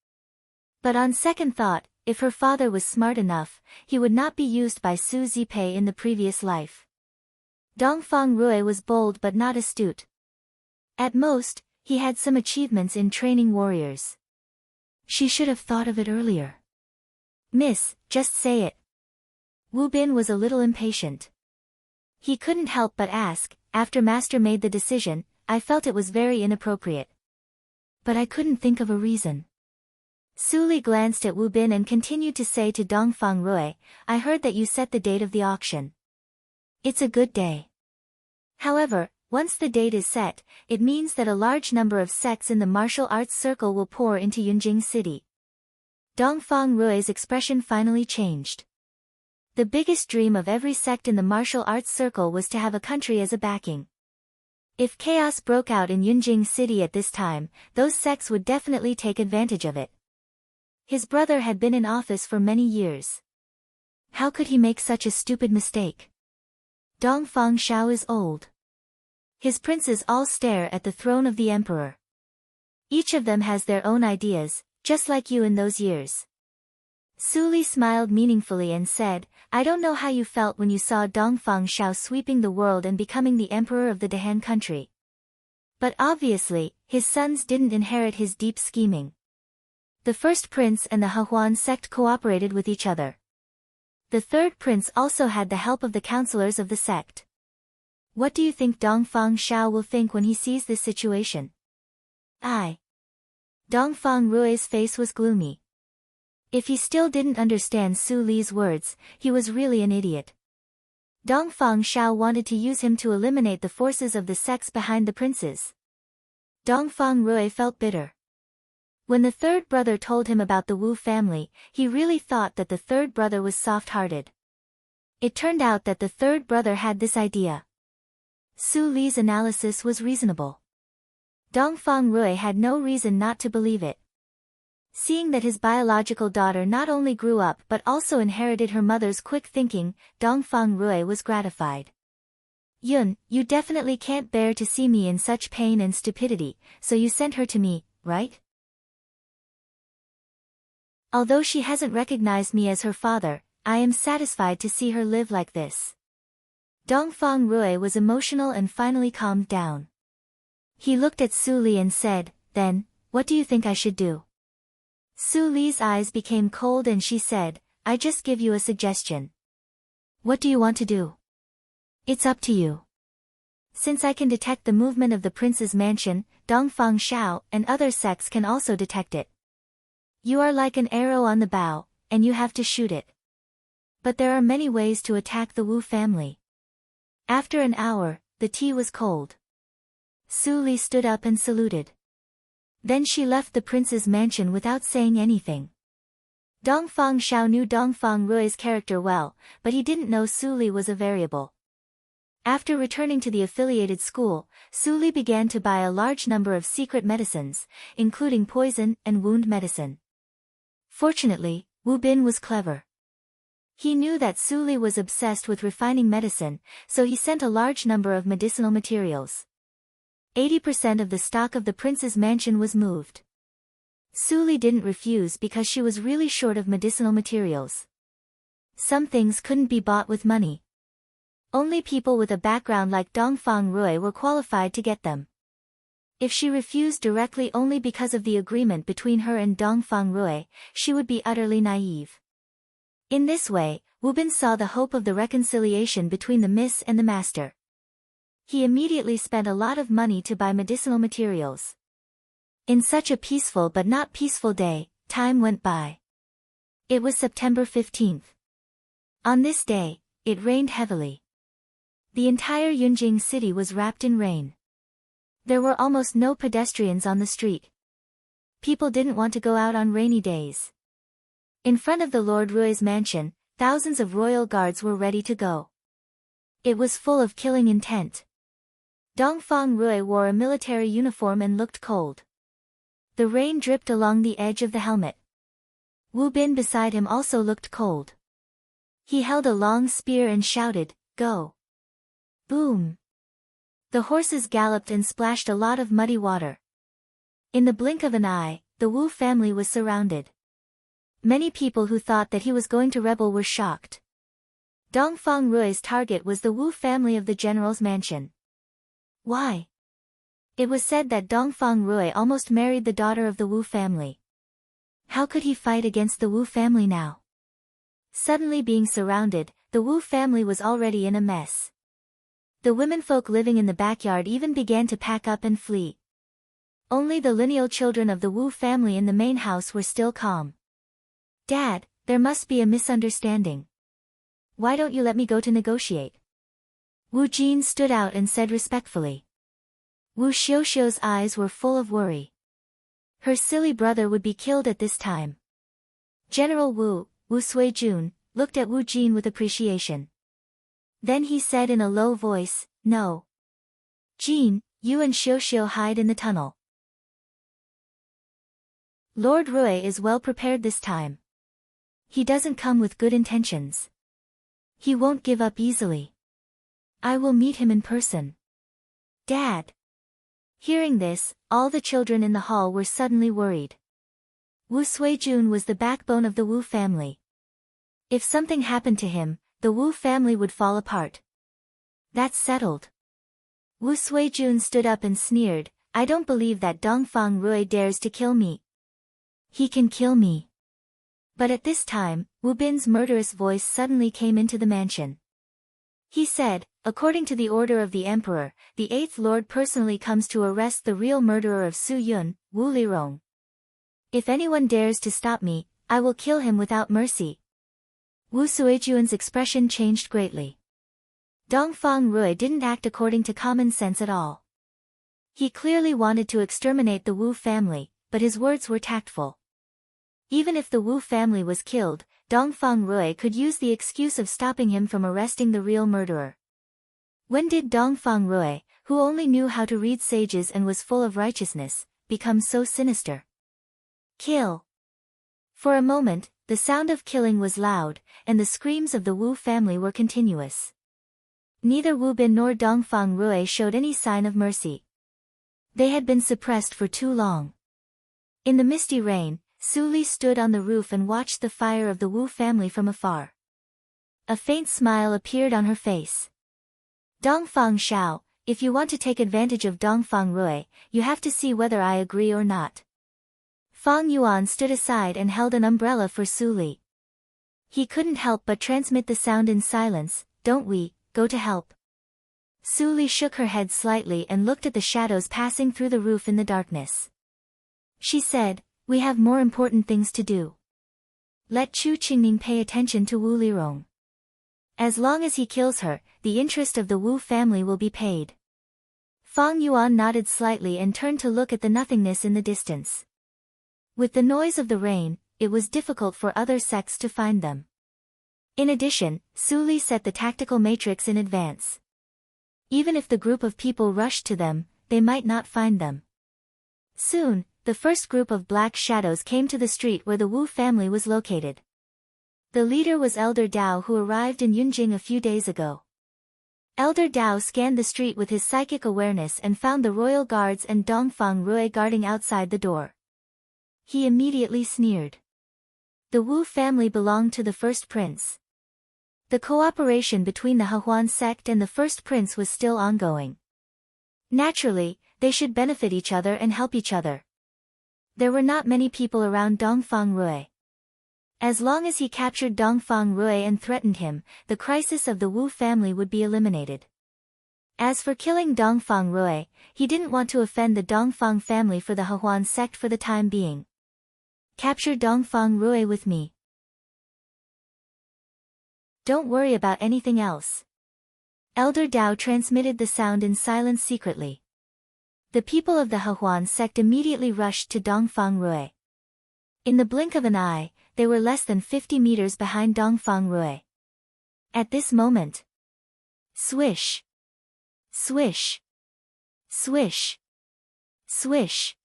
But on second thought, if her father was smart enough, he would not be used by Su Zipei in the previous life. Dongfang Rui was bold but not astute. At most, he had some achievements in training warriors. She should have thought of it earlier. Miss, just say it. Wu Bin was a little impatient. He couldn't help but ask, after Master made the decision, I felt it was very inappropriate. But I couldn't think of a reason. Su Li glanced at Wu Bin and continued to say to Dongfang Rui, I heard that you set the date of the auction. It's a good day. However, once the date is set, it means that a large number of sects in the martial arts circle will pour into Yunjing City. Dongfang Rui's expression finally changed. The biggest dream of every sect in the martial arts circle was to have a country as a backing. If chaos broke out in Yunjing City at this time, those sects would definitely take advantage of it. His brother had been in office for many years. How could he make such a stupid mistake? Dongfang Shao is old. His princes all stare at the throne of the emperor. Each of them has their own ideas, just like you in those years. Su Li smiled meaningfully and said, I don't know how you felt when you saw Dongfang Shao sweeping the world and becoming the emperor of the Dehan country. But obviously, his sons didn't inherit his deep scheming. The first prince and the Hehuan sect cooperated with each other. The third prince also had the help of the counselors of the sect. What do you think Dongfang Shao will think when he sees this situation? Dongfang Rui's face was gloomy. If he still didn't understand Su Li's words, he was really an idiot. Dongfang Shao wanted to use him to eliminate the forces of the sects behind the princes. Dongfang Rui felt bitter. When the third brother told him about the Wu family, he really thought that the third brother was soft-hearted. It turned out that the third brother had this idea. Su Li's analysis was reasonable. Dongfang Rui had no reason not to believe it. Seeing that his biological daughter not only grew up but also inherited her mother's quick thinking, Dongfang Rui was gratified. Yun, you definitely can't bear to see me in such pain and stupidity, so you sent her to me, right? Although she hasn't recognized me as her father, I am satisfied to see her live like this. Dongfang Rui was emotional and finally calmed down. He looked at Su Li and said, "Then, what do you think I should do?" Su Li's eyes became cold and she said, "I just give you a suggestion." "What do you want to do?" "It's up to you. Since I can detect the movement of the prince's mansion, Dongfang Shao and other sects can also detect it. You are like an arrow on the bow, and you have to shoot it. But there are many ways to attack the Wu family." After an hour, the tea was cold. Su Li stood up and saluted. Then she left the prince's mansion without saying anything. Dongfang Shao knew Dongfang Rui's character well, but he didn't know Su Li was a variable. After returning to the affiliated school, Su Li began to buy a large number of secret medicines, including poison and wound medicine. Fortunately, Wu Bin was clever. He knew that Su Li was obsessed with refining medicine, so he sent a large number of medicinal materials. 80% of the stock of the prince's mansion was moved. Su Li didn't refuse because she was really short of medicinal materials. Some things couldn't be bought with money. Only people with a background like Dongfang Rui were qualified to get them. If she refused directly only because of the agreement between her and Dongfang Rui, she would be utterly naive. In this way, Wu Bin saw the hope of the reconciliation between the miss and the master. He immediately spent a lot of money to buy medicinal materials. In such a peaceful but not peaceful day, time went by. It was September 15th. On this day, it rained heavily. The entire Yunjing city was wrapped in rain. There were almost no pedestrians on the street. People didn't want to go out on rainy days. In front of the Lord Rui's mansion, thousands of royal guards were ready to go. It was full of killing intent. Dongfang Rui wore a military uniform and looked cold. The rain dripped along the edge of the helmet. Wu Bin beside him also looked cold. He held a long spear and shouted, "Go!" Boom! The horses galloped and splashed a lot of muddy water. In the blink of an eye, the Wu family was surrounded. Many people who thought that he was going to rebel were shocked. Dongfang Rui's target was the Wu family of the general's mansion. Why? It was said that Dongfang Rui almost married the daughter of the Wu family. How could he fight against the Wu family now? Suddenly being surrounded, the Wu family was already in a mess. The womenfolk living in the backyard even began to pack up and flee. Only the lineal children of the Wu family in the main house were still calm. "Dad, there must be a misunderstanding. Why don't you let me go to negotiate?" Wu Jin stood out and said respectfully. Wu Xiuxiu's eyes were full of worry. Her silly brother would be killed at this time. General Wu Suijun, looked at Wu Jin with appreciation. Then he said in a low voice, "No. Jin, you and Xiuxiu hide in the tunnel. Lord Rui is well prepared this time. He doesn't come with good intentions. He won't give up easily. I will meet him in person." "Dad." Hearing this, all the children in the hall were suddenly worried. Wu Suijun was the backbone of the Wu family. If something happened to him, the Wu family would fall apart. "That's settled." Wu Suijun stood up and sneered, "I don't believe that Dongfang Rui dares to kill me. He can kill me." But at this time, Wu Bin's murderous voice suddenly came into the mansion. He said, "According to the order of the emperor, the 8th Lord personally comes to arrest the real murderer of Su Yun, Wu Lirong. If anyone dares to stop me, I will kill him without mercy. Wu Suijuan's expression changed greatly. Dongfang Rui didn't act according to common sense at all. He clearly wanted to exterminate the Wu family, but his words were tactful. Even if the Wu family was killed, Dongfang Rui could use the excuse of stopping him from arresting the real murderer. When did Dongfang Rui, who only knew how to read sages and was full of righteousness, become so sinister? Kill! For a moment, the sound of killing was loud, and the screams of the Wu family were continuous. Neither Wu Bin nor Dongfang Rui showed any sign of mercy. They had been suppressed for too long. In the misty rain, Su Li stood on the roof and watched the fire of the Wu family from afar. A faint smile appeared on her face. Dongfang Xiao, if you want to take advantage of Dongfang Rui, you have to see whether I agree or not. Fang Yuan stood aside and held an umbrella for Su Li. He couldn't help but transmit the sound in silence, "Don't we, go to help?" Su Li shook her head slightly and looked at the shadows passing through the roof in the darkness. She said, "We have more important things to do. Let Chu Qingning pay attention to Wu Lirong. As long as he kills her, the interest of the Wu family will be paid." Fang Yuan nodded slightly and turned to look at the nothingness in the distance. With the noise of the rain, it was difficult for other sects to find them. In addition, Su Li set the tactical matrix in advance. Even if the group of people rushed to them, they might not find them. Soon, the first group of black shadows came to the street where the Wu family was located. The leader was Elder Dao, who arrived in Yunjing a few days ago. Elder Dao scanned the street with his psychic awareness and found the royal guards and Dongfang Rui guarding outside the door. He immediately sneered. The Wu family belonged to the first prince. The cooperation between the Hehuan sect and the first prince was still ongoing. Naturally, they should benefit each other and help each other. There were not many people around Dongfang Rui. As long as he captured Dongfang Rui and threatened him, the crisis of the Wu family would be eliminated. As for killing Dongfang Rui, he didn't want to offend the Dongfang family for the Hehuan sect for the time being. Capture Dongfang Rui with me. Don't worry about anything else. Elder Dao transmitted the sound in silence secretly. The people of the Hehuan sect immediately rushed to Dongfang Rui. In the blink of an eye, they were less than 50 meters behind Dongfang Rui. At this moment, swish, swish, swish, swish,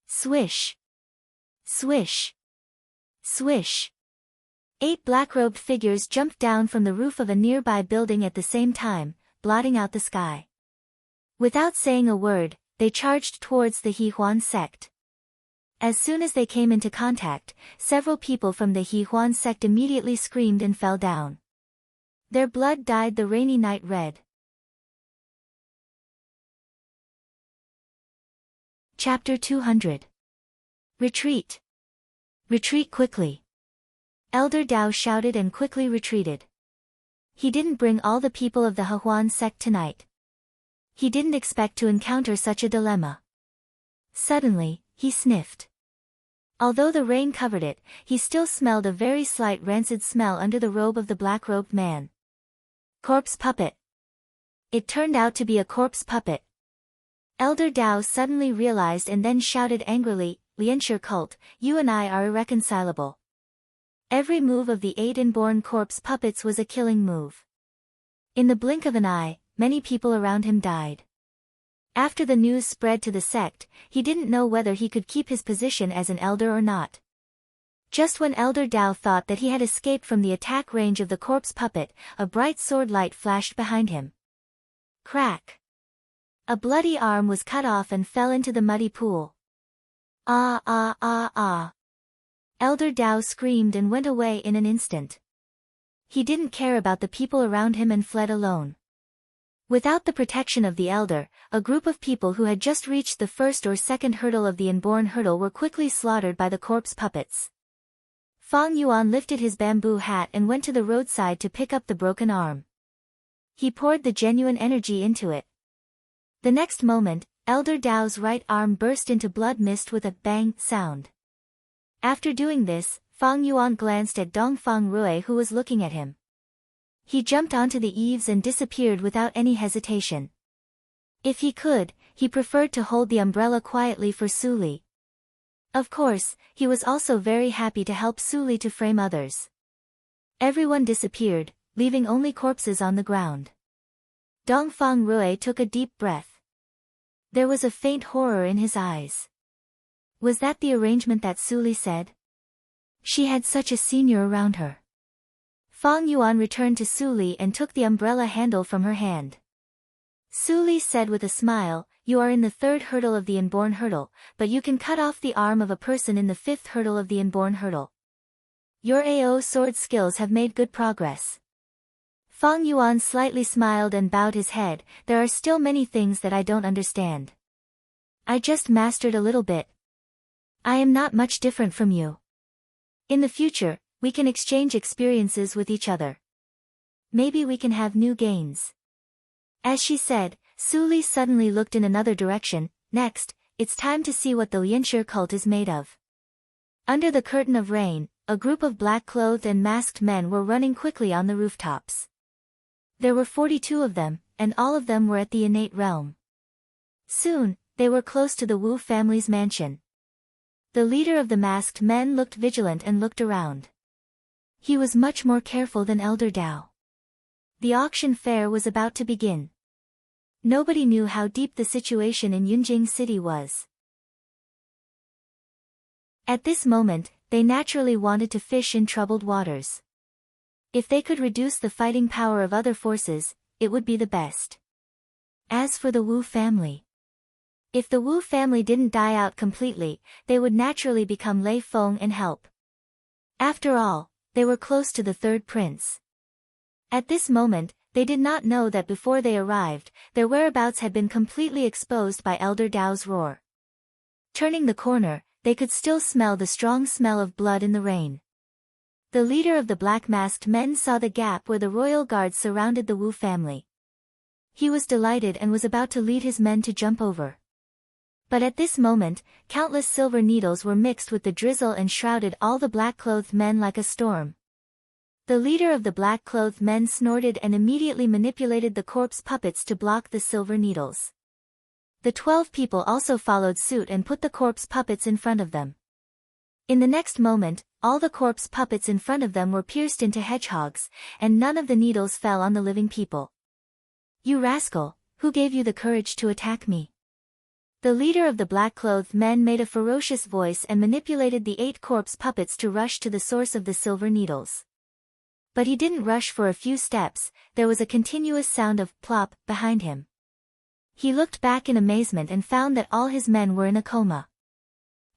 swish, swish, swish. 8 black-robed figures jumped down from the roof of a nearby building at the same time, blotting out the sky. Without saying a word, they charged towards the Hehuan sect. As soon as they came into contact, several people from the Hehuan sect immediately screamed and fell down. Their blood dyed the rainy night red. Chapter 200. Retreat. Retreat quickly. Elder Dao shouted and quickly retreated. He didn't bring all the people of the Hehuan sect tonight. He didn't expect to encounter such a dilemma. Suddenly, he sniffed. Although the rain covered it, he still smelled a very slight rancid smell under the robe of the black-robed man. Corpse puppet. It turned out to be a corpse puppet. Elder Dao suddenly realized and then shouted angrily, "Lianshi cult, you and I are irreconcilable." Every move of the 8 inborn corpse puppets was a killing move. In the blink of an eye, many people around him died. After the news spread to the sect, he didn't know whether he could keep his position as an elder or not. Just when Elder Dao thought that he had escaped from the attack range of the corpse puppet, a bright sword light flashed behind him. Crack! A bloody arm was cut off and fell into the muddy pool. Ah ah ah ah! Elder Dao screamed and went away in an instant. He didn't care about the people around him and fled alone. Without the protection of the elder, a group of people who had just reached the first or second hurdle of the inborn hurdle were quickly slaughtered by the corpse puppets. Fang Yuan lifted his bamboo hat and went to the roadside to pick up the broken arm. He poured the genuine energy into it. The next moment, Elder Dao's right arm burst into blood mist with a bang sound. After doing this, Fang Yuan glanced at Dongfang Rui, who was looking at him. He jumped onto the eaves and disappeared without any hesitation. If he could, he preferred to hold the umbrella quietly for Su Li. Of course, he was also very happy to help Su Li to frame others. Everyone disappeared, leaving only corpses on the ground. Dongfang Rui took a deep breath. There was a faint horror in his eyes. Was that the arrangement that Su Li said? She had such a senior around her. Fang Yuan returned to Su Li and took the umbrella handle from her hand. Su Li said with a smile, "You are in the 3rd hurdle of the inborn hurdle, but you can cut off the arm of a person in the 5th hurdle of the inborn hurdle. Your AO sword skills have made good progress." Fang Yuan slightly smiled and bowed his head. "There are still many things that I don't understand. I just mastered a little bit. I am not much different from you. In the future, we can exchange experiences with each other. Maybe we can have new gains." As she said, Su Li suddenly looked in another direction. "Next, it's time to see what the Lianshi cult is made of." Under the curtain of rain, a group of black-clothed and masked men were running quickly on the rooftops. There were 42 of them, and all of them were at the innate realm. Soon, they were close to the Wu family's mansion. The leader of the masked men looked vigilant and looked around. He was much more careful than Elder Dao. The auction fair was about to begin. Nobody knew how deep the situation in Yunjing City was. At this moment, they naturally wanted to fish in troubled waters. If they could reduce the fighting power of other forces, it would be the best. As for the Wu family, if the Wu family didn't die out completely, they would naturally become Lei Feng and help. After all, they were close to the 3rd prince. At this moment, they did not know that before they arrived, their whereabouts had been completely exposed by Elder Dao's roar. Turning the corner, they could still smell the strong smell of blood in the rain. The leader of the black-masked men saw the gap where the royal guards surrounded the Wu family. He was delighted and was about to lead his men to jump over. But at this moment, countless silver needles were mixed with the drizzle and shrouded all the black-clothed men like a storm. The leader of the black-clothed men snorted and immediately manipulated the corpse puppets to block the silver needles. The 12 people also followed suit and put the corpse puppets in front of them. In the next moment, all the corpse puppets in front of them were pierced into hedgehogs, and none of the needles fell on the living people. "You rascal, who gave you the courage to attack me?" The leader of the black-clothed men made a ferocious voice and manipulated the 8 corpse puppets to rush to the source of the silver needles. But he didn't rush for a few steps. There was a continuous sound of plop behind him. He looked back in amazement and found that all his men were in a coma.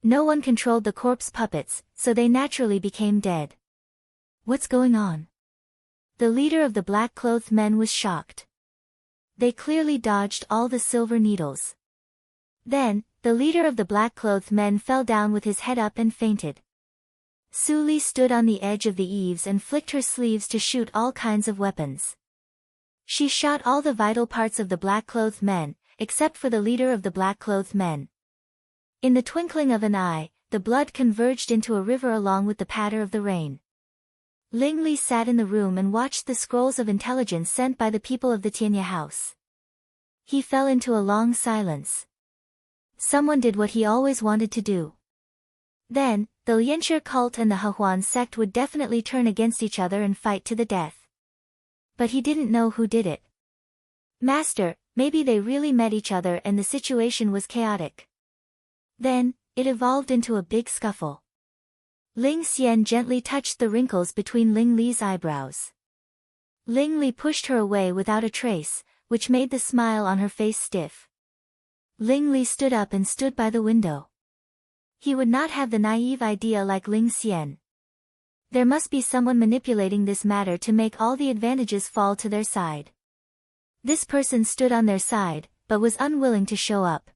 No one controlled the corpse puppets, so they naturally became dead. "What's going on?" The leader of the black-clothed men was shocked. They clearly dodged all the silver needles. Then, the leader of the black-clothed men fell down with his head up and fainted. Su Li stood on the edge of the eaves and flicked her sleeves to shoot all kinds of weapons. She shot all the vital parts of the black-clothed men, except for the leader of the black-clothed men. In the twinkling of an eye, the blood converged into a river along with the patter of the rain. Ling Li sat in the room and watched the scrolls of intelligence sent by the people of the Tianya house. He fell into a long silence. Someone did what he always wanted to do. Then, the Lianshi cult and the Hehuan sect would definitely turn against each other and fight to the death. But he didn't know who did it. "Master, maybe they really met each other and the situation was chaotic." Then, it evolved into a big scuffle. Ling Xian gently touched the wrinkles between Ling Li's eyebrows. Ling Li pushed her away without a trace, which made the smile on her face stiff. Ling Li stood up and stood by the window. He would not have the naive idea like Ling Xian. There must be someone manipulating this matter to make all the advantages fall to their side. This person stood on their side, but was unwilling to show up.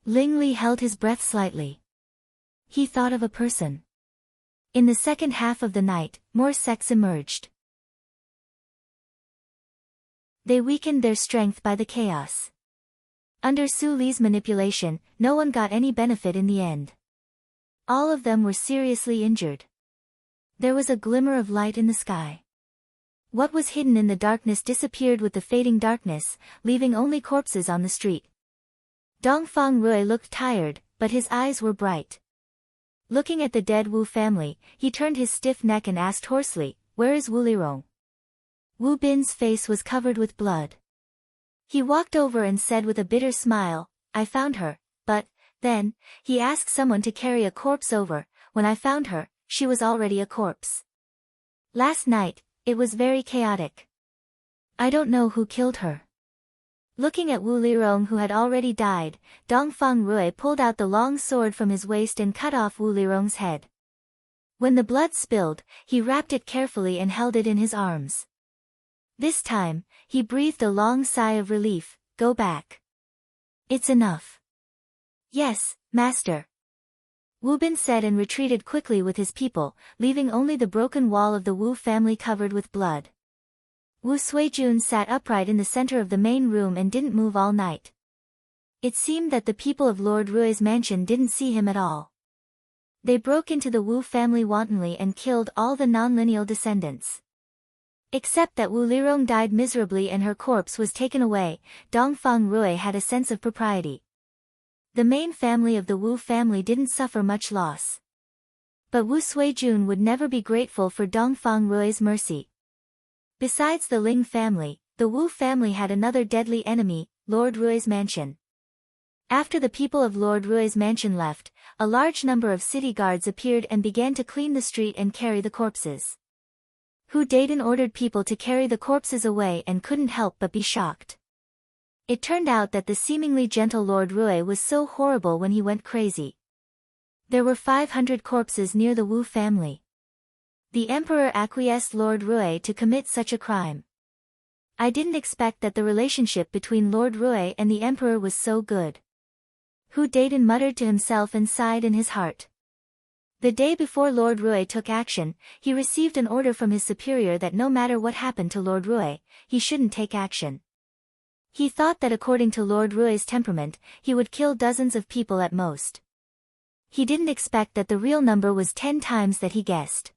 Ling Li held his breath slightly. He thought of a person. In the second half of the night, more sects emerged. They weakened their strength by the chaos. Under Su Li's manipulation, no one got any benefit in the end. All of them were seriously injured. There was a glimmer of light in the sky. What was hidden in the darkness disappeared with the fading darkness, leaving only corpses on the street. Dongfang Rui looked tired, but his eyes were bright. Looking at the dead Wu family, he turned his stiff neck and asked hoarsely, "Where is Wu Lirong?" Wu Bin's face was covered with blood. He walked over and said with a bitter smile, "I found her, but, then, he asked someone to carry a corpse over. When I found her, she was already a corpse. Last night, it was very chaotic. I don't know who killed her." Looking at Wu Lirong who had already died, Dongfang Rui pulled out the long sword from his waist and cut off Wu Lirong's head. When the blood spilled, he wrapped it carefully and held it in his arms. This time, he breathed a long sigh of relief. "Go back. It's enough." "Yes, master," Wu Bin said and retreated quickly with his people, leaving only the broken wall of the Wu family covered with blood. Wu Suijun sat upright in the center of the main room and didn't move all night. It seemed that the people of Lord Rui's mansion didn't see him at all. They broke into the Wu family wantonly and killed all the non-lineal descendants. Except that Wu Lirong died miserably and her corpse was taken away, Dongfang Rui had a sense of propriety. The main family of the Wu family didn't suffer much loss. But Wu Suijun would never be grateful for Dongfang Rui's mercy. Besides the Ling family, the Wu family had another deadly enemy, Lord Rui's mansion. After the people of Lord Rui's mansion left, a large number of city guards appeared and began to clean the street and carry the corpses. Hu Daiden ordered people to carry the corpses away and couldn't help but be shocked. It turned out that the seemingly gentle Lord Rui was so horrible when he went crazy. There were 500 corpses near the Wu family. The emperor acquiesced Lord Rui to commit such a crime. I didn't expect that the relationship between Lord Rui and the emperor was so good. Hu Daiden muttered to himself and sighed in his heart. The day before Lord Rui took action, he received an order from his superior that no matter what happened to Lord Rui, he shouldn't take action. He thought that according to Lord Rui's temperament, he would kill dozens of people at most. He didn't expect that the real number was 10 times that he guessed.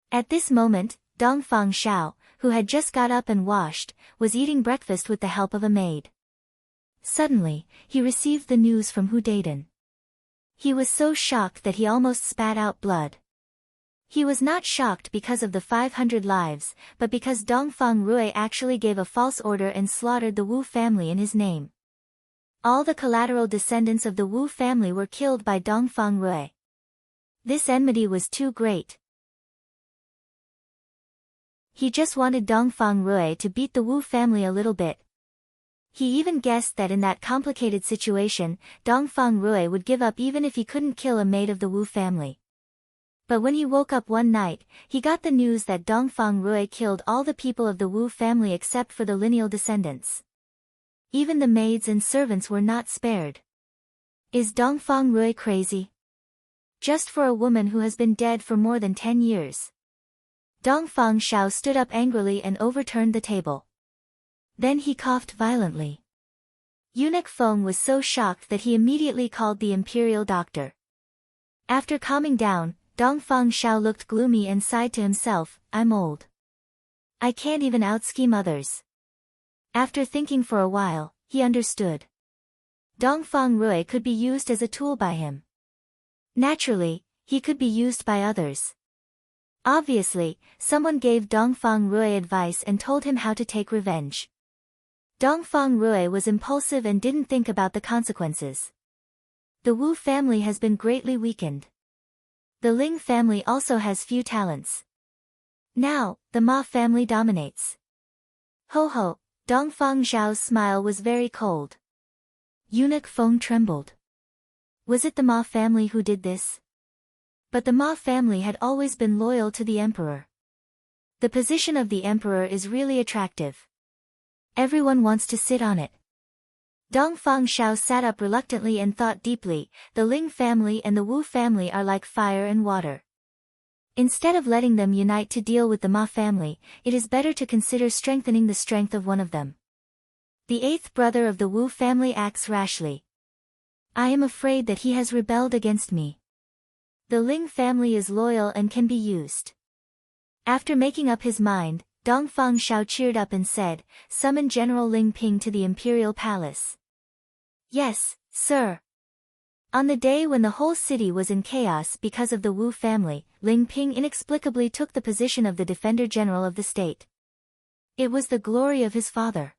At this moment, Dongfang Xiao, who had just got up and washed, was eating breakfast with the help of a maid. Suddenly, he received the news from Hu Daiden. He was so shocked that he almost spat out blood. He was not shocked because of the 500 lives, but because Dongfang Rui actually gave a false order and slaughtered the Wu family in his name. All the collateral descendants of the Wu family were killed by Dongfang Rui. This enmity was too great. He just wanted Dongfang Rui to beat the Wu family a little bit. He even guessed that in that complicated situation, Dongfang Rui would give up even if he couldn't kill a maid of the Wu family. But when he woke up one night, he got the news that Dongfang Rui killed all the people of the Wu family except for the lineal descendants. Even the maids and servants were not spared. Is Dongfang Rui crazy? Just for a woman who has been dead for more than 10 years. Dongfang Xiao stood up angrily and overturned the table. Then he coughed violently. Eunuch Feng was so shocked that he immediately called the imperial doctor. After calming down, Dongfang Xiao looked gloomy and sighed to himself, "I'm old. I can't even out-scheme others." After thinking for a while, he understood. Dongfang Rui could be used as a tool by him. Naturally, he could be used by others. Obviously, someone gave Dongfang Rui advice and told him how to take revenge. Dongfang Rui was impulsive and didn't think about the consequences. The Wu family has been greatly weakened. The Ling family also has few talents. Now, the Ma family dominates. Ho ho, Dongfang Zhao's smile was very cold. Eunuch Feng trembled. Was it the Ma family who did this? But the Ma family had always been loyal to the emperor. The position of the emperor is really attractive. Everyone wants to sit on it. Dongfang Xiao sat up reluctantly and thought deeply. The Ling family and the Wu family are like fire and water. Instead of letting them unite to deal with the Ma family, it is better to consider strengthening the strength of one of them. The eighth brother of the Wu family acts rashly. I am afraid that he has rebelled against me. The Ling family is loyal and can be used. After making up his mind, Dongfang Shao cheered up and said, "Summon General Ling Ping to the imperial palace." "Yes, sir." On the day when the whole city was in chaos because of the Wu family, Ling Ping inexplicably took the position of the Defender General of the state. It was the glory of his father.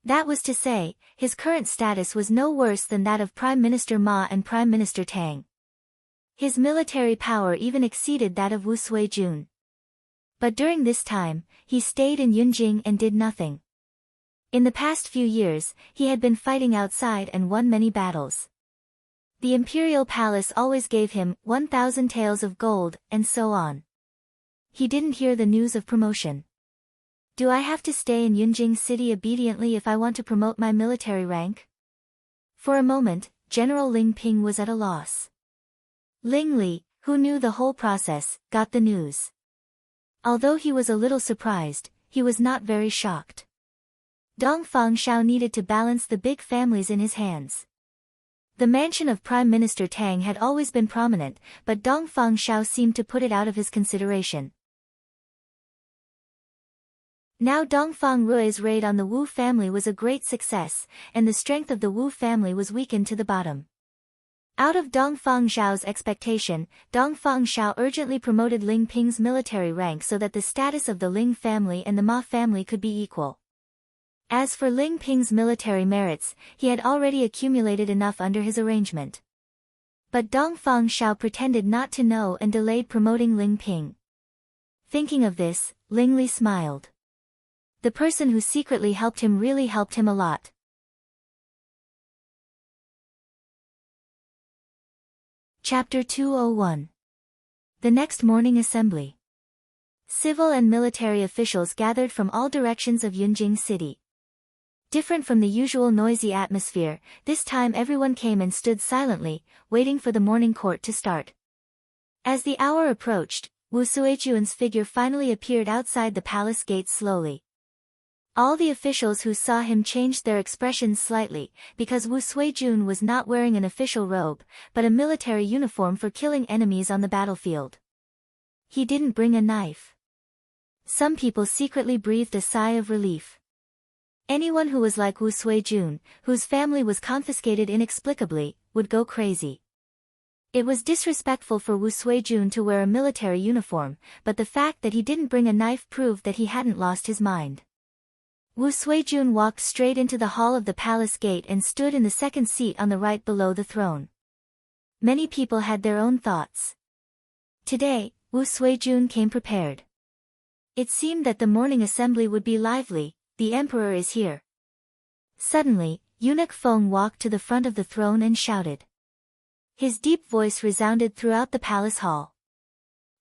That was to say, his current status was no worse than that of Prime Minister Ma and Prime Minister Tang. His military power even exceeded that of Wu Suijun. But during this time, he stayed in Yunjing and did nothing. In the past few years, he had been fighting outside and won many battles. The imperial palace always gave him 1,000 taels of gold, and so on. He didn't hear the news of promotion. Do I have to stay in Yunjing city obediently if I want to promote my military rank? For a moment, General Ling Ping was at a loss. Ling Li, who knew the whole process, got the news. Although he was a little surprised, he was not very shocked. Dongfang Shao needed to balance the big families in his hands. The mansion of Prime Minister Tang had always been prominent, but Dongfang Shao seemed to put it out of his consideration. Now Dongfang Rui's raid on the Wu family was a great success, and the strength of the Wu family was weakened to the bottom. Out of Dongfang Zhao's expectation, Dongfang Shao urgently promoted Ling Ping's military rank so that the status of the Ling family and the Ma family could be equal. As for Ling Ping's military merits, he had already accumulated enough under his arrangement. But Dongfang Shao pretended not to know and delayed promoting Ling Ping. Thinking of this, Ling Li smiled. The person who secretly helped him really helped him a lot. Chapter 201. The next morning assembly. Civil and military officials gathered from all directions of Yunjing city. Different from the usual noisy atmosphere, this time everyone came and stood silently, waiting for the morning court to start. As the hour approached, Wu Suijun's figure finally appeared outside the palace gates slowly. All the officials who saw him changed their expressions slightly, because Wu Suijun was not wearing an official robe, but a military uniform for killing enemies on the battlefield. He didn't bring a knife. Some people secretly breathed a sigh of relief. Anyone who was like Wu Suijun, whose family was confiscated inexplicably, would go crazy. It was disrespectful for Wu Suijun to wear a military uniform, but the fact that he didn't bring a knife proved that he hadn't lost his mind. Wu Suijun walked straight into the hall of the palace gate and stood in the second seat on the right below the throne. Many people had their own thoughts. Today, Wu Suijun came prepared. It seemed that the morning assembly would be lively. The emperor is here. Suddenly, Eunuch Feng walked to the front of the throne and shouted. His deep voice resounded throughout the palace hall.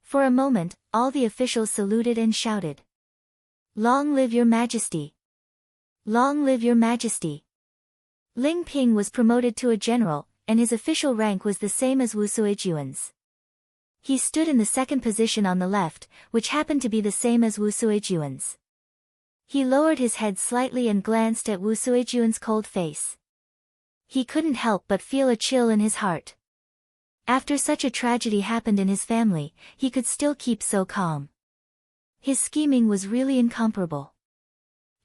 For a moment, all the officials saluted and shouted. "Long live your majesty! Long live your majesty!" Ling Ping was promoted to a general, and his official rank was the same as Wu Suijun's. He stood in the second position on the left, which happened to be the same as Wu Suijun's. He lowered his head slightly and glanced at Wu Suijun's cold face. He couldn't help but feel a chill in his heart. After such a tragedy happened in his family, he could still keep so calm. His scheming was really incomparable.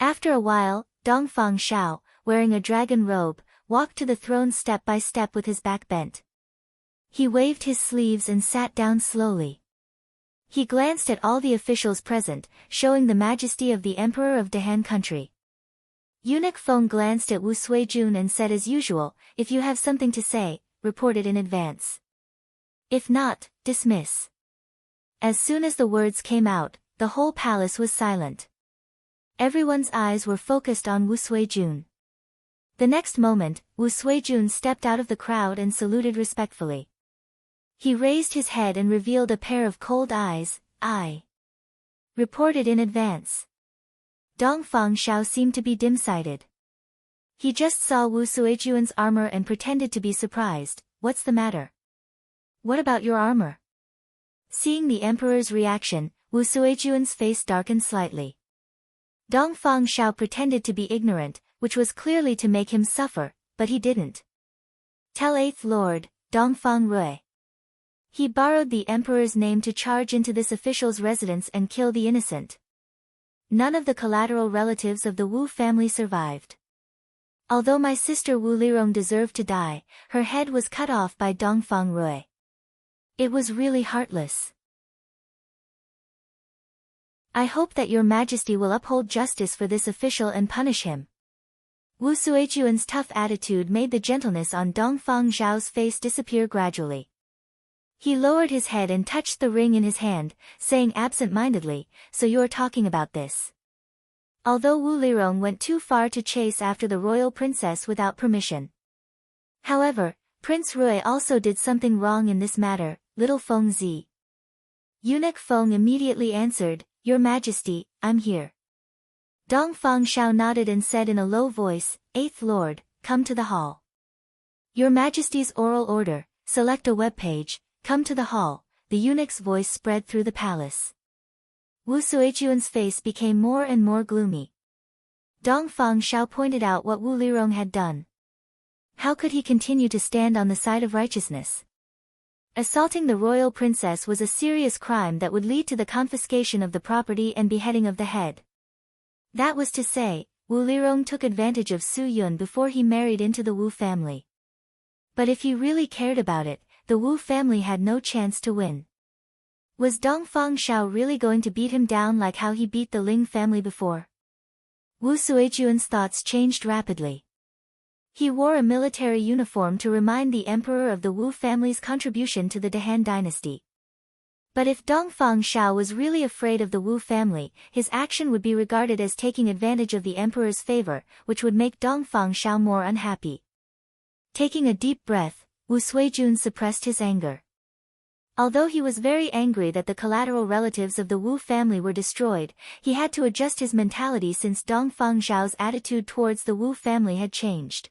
After a while, Dongfang Shao, wearing a dragon robe, walked to the throne step by step with his back bent. He waved his sleeves and sat down slowly. He glanced at all the officials present, showing the majesty of the Emperor of Dahan country. Eunuch Feng glanced at Wu Suijun and said as usual, "If you have something to say, report it in advance. If not, dismiss." As soon as the words came out, the whole palace was silent. Everyone's eyes were focused on Wu Suijun. The next moment, Wu Suijun stepped out of the crowd and saluted respectfully. He raised his head and revealed a pair of cold eyes. "I reported in advance." Dongfang Shao seemed to be dim-sighted. He just saw Wu Suijun's armor and pretended to be surprised. "What's the matter? What about your armor?" Seeing the emperor's reaction, Wu Suijun's face darkened slightly. Dongfang Shao pretended to be ignorant, which was clearly to make him suffer, but he didn't. "Tell 8th Lord, Dongfang Rui." He borrowed the emperor's name to charge into this official's residence and kill the innocent. None of the collateral relatives of the Wu family survived. Although my sister Wu Lirong deserved to die, her head was cut off by Dongfang Rui. It was really heartless. I hope that your majesty will uphold justice for this official and punish him. Wu Suijuan's tough attitude made the gentleness on Dongfang Zhao's face disappear gradually. He lowered his head and touched the ring in his hand, saying absent-mindedly, "So you're talking about this." Although Wu Lirong went too far to chase after the royal princess without permission. However, Prince Rui also did something wrong in this matter, little Feng Zi. Eunuch Feng immediately answered, "Your Majesty, I'm here." Dongfang Zhao nodded and said in a low voice, "Eighth Lord, come to the hall." Your Majesty's oral order, select a web page, come to the hall, the eunuch's voice spread through the palace. Wu Suijuan's face became more and more gloomy. Dongfang Zhao pointed out what Wu Lirong had done. How could he continue to stand on the side of righteousness? Assaulting the royal princess was a serious crime that would lead to the confiscation of the property and beheading of the head. That was to say, Wu Lirong took advantage of Su Yun before he married into the Wu family. But if he really cared about it, the Wu family had no chance to win. Was Dongfang Zhao really going to beat him down like how he beat the Ling family before? Wu Suijuan's thoughts changed rapidly. He wore a military uniform to remind the emperor of the Wu family's contribution to the Han dynasty. But if Dongfang Zhao was really afraid of the Wu family, his action would be regarded as taking advantage of the emperor's favor, which would make Dongfang Zhao more unhappy. Taking a deep breath, Wu Suijun suppressed his anger. Although he was very angry that the collateral relatives of the Wu family were destroyed, he had to adjust his mentality since Dongfang Zhao's attitude towards the Wu family had changed.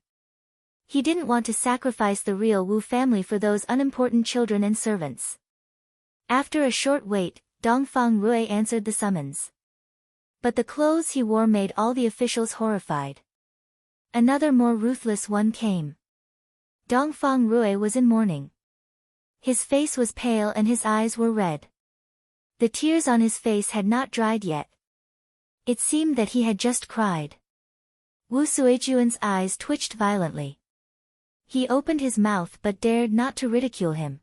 He didn't want to sacrifice the real Wu family for those unimportant children and servants. After a short wait, Dongfang Rui answered the summons. But the clothes he wore made all the officials horrified. Another more ruthless one came. Dongfang Rui was in mourning. His face was pale and his eyes were red. The tears on his face had not dried yet. It seemed that he had just cried. Wu Suijuan's eyes twitched violently. He opened his mouth but dared not to ridicule him.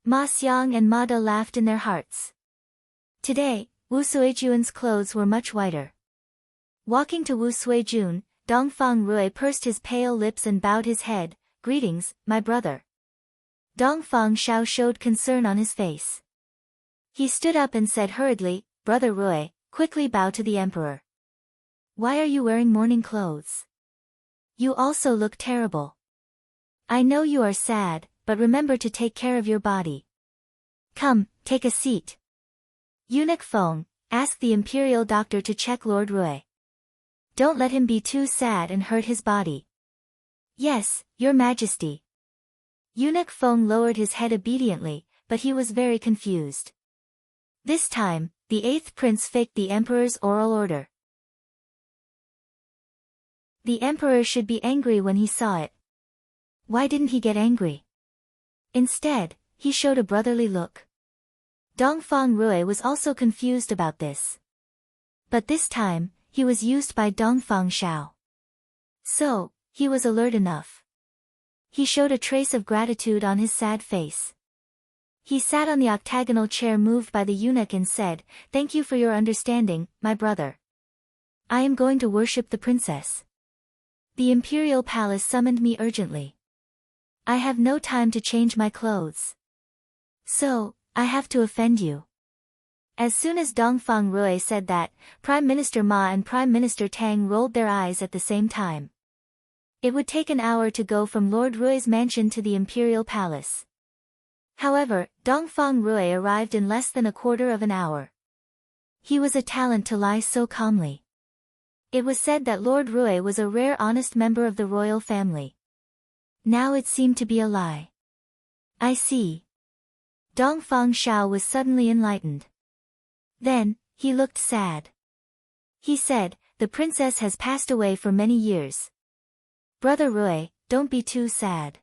Ma Xiang and Ma De laughed in their hearts. Today, Wu Suijuan's clothes were much whiter. Walking to Wu Suijun, Dongfang Rui pursed his pale lips and bowed his head. "Greetings, my brother." Dongfang Zhao showed concern on his face. He stood up and said hurriedly, "Brother Rui, quickly bow to the emperor." "Why are you wearing mourning clothes? You also look terrible. I know you are sad, but remember to take care of your body. Come, take a seat." Eunuch Feng, ask the imperial doctor to check Lord Rui. Don't let him be too sad and hurt his body. Yes, your majesty. Eunuch Feng lowered his head obediently, but he was very confused. This time, the eighth prince faked the emperor's oral order. The emperor should be angry when he saw it. Why didn't he get angry? Instead, he showed a brotherly look. Dongfang Rui was also confused about this. But this time, he was used by Dongfang Zhao. So, he was alert enough. He showed a trace of gratitude on his sad face. He sat on the octagonal chair moved by the eunuch and said, "Thank you for your understanding, my brother. I am going to worship the princess. The imperial palace summoned me urgently. I have no time to change my clothes. So, I have to offend you." As soon as Dongfang Rui said that, Prime Minister Ma and Prime Minister Tang rolled their eyes at the same time. It would take an hour to go from Lord Rui's mansion to the imperial palace. However, Dongfang Rui arrived in less than a quarter of an hour. He was a talent to lie so calmly. It was said that Lord Rui was a rare honest member of the royal family. Now it seemed to be a lie. I see. Dongfang Zhao was suddenly enlightened. Then, he looked sad. He said, "The princess has passed away for many years. Brother Rui, don't be too sad.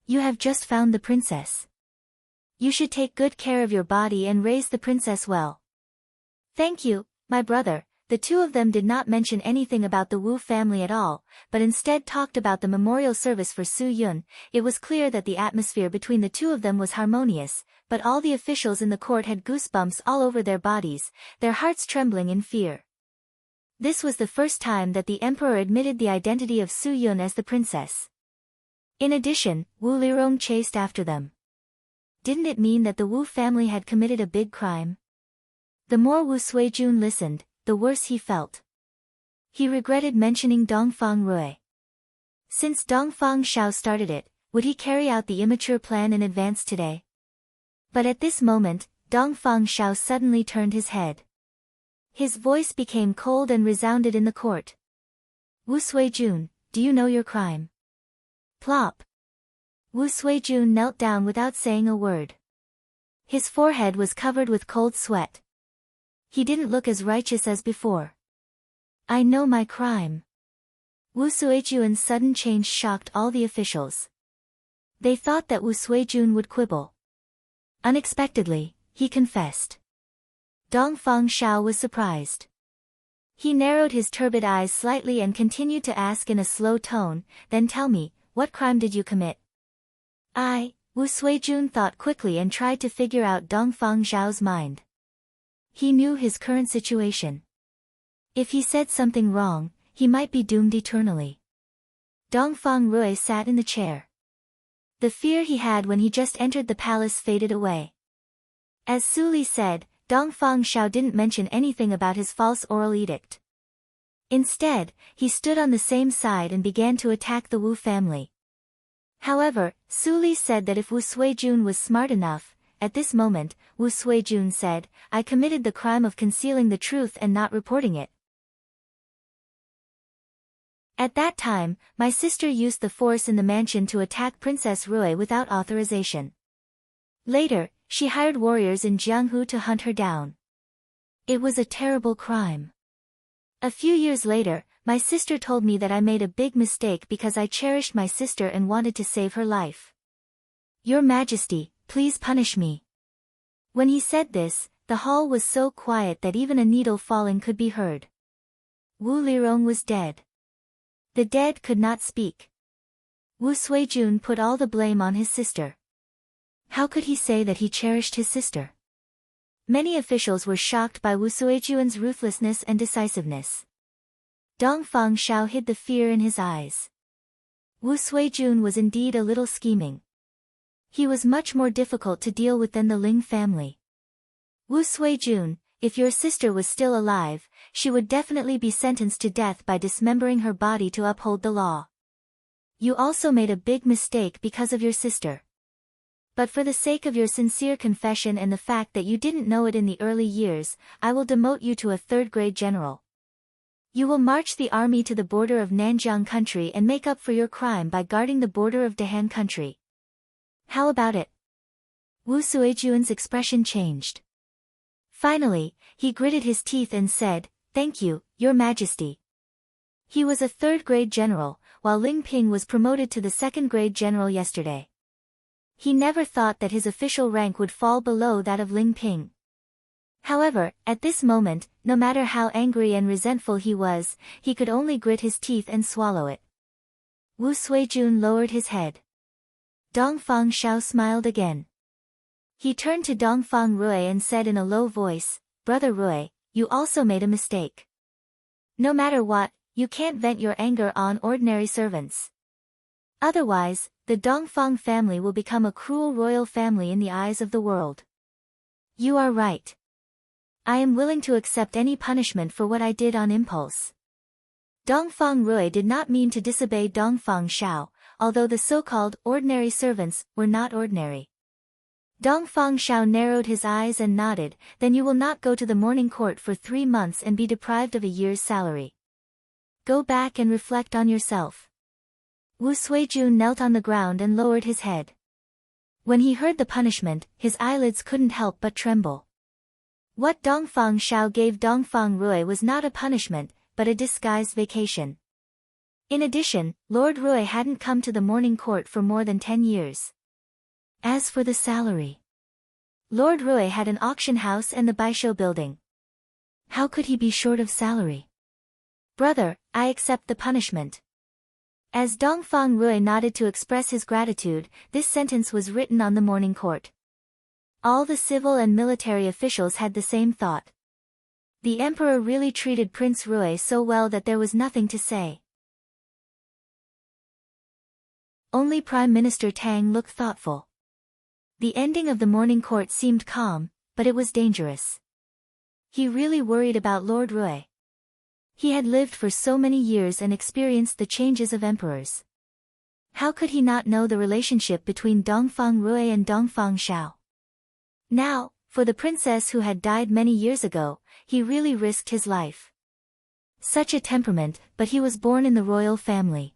You have just found the princess. You should take good care of your body and raise the princess well. Thank you, my brother. The two of them did not mention anything about the Wu family at all, but instead talked about the memorial service for Su Yun. It was clear that the atmosphere between the two of them was harmonious, but all the officials in the court had goosebumps all over their bodies, their hearts trembling in fear. This was the first time that the emperor admitted the identity of Su Yun as the princess. In addition, Wu Lirong chased after them. Didn't it mean that the Wu family had committed a big crime? The more Wu Suijun listened, the worse he felt. He regretted mentioning Dongfang Rui. Since Dongfang Shao started it, would he carry out the immature plan in advance today? But at this moment, Dongfang Shao suddenly turned his head. His voice became cold and resounded in the court. Wu Suijun, do you know your crime? Plop. Wu Suijun knelt down without saying a word. His forehead was covered with cold sweat. He didn't look as righteous as before. I know my crime. Wu Suijun's sudden change shocked all the officials. They thought that Wu Suijun would quibble. Unexpectedly, he confessed. Dongfang Shao was surprised. He narrowed his turbid eyes slightly and continued to ask in a slow tone, then tell me, what crime did you commit? Wu Suijun thought quickly and tried to figure out Dongfang Zhao's mind. He knew his current situation. If he said something wrong, he might be doomed eternally. Dongfang Rui sat in the chair. The fear he had when he just entered the palace faded away. As Su Li said, Dongfang Shao didn't mention anything about his false oral edict. Instead, he stood on the same side and began to attack the Wu family. However, Su Li said that if Wu Suijun was smart enough, at this moment, Wu Suijun said, I committed the crime of concealing the truth and not reporting it. At that time, my sister used the force in the mansion to attack Princess Rui without authorization. Later, she hired warriors in Jianghu to hunt her down. It was a terrible crime. A few years later, my sister told me that I made a big mistake because I cherished my sister and wanted to save her life. Your Majesty, please punish me. When he said this, the hall was so quiet that even a needle falling could be heard. Wu Lirong was dead. The dead could not speak. Wu Suijun put all the blame on his sister. How could he say that he cherished his sister? Many officials were shocked by Wu Suijun's ruthlessness and decisiveness. Dongfang Shao hid the fear in his eyes. Wu Suijun was indeed a little scheming. He was much more difficult to deal with than the Ling family. Wu Suijun, if your sister was still alive, she would definitely be sentenced to death by dismembering her body to uphold the law. You also made a big mistake because of your sister. But for the sake of your sincere confession and the fact that you didn't know it in the early years, I will demote you to a third-grade general. You will march the army to the border of Nanjiang country and make up for your crime by guarding the border of Dahan country. How about it? Wu Suijun's expression changed. Finally, he gritted his teeth and said, Thank you, Your Majesty. He was a third-grade general, while Ling Ping was promoted to the second-grade general yesterday. He never thought that his official rank would fall below that of Ling Ping. However, at this moment, no matter how angry and resentful he was, he could only grit his teeth and swallow it. Wu Suijun lowered his head. Dongfang Shao smiled again. He turned to Dongfang Rui and said in a low voice, Brother Rui, you also made a mistake. No matter what, you can't vent your anger on ordinary servants. Otherwise, the Dongfang family will become a cruel royal family in the eyes of the world. You are right. I am willing to accept any punishment for what I did on impulse. Dongfang Rui did not mean to disobey Dongfang Shao, although the so-called ordinary servants were not ordinary. Dongfang Shao narrowed his eyes and nodded, then you will not go to the morning court for 3 months and be deprived of a year's salary. Go back and reflect on yourself. Wu Suijun knelt on the ground and lowered his head. When he heard the punishment, his eyelids couldn't help but tremble. What Dongfang Shao gave Dongfang Rui was not a punishment, but a disguised vacation. In addition, Lord Rui hadn't come to the morning court for more than 10 years. As for the salary, Lord Rui had an auction house and the Baisho building. How could he be short of salary? Brother, I accept the punishment. As Dongfang Rui nodded to express his gratitude, this sentence was written on the morning court. All the civil and military officials had the same thought. The emperor really treated Prince Rui so well that there was nothing to say. Only Prime Minister Tang looked thoughtful. The ending of the morning court seemed calm, but it was dangerous. He really worried about Lord Rui. He had lived for so many years and experienced the changes of emperors. How could he not know the relationship between Dongfang Rui and Dongfang Shao? Now, for the princess who had died many years ago, he really risked his life. Such a temperament, but he was born in the royal family.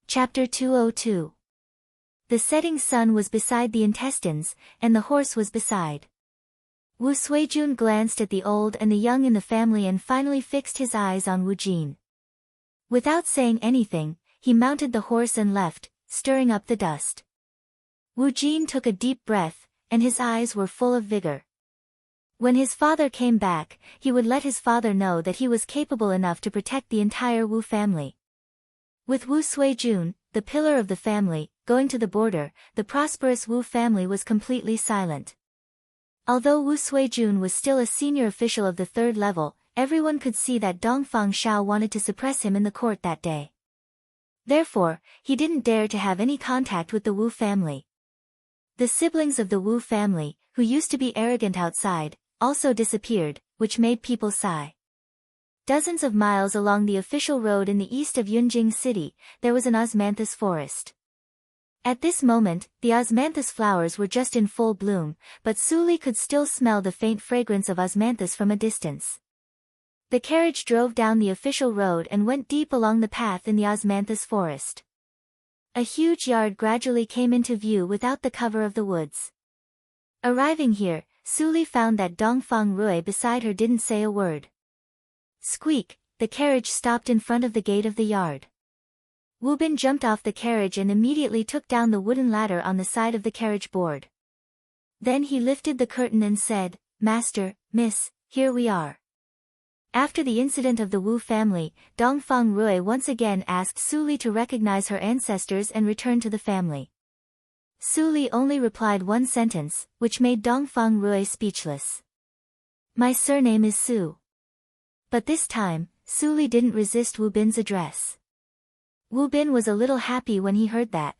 Chapter 202. The setting sun was beside the intestines, and the horse was beside. Wu Suijun glanced at the old and the young in the family and finally fixed his eyes on Wu Jin. Without saying anything, he mounted the horse and left, stirring up the dust. Wu Jin took a deep breath, and his eyes were full of vigor. When his father came back, he would let his father know that he was capable enough to protect the entire Wu family. With Wu Suijun, the pillar of the family, going to the border, the prosperous Wu family was completely silent. Although Wu Suijun was still a senior official of the third level, everyone could see that Dongfang Shao wanted to suppress him in the court that day. Therefore, he didn't dare to have any contact with the Wu family. The siblings of the Wu family, who used to be arrogant outside, also disappeared, which made people sigh. Dozens of miles along the official road in the east of Yunjing City, there was an osmanthus forest. At this moment, the osmanthus flowers were just in full bloom, but Suli could still smell the faint fragrance of osmanthus from a distance. The carriage drove down the official road and went deep along the path in the osmanthus forest. A huge yard gradually came into view without the cover of the woods. Arriving here, Suli found that Dongfang Rui beside her didn't say a word. Squeak, the carriage stopped in front of the gate of the yard. Wu Bin jumped off the carriage and immediately took down the wooden ladder on the side of the carriage board. Then he lifted the curtain and said, "Master, Miss, here we are." After the incident of the Wu family, Dongfang Rui once again asked Suli to recognize her ancestors and return to the family. Suli only replied one sentence, which made Dongfang Rui speechless. "My surname is Su." But this time, Suli didn't resist Wu Bin's address. Wu Bin was a little happy when he heard that.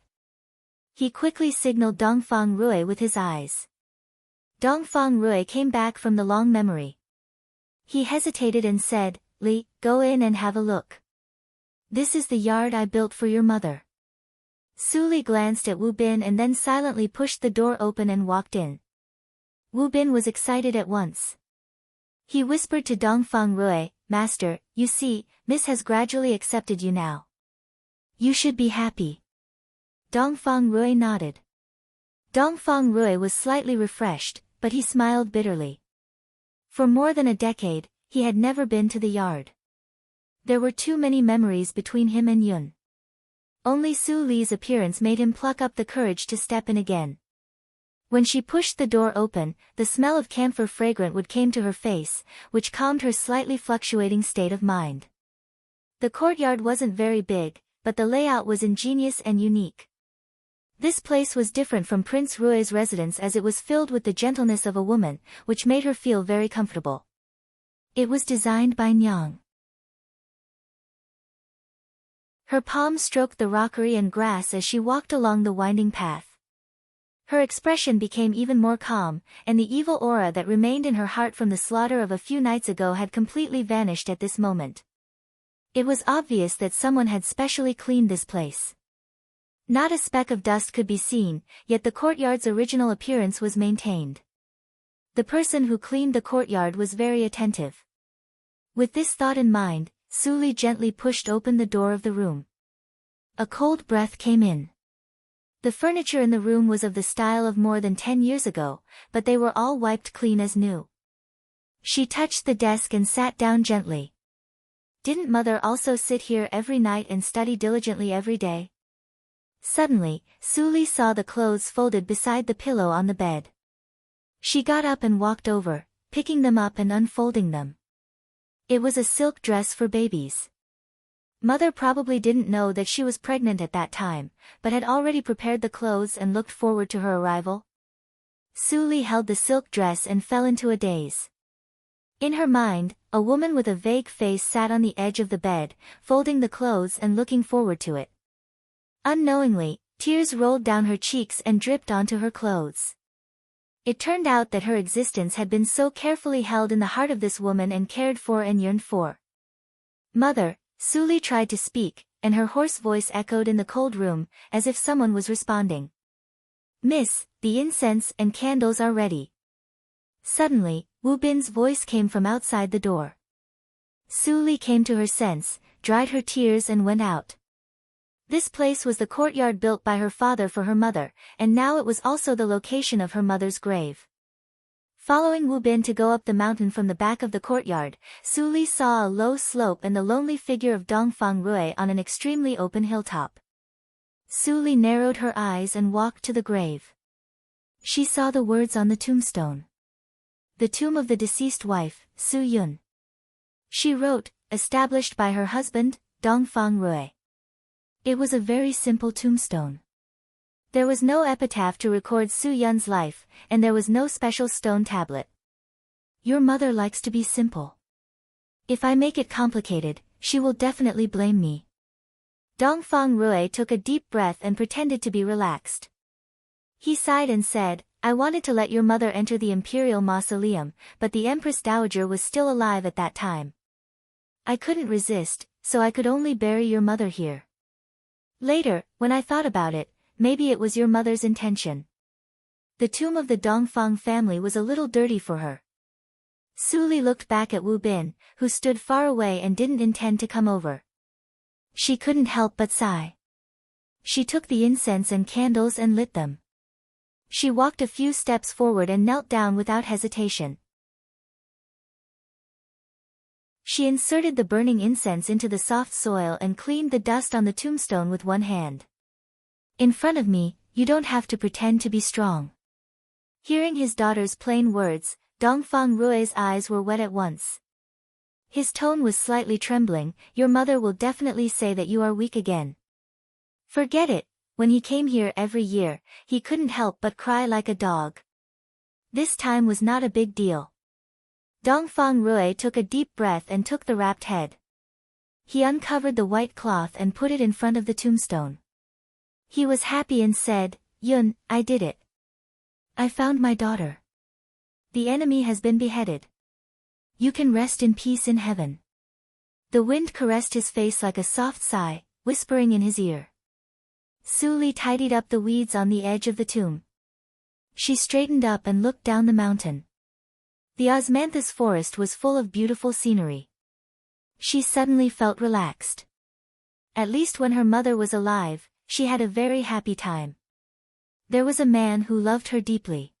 He quickly signaled Dongfang Rui with his eyes. Dongfang Rui came back from the long memory. He hesitated and said, "Li, go in and have a look. This is the yard I built for your mother." Suli glanced at Wu Bin and then silently pushed the door open and walked in. Wu Bin was excited at once. He whispered to Dongfang Rui, "Master, you see, Miss has gradually accepted you now. You should be happy." Dongfang Rui nodded. Dongfang Rui was slightly refreshed, but he smiled bitterly. For more than a decade, he had never been to the yard. There were too many memories between him and Yun. Only Su Li's appearance made him pluck up the courage to step in again. When she pushed the door open, the smell of camphor fragrant wood came to her face, which calmed her slightly fluctuating state of mind. The courtyard wasn't very big, but the layout was ingenious and unique. This place was different from Prince Rui's residence as it was filled with the gentleness of a woman, which made her feel very comfortable. It was designed by Nyang. Her palm stroked the rockery and grass as she walked along the winding path. Her expression became even more calm, and the evil aura that remained in her heart from the slaughter of a few nights ago had completely vanished at this moment. It was obvious that someone had specially cleaned this place. Not a speck of dust could be seen, yet the courtyard's original appearance was maintained. The person who cleaned the courtyard was very attentive. With this thought in mind, Su Li gently pushed open the door of the room. A cold breath came in. The furniture in the room was of the style of more than 10 years ago, but they were all wiped clean as new. She touched the desk and sat down gently. "Didn't mother also sit here every night and study diligently every day?" Suddenly, Su Li saw the clothes folded beside the pillow on the bed. She got up and walked over, picking them up and unfolding them. It was a silk dress for babies. Mother probably didn't know that she was pregnant at that time, but had already prepared the clothes and looked forward to her arrival. Su Li held the silk dress and fell into a daze. In her mind, a woman with a vague face sat on the edge of the bed, folding the clothes and looking forward to it. Unknowingly, tears rolled down her cheeks and dripped onto her clothes. It turned out that her existence had been so carefully held in the heart of this woman and cared for and yearned for. Mother, Su Li tried to speak, and her hoarse voice echoed in the cold room, as if someone was responding. Miss, the incense and candles are ready. Suddenly, Wu Bin's voice came from outside the door. Su Li came to her sense, dried her tears and went out. This place was the courtyard built by her father for her mother, and now it was also the location of her mother's grave. Following Wu Bin to go up the mountain from the back of the courtyard, Su Li saw a low slope and the lonely figure of Dongfang Rui on an extremely open hilltop. Su Li narrowed her eyes and walked to the grave. She saw the words on the tombstone. The tomb of the deceased wife, Su Yun. She wrote, established by her husband, Dongfang Rui. It was a very simple tombstone. There was no epitaph to record Su Yun's life, and there was no special stone tablet. Your mother likes to be simple. If I make it complicated, she will definitely blame me. Dongfang Rui took a deep breath and pretended to be relaxed. He sighed and said, I wanted to let your mother enter the imperial mausoleum, but the Empress Dowager was still alive at that time. I couldn't resist, so I could only bury your mother here. Later, when I thought about it, maybe it was your mother's intention. The tomb of the Dongfang family was a little dirty for her. Su Li looked back at Wu Bin, who stood far away and didn't intend to come over. She couldn't help but sigh. She took the incense and candles and lit them. She walked a few steps forward and knelt down without hesitation. She inserted the burning incense into the soft soil and cleaned the dust on the tombstone with one hand. In front of me, you don't have to pretend to be strong. Hearing his daughter's plain words, Dongfang Rui's eyes were wet at once. His tone was slightly trembling, your mother will definitely say that you are weak again. Forget it, when he came here every year, he couldn't help but cry like a dog. This time was not a big deal. Dongfang Rui took a deep breath and took the wrapped head. He uncovered the white cloth and put it in front of the tombstone. He was happy and said, Yun, I did it. I found my daughter. The enemy has been beheaded. You can rest in peace in heaven. The wind caressed his face like a soft sigh, whispering in his ear. Su Li tidied up the weeds on the edge of the tomb. She straightened up and looked down the mountain. The osmanthus forest was full of beautiful scenery. She suddenly felt relaxed. At least when her mother was alive, she had a very happy time. There was a man who loved her deeply.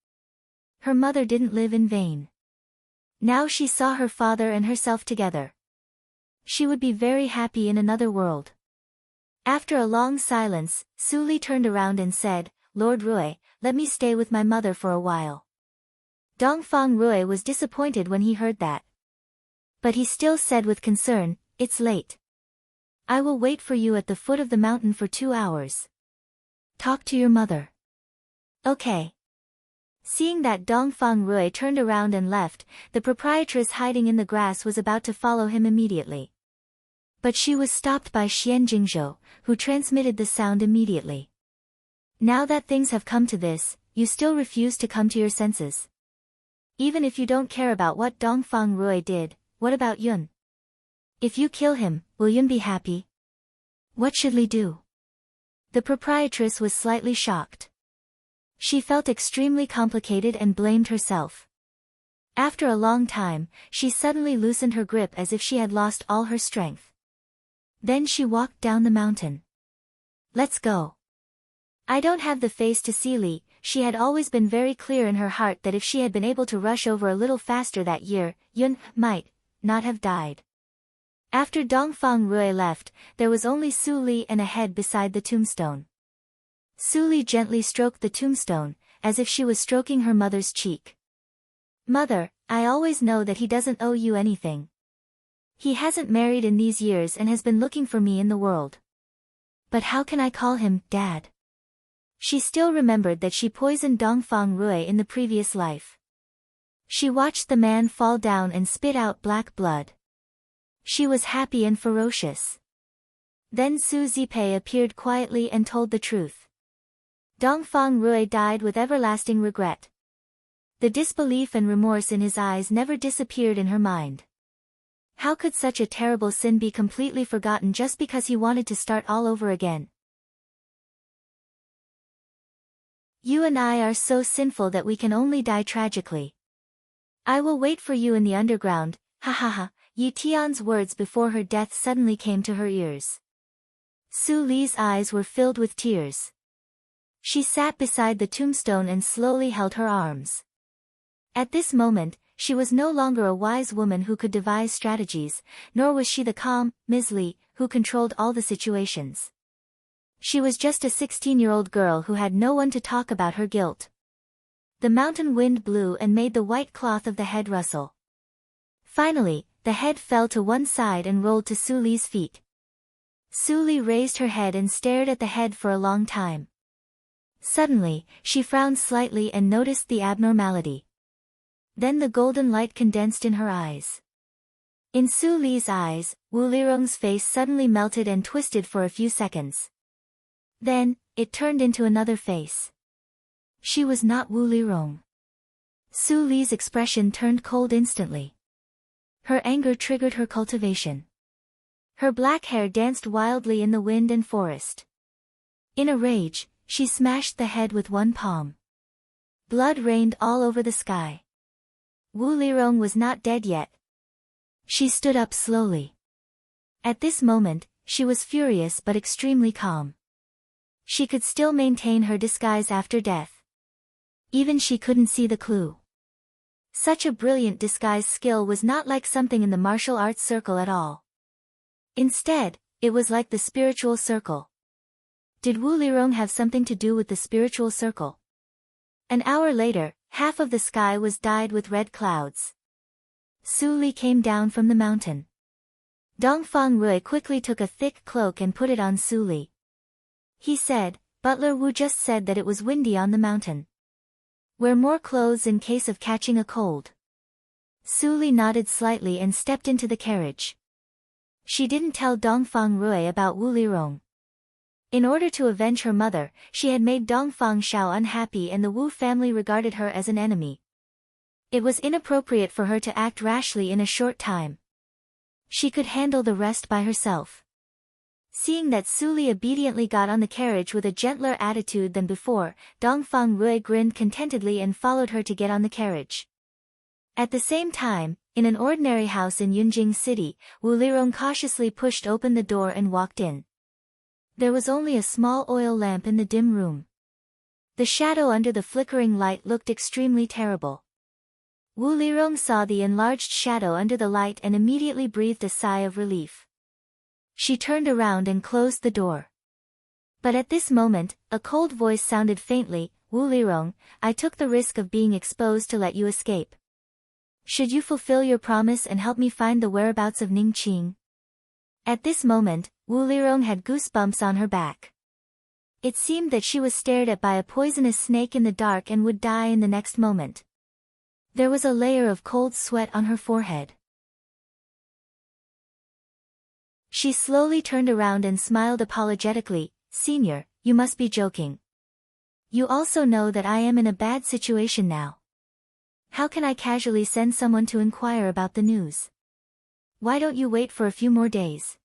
Her mother didn't live in vain. Now she saw her father and herself together. She would be very happy in another world. After a long silence, Su Li turned around and said, Lord Rui, let me stay with my mother for a while. Dongfang Rui was disappointed when he heard that. But he still said with concern, it's late. I will wait for you at the foot of the mountain for 2 hours. Talk to your mother. Okay. Seeing that Dongfang Rui turned around and left, the proprietress hiding in the grass was about to follow him immediately. But she was stopped by Xian Jingzhou, who transmitted the sound immediately. Now that things have come to this, you still refuse to come to your senses. Even if you don't care about what Dongfang Rui did, what about Yun? If you kill him, will Yun be happy? What should Li do? The proprietress was slightly shocked. She felt extremely complicated and blamed herself. After a long time, she suddenly loosened her grip as if she had lost all her strength. Then she walked down the mountain. Let's go. I don't have the face to see Li. She had always been very clear in her heart that if she had been able to rush over a little faster that year, Yun might not have died. After Dongfang Rui left, there was only Su Li and a head beside the tombstone. Su Li gently stroked the tombstone, as if she was stroking her mother's cheek. Mother, I always know that he doesn't owe you anything. He hasn't married in these years and has been looking for me in the world. But how can I call him Dad? She still remembered that she poisoned Dongfang Rui in the previous life. She watched the man fall down and spit out black blood. She was happy and ferocious. Then Su Zipei appeared quietly and told the truth. Dongfang Rui died with everlasting regret. The disbelief and remorse in his eyes never disappeared in her mind. How could such a terrible sin be completely forgotten just because he wanted to start all over again? You and I are so sinful that we can only die tragically. I will wait for you in the underground, ha ha ha. Yi Tian's words before her death suddenly came to her ears. Su Li's eyes were filled with tears. She sat beside the tombstone and slowly held her arms. At this moment, she was no longer a wise woman who could devise strategies, nor was she the calm, Ms. Li, who controlled all the situations. She was just a 16-year-old girl who had no one to talk about her guilt. The mountain wind blew and made the white cloth of the head rustle. Finally, the head fell to one side and rolled to Su Li's feet. Su Li raised her head and stared at the head for a long time. Suddenly, she frowned slightly and noticed the abnormality. Then the golden light condensed in her eyes. In Su Li's eyes, Wu Lirong's face suddenly melted and twisted for a few seconds. Then, it turned into another face. She was not Wu Lirong. Su Li's expression turned cold instantly. Her anger triggered her cultivation. Her black hair danced wildly in the wind and forest. In a rage, she smashed the head with one palm. Blood rained all over the sky. Wu Lirong was not dead yet. She stood up slowly. At this moment, she was furious but extremely calm. She could still maintain her disguise after death. Even she couldn't see the clue. Such a brilliant disguise skill was not like something in the martial arts circle at all. Instead, it was like the spiritual circle. Did Wu Lirong have something to do with the spiritual circle? An hour later, half of the sky was dyed with red clouds. Su Li came down from the mountain. Dongfang Rui quickly took a thick cloak and put it on Su Li. He said, "Butler Wu just said that it was windy on the mountain. Wear more clothes in case of catching a cold." Su Li nodded slightly and stepped into the carriage. She didn't tell Dongfang Rui about Wu Lirong. In order to avenge her mother, she had made Dongfang Xiao unhappy and the Wu family regarded her as an enemy. It was inappropriate for her to act rashly in a short time. She could handle the rest by herself. Seeing that Su Li obediently got on the carriage with a gentler attitude than before, Dongfang Rui grinned contentedly and followed her to get on the carriage. At the same time, in an ordinary house in Yunjing City, Wu Lirong cautiously pushed open the door and walked in. There was only a small oil lamp in the dim room. The shadow under the flickering light looked extremely terrible. Wu Lirong saw the enlarged shadow under the light and immediately breathed a sigh of relief. She turned around and closed the door. But at this moment, a cold voice sounded faintly, "Wu Lirong, I took the risk of being exposed to let you escape. Should you fulfill your promise and help me find the whereabouts of Ning Qing?" At this moment, Wu Lirong had goosebumps on her back. It seemed that she was stared at by a poisonous snake in the dark and would die in the next moment. There was a layer of cold sweat on her forehead. She slowly turned around and smiled apologetically, "Senior, you must be joking. You also know that I am in a bad situation now. How can I casually send someone to inquire about the news? Why don't you wait for a few more days?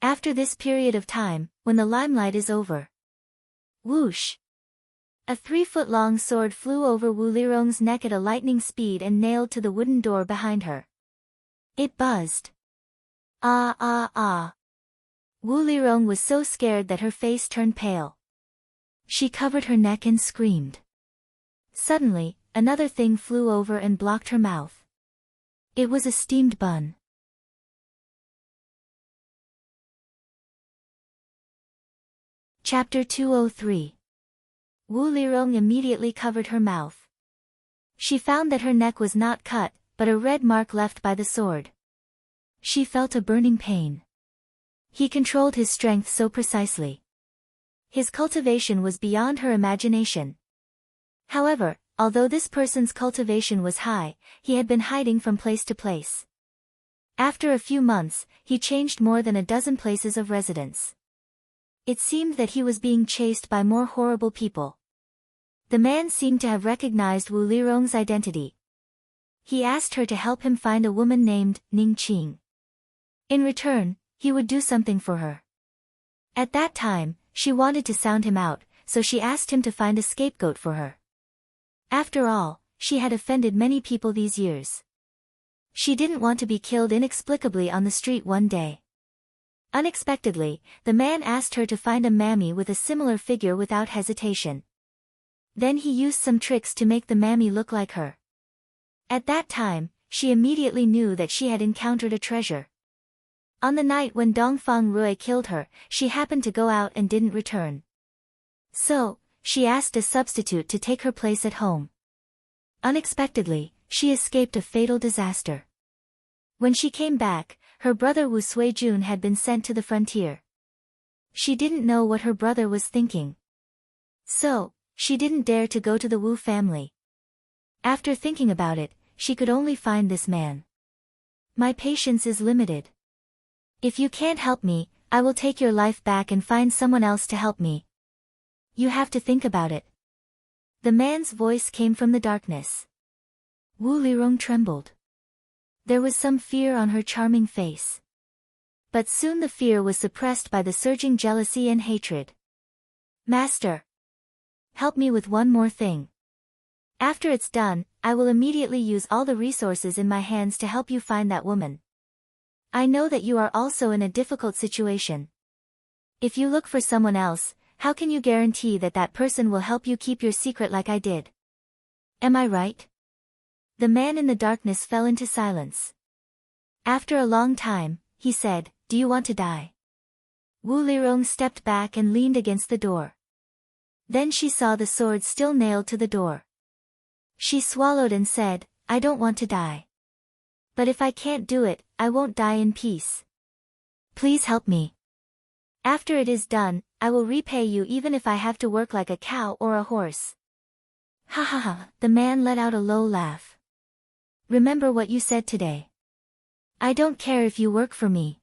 After this period of time, when the limelight is over." Whoosh! A 3-foot-long sword flew over Wu Lirong's neck at a lightning speed and nailed to the wooden door behind her. It buzzed. Ah ah ah! Wu Lirong was so scared that her face turned pale. She covered her neck and screamed. Suddenly, another thing flew over and blocked her mouth. It was a steamed bun. Chapter 203. Wu Lirong immediately covered her mouth. She found that her neck was not cut, but a red mark left by the sword. She felt a burning pain. He controlled his strength so precisely. His cultivation was beyond her imagination. However, although this person's cultivation was high, he had been hiding from place to place. After a few months, he changed more than a dozen places of residence. It seemed that he was being chased by more horrible people. The man seemed to have recognized Wu Lirong's identity. He asked her to help him find a woman named Ning Qing. In return, he would do something for her. At that time, she wanted to sound him out, so she asked him to find a scapegoat for her. After all, she had offended many people these years. She didn't want to be killed inexplicably on the street one day. Unexpectedly, the man asked her to find a mammy with a similar figure without hesitation. Then he used some tricks to make the mammy look like her. At that time, she immediately knew that she had encountered a treasure. On the night when Dongfang Rui killed her, she happened to go out and didn't return. So, she asked a substitute to take her place at home. Unexpectedly, she escaped a fatal disaster. When she came back, her brother Wu Suijun had been sent to the frontier. She didn't know what her brother was thinking. So, she didn't dare to go to the Wu family. After thinking about it, she could only find this man. My patience is limited. If you can't help me, I will take your life back and find someone else to help me. You have to think about it. The man's voice came from the darkness. Wu Lirong trembled. There was some fear on her charming face. But soon the fear was suppressed by the surging jealousy and hatred. Master! Help me with one more thing. After it's done, I will immediately use all the resources in my hands to help you find that woman. I know that you are also in a difficult situation. If you look for someone else, how can you guarantee that that person will help you keep your secret like I did? Am I right? The man in the darkness fell into silence. After a long time, he said, Do you want to die? Wu Lirong stepped back and leaned against the door. Then she saw the sword still nailed to the door. She swallowed and said, I don't want to die. But if I can't do it, I won't die in peace. Please help me. After it is done, I will repay you even if I have to work like a cow or a horse. Ha ha ha, the man let out a low laugh. Remember what you said today. I don't care if you work for me.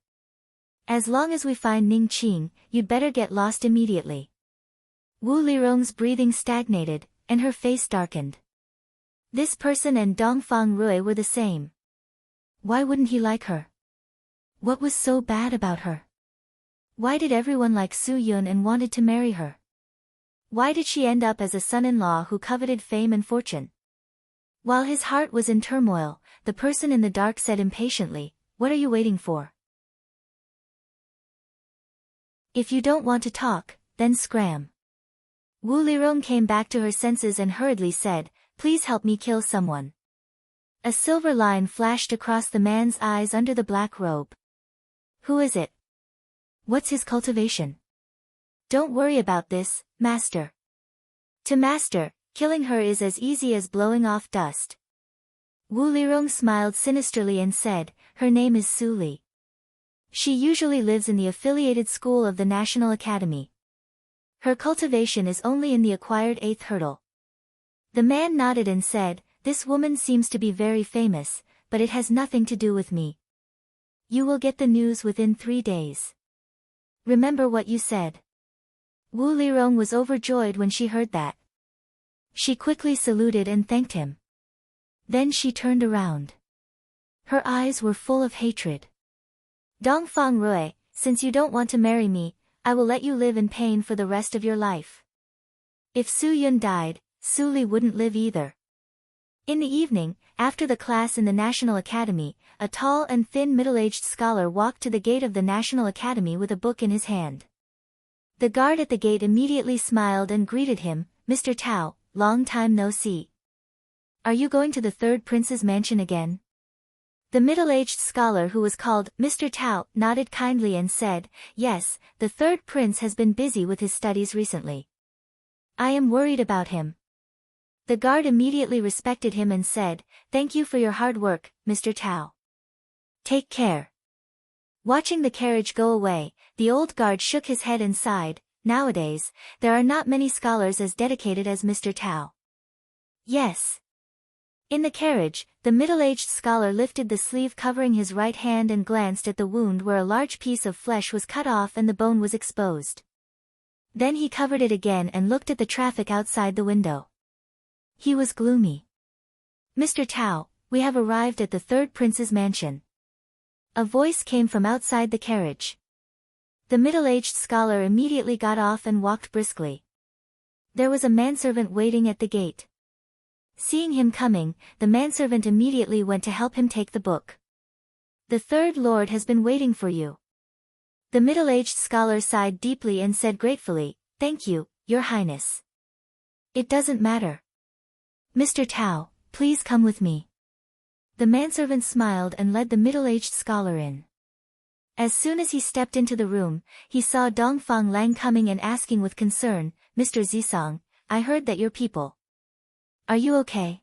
As long as we find Ning Qing, you'd better get lost immediately. Wu Lirong's breathing stagnated, and her face darkened. This person and Dongfang Rui were the same. Why wouldn't he like her? What was so bad about her? Why did everyone like Su Yun and wanted to marry her? Why did she end up as a son-in-law who coveted fame and fortune? While his heart was in turmoil, the person in the dark said impatiently, What are you waiting for? If you don't want to talk, then scram. Wu Lirong came back to her senses and hurriedly said, Please help me kill someone. A silver line flashed across the man's eyes under the black robe. Who is it? What's his cultivation? Don't worry about this, master. To master, killing her is as easy as blowing off dust. Wu Lirong smiled sinisterly and said, Her name is Su Li. She usually lives in the affiliated school of the National Academy. Her cultivation is only in the acquired 8th hurdle. The man nodded and said, This woman seems to be very famous, but it has nothing to do with me. You will get the news within 3 days. Remember what you said. Wu Lirong was overjoyed when she heard that. She quickly saluted and thanked him. Then she turned around. Her eyes were full of hatred. Dongfang Rui, since you don't want to marry me, I will let you live in pain for the rest of your life. If Su Yun died, Su Li wouldn't live either. In the evening, after the class in the National Academy, a tall and thin middle-aged scholar walked to the gate of the National Academy with a book in his hand. The guard at the gate immediately smiled and greeted him, Mr. Tao, long time no see. Are you going to the third prince's mansion again? The middle-aged scholar who was called Mr. Tao nodded kindly and said, Yes, the third prince has been busy with his studies recently. I am worried about him. The guard immediately respected him and said, "Thank you for your hard work, Mr. Tao. Take care." Watching the carriage go away, the old guard shook his head and sighed. Nowadays, there are not many scholars as dedicated as Mr. Tao. Yes. In the carriage, the middle-aged scholar lifted the sleeve covering his right hand and glanced at the wound where a large piece of flesh was cut off and the bone was exposed. Then he covered it again and looked at the traffic outside the window. He was gloomy. "Mr. Tao, we have arrived at the third prince's mansion." A voice came from outside the carriage. The middle-aged scholar immediately got off and walked briskly. There was a manservant waiting at the gate. Seeing him coming, the manservant immediately went to help him take the book. "The third lord has been waiting for you." The middle-aged scholar sighed deeply and said gratefully, "Thank you, Your Highness." "It doesn't matter. Mr. Tao, please come with me." The manservant smiled and led the middle-aged scholar in. As soon as he stepped into the room, he saw Dongfang Lang coming and asking with concern, "Mr. Zisong, I heard that your people. Are you okay?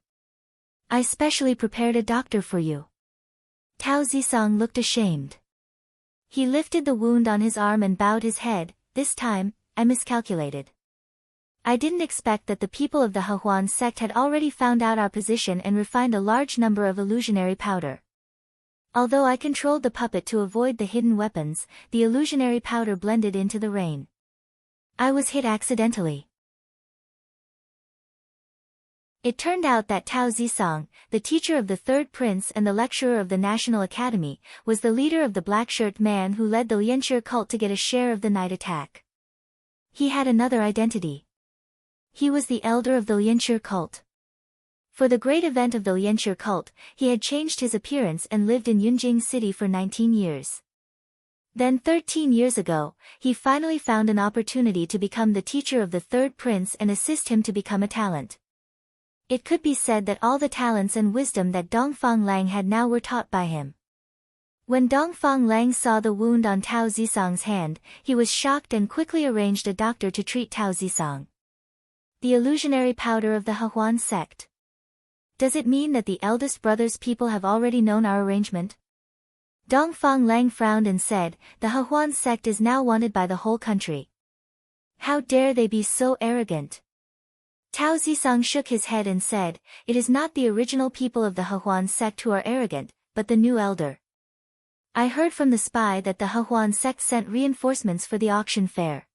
I specially prepared a doctor for you." Tao Zisong looked ashamed. He lifted the wound on his arm and bowed his head. "This time, I miscalculated. I didn't expect that the people of the Hehuan sect had already found out our position and refined a large number of illusionary powder. Although I controlled the puppet to avoid the hidden weapons, the illusionary powder blended into the rain. I was hit accidentally." It turned out that Tao Zisong, the teacher of the third prince and the lecturer of the National Academy, was the leader of the black-shirt man who led the Lianxie cult to get a share of the night attack. He had another identity. He was the elder of the Lianxie cult. For the great event of the Lianxie cult, he had changed his appearance and lived in Yunjing City for 19 years. Then 13 years ago, he finally found an opportunity to become the teacher of the third prince and assist him to become a talent. It could be said that all the talents and wisdom that Dongfang Lang had now were taught by him. When Dongfang Lang saw the wound on Tao Zisong's hand, he was shocked and quickly arranged a doctor to treat Tao Zisong. The illusionary powder of the Hehuan sect. Does it mean that the eldest brother's people have already known our arrangement? Dongfang Lang frowned and said, "The Hehuan sect is now wanted by the whole country. How dare they be so arrogant?" Tao Zisong shook his head and said, "It is not the original people of the Hehuan sect who are arrogant, but the new elder. I heard from the spy that the Hehuan sect sent reinforcements for the auction fair.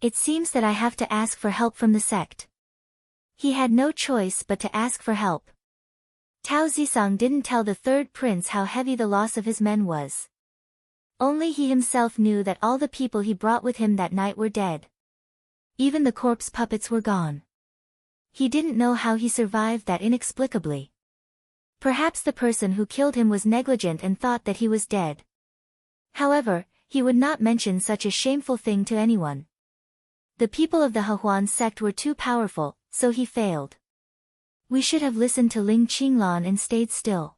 It seems that I have to ask for help from the sect." He had no choice but to ask for help. Tao Zisong didn't tell the third prince how heavy the loss of his men was. Only he himself knew that all the people he brought with him that night were dead. Even the corpse puppets were gone. He didn't know how he survived that inexplicably. Perhaps the person who killed him was negligent and thought that he was dead. However, he would not mention such a shameful thing to anyone. The people of the Hehuan sect were too powerful, so he failed. We should have listened to Ling Qinglan and stayed still.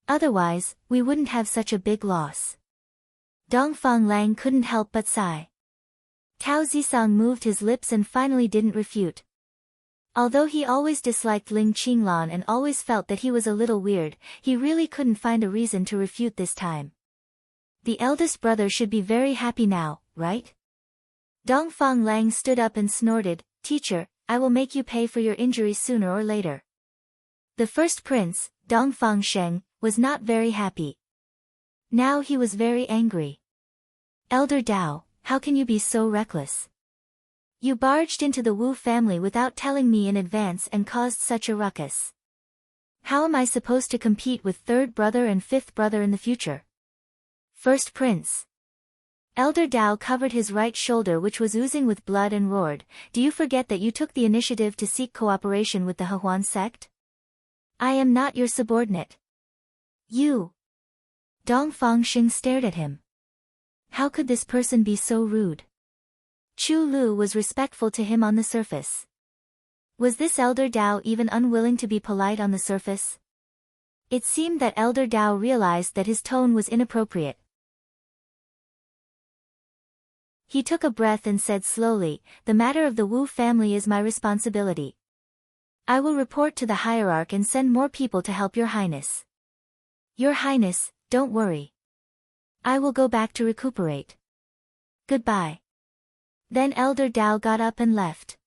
Otherwise, we wouldn't have such a big loss. Dongfang Lang couldn't help but sigh. Tao Zisong moved his lips and finally didn't refute. Although he always disliked Ling Qinglan and always felt that he was a little weird, he really couldn't find a reason to refute this time. The eldest brother should be very happy now, right? Dongfang Lang stood up and snorted, "Teacher, I will make you pay for your injuries sooner or later." The first prince, Dongfang Sheng, was not very happy. Now he was very angry. "Elder Dao, how can you be so reckless? You barged into the Wu family without telling me in advance and caused such a ruckus. How am I supposed to compete with third brother and fifth brother in the future?" First prince. Elder Dao covered his right shoulder which was oozing with blood and roared, "Do you forget that you took the initiative to seek cooperation with the Hehuan sect? I am not your subordinate." "You." Dongfang Sheng stared at him. How could this person be so rude? Chu Lu was respectful to him on the surface. Was this Elder Dao even unwilling to be polite on the surface? It seemed that Elder Dao realized that his tone was inappropriate. He took a breath and said slowly, "The matter of the Wu family is my responsibility. I will report to the hierarch and send more people to help your highness." "Your highness, don't worry. I will go back to recuperate. Goodbye." Then Elder Dao got up and left.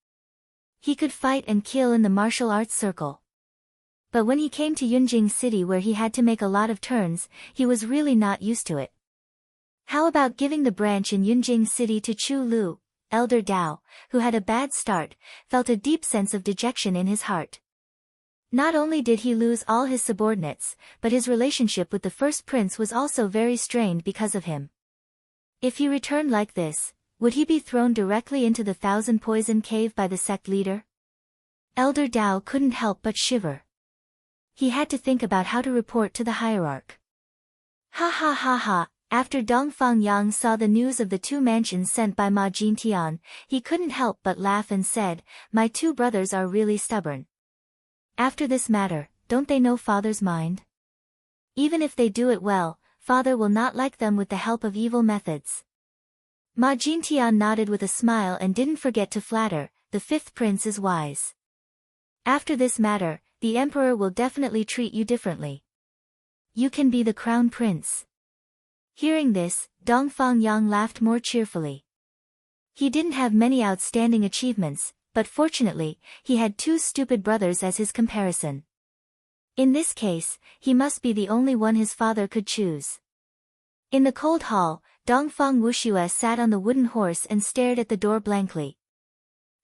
He could fight and kill in the martial arts circle. But when he came to Yunjing City where he had to make a lot of turns, he was really not used to it. How about giving the branch in Yunjing City to Chu Lu? Elder Dao, who had a bad start, felt a deep sense of dejection in his heart. Not only did he lose all his subordinates, but his relationship with the first prince was also very strained because of him. If he returned like this, would he be thrown directly into the Thousand Poison Cave by the sect leader? Elder Dao couldn't help but shiver. He had to think about how to report to the hierarch. Ha ha ha ha, after Dongfang Yang saw the news of the 2 mansions sent by Ma Jintian, he couldn't help but laugh and said, "My 2 brothers are really stubborn. After this matter, don't they know father's mind? Even if they do it well, father will not like them with the help of evil methods." Ma Jintian nodded with a smile and didn't forget to flatter, "The 5th prince is wise. After this matter, the emperor will definitely treat you differently. You can be the crown prince." Hearing this, Dongfang Yang laughed more cheerfully. He didn't have many outstanding achievements, but fortunately, he had 2 stupid brothers as his comparison. In this case, he must be the only one his father could choose. In the cold hall, Dongfang Wuxue sat on the wooden horse and stared at the door blankly.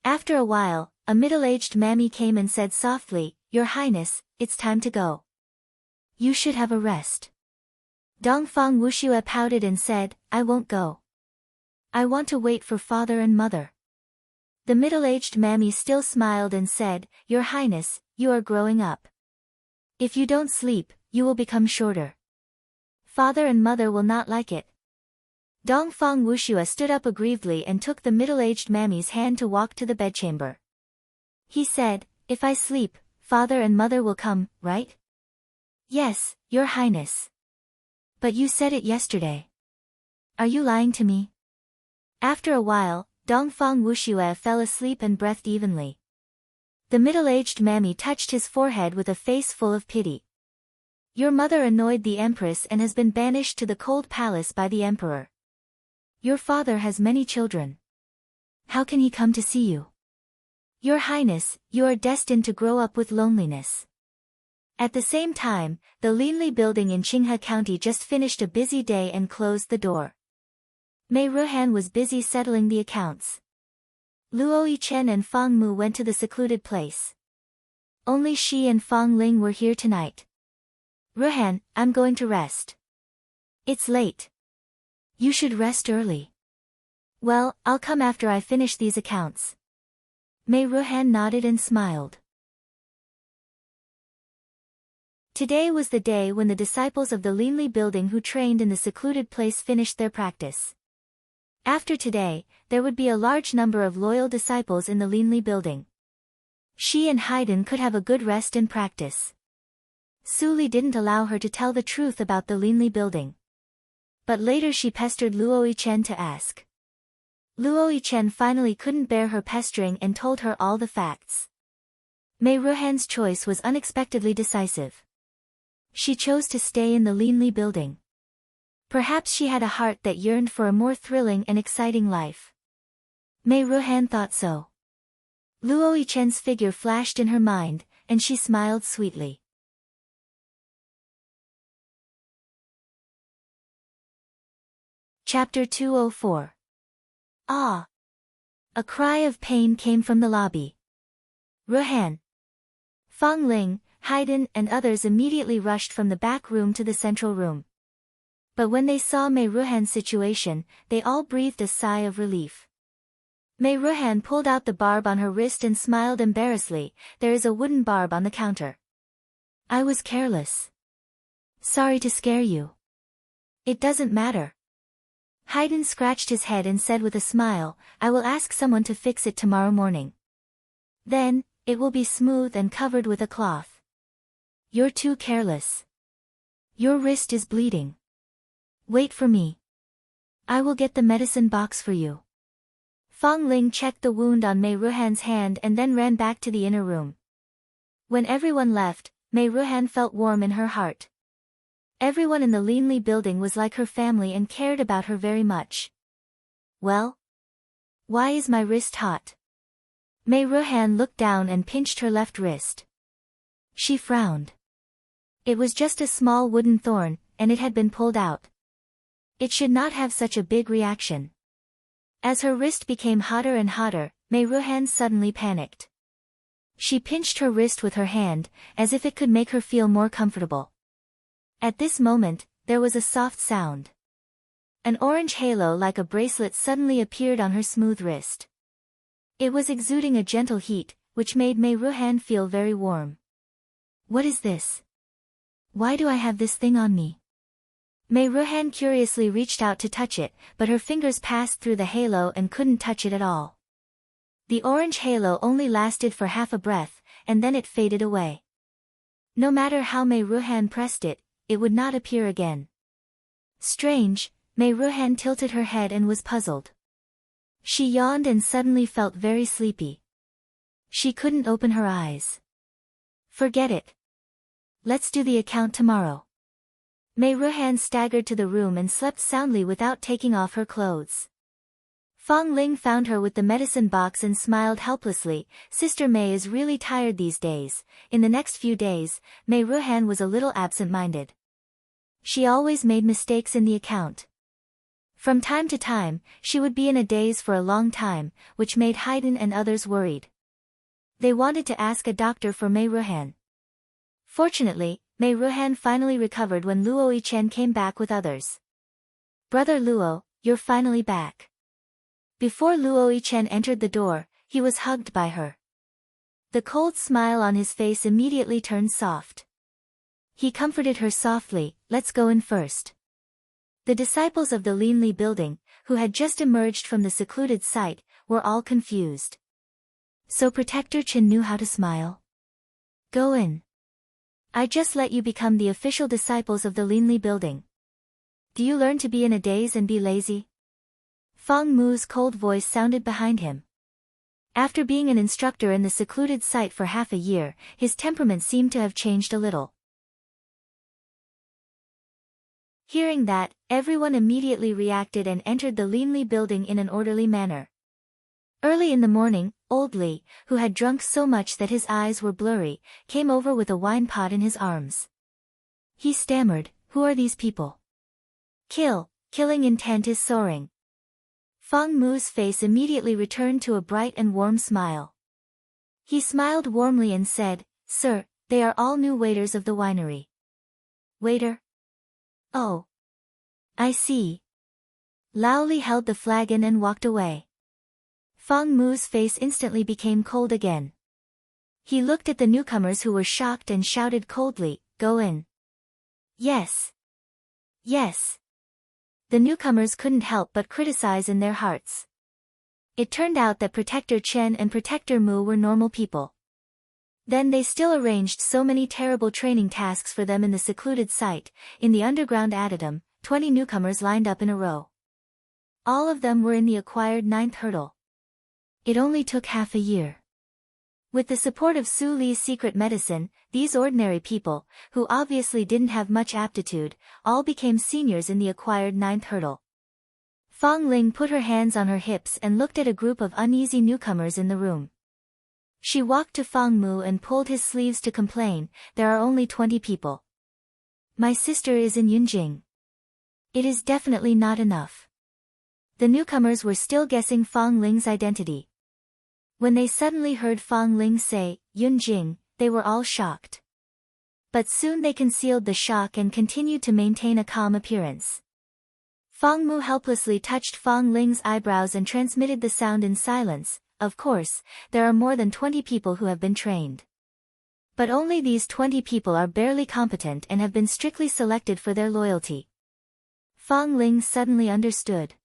After a while, a middle-aged mammy came and said softly, "Your Highness, it's time to go. You should have a rest." Dongfang Wuxue pouted and said, "I won't go. I want to wait for father and mother." The middle-aged mammy still smiled and said, "Your Highness, you are growing up. If you don't sleep, you will become shorter. Father and mother will not like it." Dongfang Wuxue stood up aggrievedly and took the middle-aged mammy's hand to walk to the bedchamber. He said, "If I sleep, father and mother will come, right?" "Yes, Your Highness. But you said it yesterday. Are you lying to me?" After a while, Dongfang Wuxue fell asleep and breathed evenly. The middle-aged mammy touched his forehead with a face full of pity. "Your mother annoyed the empress and has been banished to the cold palace by the emperor. Your father has many children. How can he come to see you? Your Highness, you are destined to grow up with loneliness." At the same time, the Linli building in Qinghe County just finished a busy day and closed the door. Mei Ruhan was busy settling the accounts. Luo Yichen and Fang Mu went to the secluded place. Only Shi and Fang Ling were here tonight. "Ruhan, I'm going to rest. It's late. You should rest early." "Well, I'll come after I finish these accounts." Mei Ruhan nodded and smiled. Today was the day when the disciples of the Linli building who trained in the secluded place finished their practice. After today, there would be a large number of loyal disciples in the Linli building. She and Haydn could have a good rest and practice. Suli didn't allow her to tell the truth about the Linli building. But later she pestered Luo Yichen to ask. Luo Yichen finally couldn't bear her pestering and told her all the facts. Mei Ruhan's choice was unexpectedly decisive. She chose to stay in the Linli building. Perhaps she had a heart that yearned for a more thrilling and exciting life. Mei Ruhan thought so. Luo Yichen's figure flashed in her mind, and she smiled sweetly. Chapter 204. Ah! A cry of pain came from the lobby. Ruhan, Fang Ling, Haydn and others immediately rushed from the back room to the central room. But when they saw Mei Ruhan's situation, they all breathed a sigh of relief. Mei Ruhan pulled out the barb on her wrist and smiled embarrassedly. "There is a wooden barb on the counter. I was careless. Sorry to scare you." "It doesn't matter." Haydn scratched his head and said with a smile, "I will ask someone to fix it tomorrow morning. Then, it will be smooth and covered with a cloth." "You're too careless. Your wrist is bleeding. Wait for me. I will get the medicine box for you." Fang Ling checked the wound on Mei Ruhan's hand and then ran back to the inner room. When everyone left, Mei Ruhan felt warm in her heart. Everyone in the Linli building was like her family and cared about her very much. Well? Why is my wrist hot? Mei Ruhan looked down and pinched her left wrist. She frowned. It was just a small wooden thorn, and it had been pulled out. It should not have such a big reaction. As her wrist became hotter and hotter, Mei Ruhan suddenly panicked. She pinched her wrist with her hand, as if it could make her feel more comfortable. At this moment, there was a soft sound. An orange halo like a bracelet suddenly appeared on her smooth wrist. It was exuding a gentle heat, which made Mei Ruhan feel very warm. What is this? Why do I have this thing on me? Mei Ruhan curiously reached out to touch it, but her fingers passed through the halo and couldn't touch it at all. The orange halo only lasted for half a breath, and then it faded away. No matter how Mei Ruhan pressed it, it would not appear again. Strange, Mei Ruhan tilted her head and was puzzled. She yawned and suddenly felt very sleepy. She couldn't open her eyes. Forget it. Let's do the account tomorrow. Mei Ruhan staggered to the room and slept soundly without taking off her clothes. Fang Ling found her with the medicine box and smiled helplessly. Sister Mei is really tired these days. In the next few days, Mei Ruhan was a little absent-minded. She always made mistakes in the account. From time to time, she would be in a daze for a long time, which made Haydn and others worried. They wanted to ask a doctor for Mei Ruhan. Fortunately, Mei Ruhan finally recovered when Luo Yichen came back with others. Brother Luo, you're finally back. Before Luo Yichen entered the door, he was hugged by her. The cold smile on his face immediately turned soft. He comforted her softly, let's go in first. The disciples of the Linli building, who had just emerged from the secluded site, were all confused. So Protector Chen knew how to smile? Go in. I just let you become the official disciples of the Linli building. Do you learn to be in a daze and be lazy? Fang Mu's cold voice sounded behind him. After being an instructor in the secluded site for half a year, his temperament seemed to have changed a little. Hearing that, everyone immediately reacted and entered the Linli building in an orderly manner. Early in the morning, old Li, who had drunk so much that his eyes were blurry, came over with a wine pot in his arms. He stammered, who are these people? Killing intent is soaring. Fang Mu's face immediately returned to a bright and warm smile. He smiled warmly and said, Sir, they are all new waiters of the winery. Waiter? Oh. I see. Lao Li held the flagon and walked away. Fang Mu's face instantly became cold again. He looked at the newcomers who were shocked and shouted coldly, go in. Yes. Yes. The newcomers couldn't help but criticize in their hearts. It turned out that Protector Chen and Protector Mu were normal people. Then they still arranged so many terrible training tasks for them in the secluded site. In the underground addendum, 20 newcomers lined up in a row. All of them were in the acquired 9th hurdle. It only took half a year. With the support of Su Li's secret medicine, these ordinary people, who obviously didn't have much aptitude, all became seniors in the acquired 9th hurdle. Fang Ling put her hands on her hips and looked at a group of uneasy newcomers in the room. She walked to Fang Mu and pulled his sleeves to complain, there are only 20 people. My sister is in Yunjing. It is definitely not enough. The newcomers were still guessing Fang Ling's identity. When they suddenly heard Fang Ling say, Yunjing, they were all shocked. But soon they concealed the shock and continued to maintain a calm appearance. Fang Mu helplessly touched Fang Ling's eyebrows and transmitted the sound in silence. Of course, there are more than 20 people who have been trained. But only these 20 people are barely competent and have been strictly selected for their loyalty. Fang Ling suddenly understood.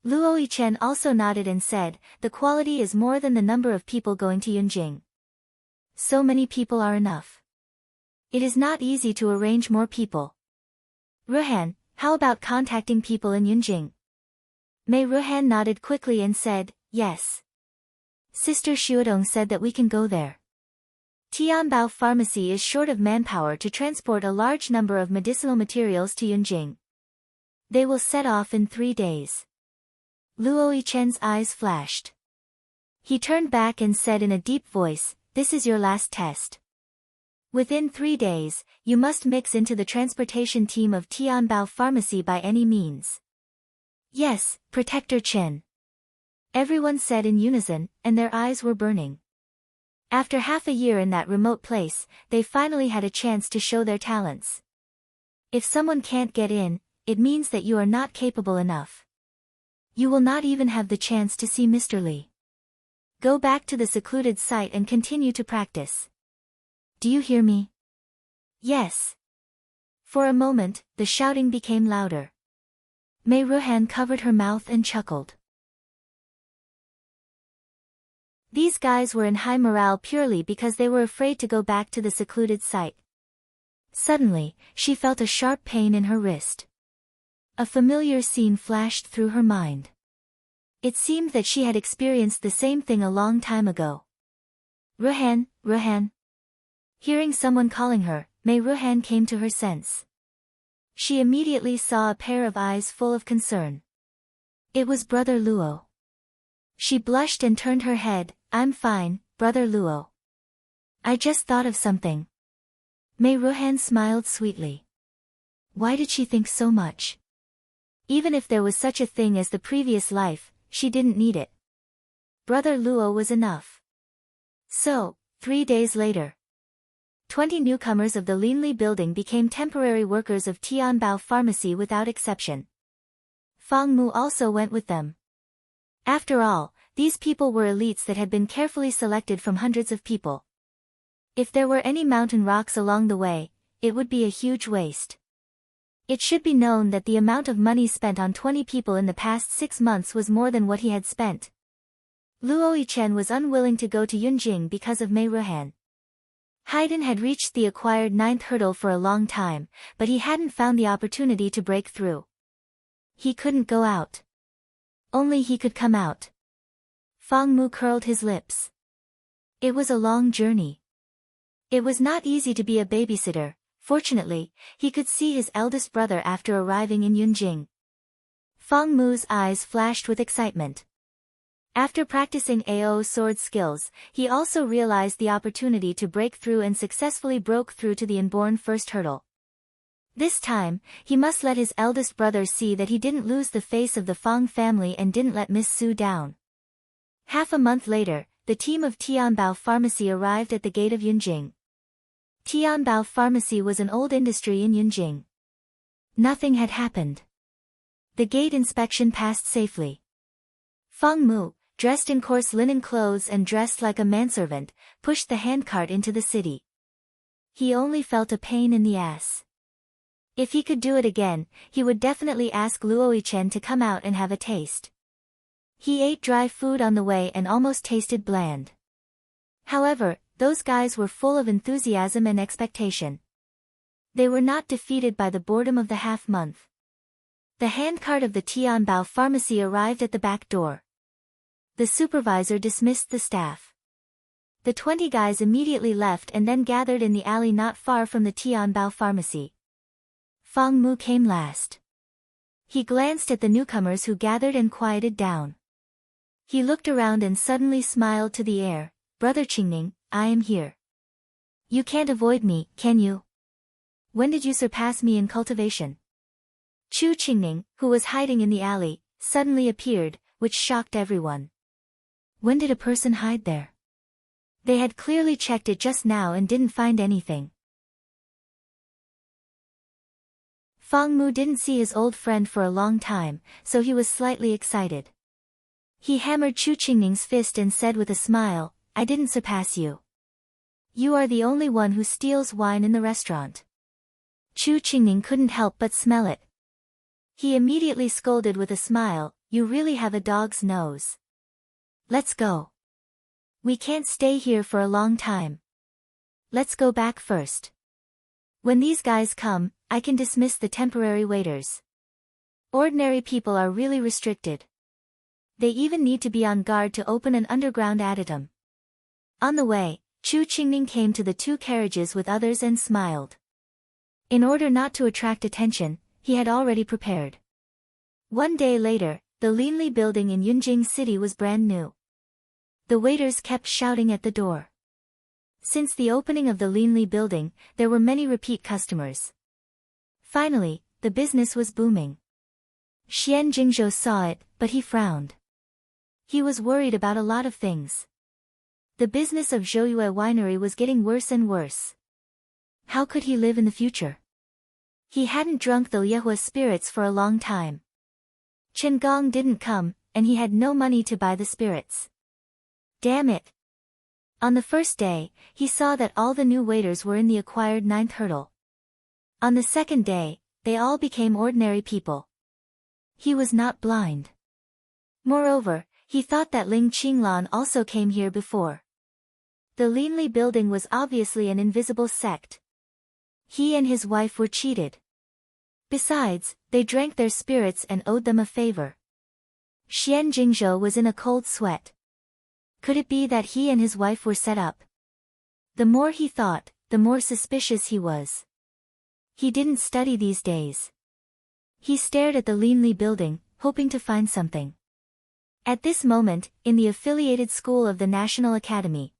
Luo Yichen also nodded and said, the quality is more than the number of people going to Yunjing. So many people are enough. It is not easy to arrange more people. Ruhan, how about contacting people in Yunjing? Mei Ruhan nodded quickly and said, Yes. Sister Xiudong said that we can go there. Tianbao Pharmacy is short of manpower to transport a large number of medicinal materials to Yunjing. They will set off in 3 days. Luo Yichen's eyes flashed. He turned back and said in a deep voice, "This is your last test. Within 3 days, you must mix into the transportation team of Tianbao Pharmacy by any means." "Yes, Protector Chen," everyone said in unison, and their eyes were burning. After half a year in that remote place, they finally had a chance to show their talents. If someone can't get in, it means that you are not capable enough. You will not even have the chance to see Mr. Li. Go back to the secluded site and continue to practice. Do you hear me? Yes. For a moment, the shouting became louder. Mei Ruhan covered her mouth and chuckled. These guys were in high morale purely because they were afraid to go back to the secluded site. Suddenly, she felt a sharp pain in her wrist. A familiar scene flashed through her mind. It seemed that she had experienced the same thing a long time ago. "Ruhan, Ruhan." Hearing someone calling her, Mei Ruhan came to her sense. She immediately saw a pair of eyes full of concern. It was Brother Luo. She blushed and turned her head. "I'm fine, Brother Luo. I just thought of something." Mei Ruhan smiled sweetly. Why did she think so much? Even if there was such a thing as the previous life, she didn't need it. Brother Luo was enough. So, 3 days later, 20 newcomers of the Linli building became temporary workers of Tianbao Pharmacy without exception. Fang Mu also went with them. After all, these people were elites that had been carefully selected from hundreds of people. If there were any mountain rocks along the way, it would be a huge waste. It should be known that the amount of money spent on 20 people in the past 6 months was more than what he had spent. Luo Yichen was unwilling to go to Yunjing because of Mei Ruhan. Haydn had reached the acquired 9th hurdle for a long time, but he hadn't found the opportunity to break through. He couldn't go out. Only he could come out. Fang Mu curled his lips. It was a long journey. It was not easy to be a babysitter. Fortunately, he could see his eldest brother after arriving in Yunjing. Fang Mu's eyes flashed with excitement. After practicing AO sword skills, he also realized the opportunity to break through and successfully broke through to the inborn first hurdle. This time, he must let his eldest brother see that he didn't lose the face of the Fang family and didn't let Miss Su down. Half a month later, the team of Tianbao Pharmacy arrived at the gate of Yunjing. Tianbao Pharmacy was an old industry in Yunjing. Nothing had happened. The gate inspection passed safely. Fang Mu, dressed in coarse linen clothes and dressed like a manservant, pushed the handcart into the city. He only felt a pain in the ass. If he could do it again, he would definitely ask Luo Yichen to come out and have a taste. He ate dry food on the way and almost tasted bland. However, those guys were full of enthusiasm and expectation. They were not defeated by the boredom of the half-month. The handcart of the Tianbao Pharmacy arrived at the back door. The supervisor dismissed the staff. The 20 guys immediately left and then gathered in the alley not far from the Tianbao Pharmacy. Fang Mu came last. He glanced at the newcomers who gathered and quieted down. He looked around and suddenly smiled to the air. "Brother Qingning, I am here. You can't avoid me, can you? When did you surpass me in cultivation?" Chu Qingning, who was hiding in the alley, suddenly appeared, which shocked everyone. When did a person hide there? They had clearly checked it just now and didn't find anything. Fang Mu didn't see his old friend for a long time, so he was slightly excited. He hammered Chu Qingning's fist and said with a smile, "I didn't surpass you. You are the only one who steals wine in the restaurant." Chu Qingning couldn't help but smell it. He immediately scolded with a smile, "You really have a dog's nose. Let's go. We can't stay here for a long time. Let's go back first. When these guys come, I can dismiss the temporary waiters. Ordinary people are really restricted." They even need to be on guard to open an underground adytum. On the way, Chu Qingning came to the two carriages with others and smiled. In order not to attract attention, he had already prepared. One day later, the Linli building in Yunjing City was brand new. The waiters kept shouting at the door. Since the opening of the Linli building, there were many repeat customers. Finally, the business was booming. Xian Jingzhou saw it, but he frowned. He was worried about a lot of things. The business of Zhouyue Winery was getting worse and worse. How could he live in the future? He hadn't drunk the Liehua spirits for a long time. Chen Gong didn't come, and he had no money to buy the spirits. Damn it! On the first day, he saw that all the new waiters were in the acquired 9th hurdle. On the second day, they all became ordinary people. He was not blind. Moreover, he thought that Ling Qinglan also came here before. The Linli building was obviously an invisible sect. He and his wife were cheated. Besides, they drank their spirits and owed them a favor. Xian Jingzhou was in a cold sweat. Could it be that he and his wife were set up? The more he thought, the more suspicious he was. He didn't study these days. He stared at the Linli building, hoping to find something. At this moment, in the affiliated school of the National Academy,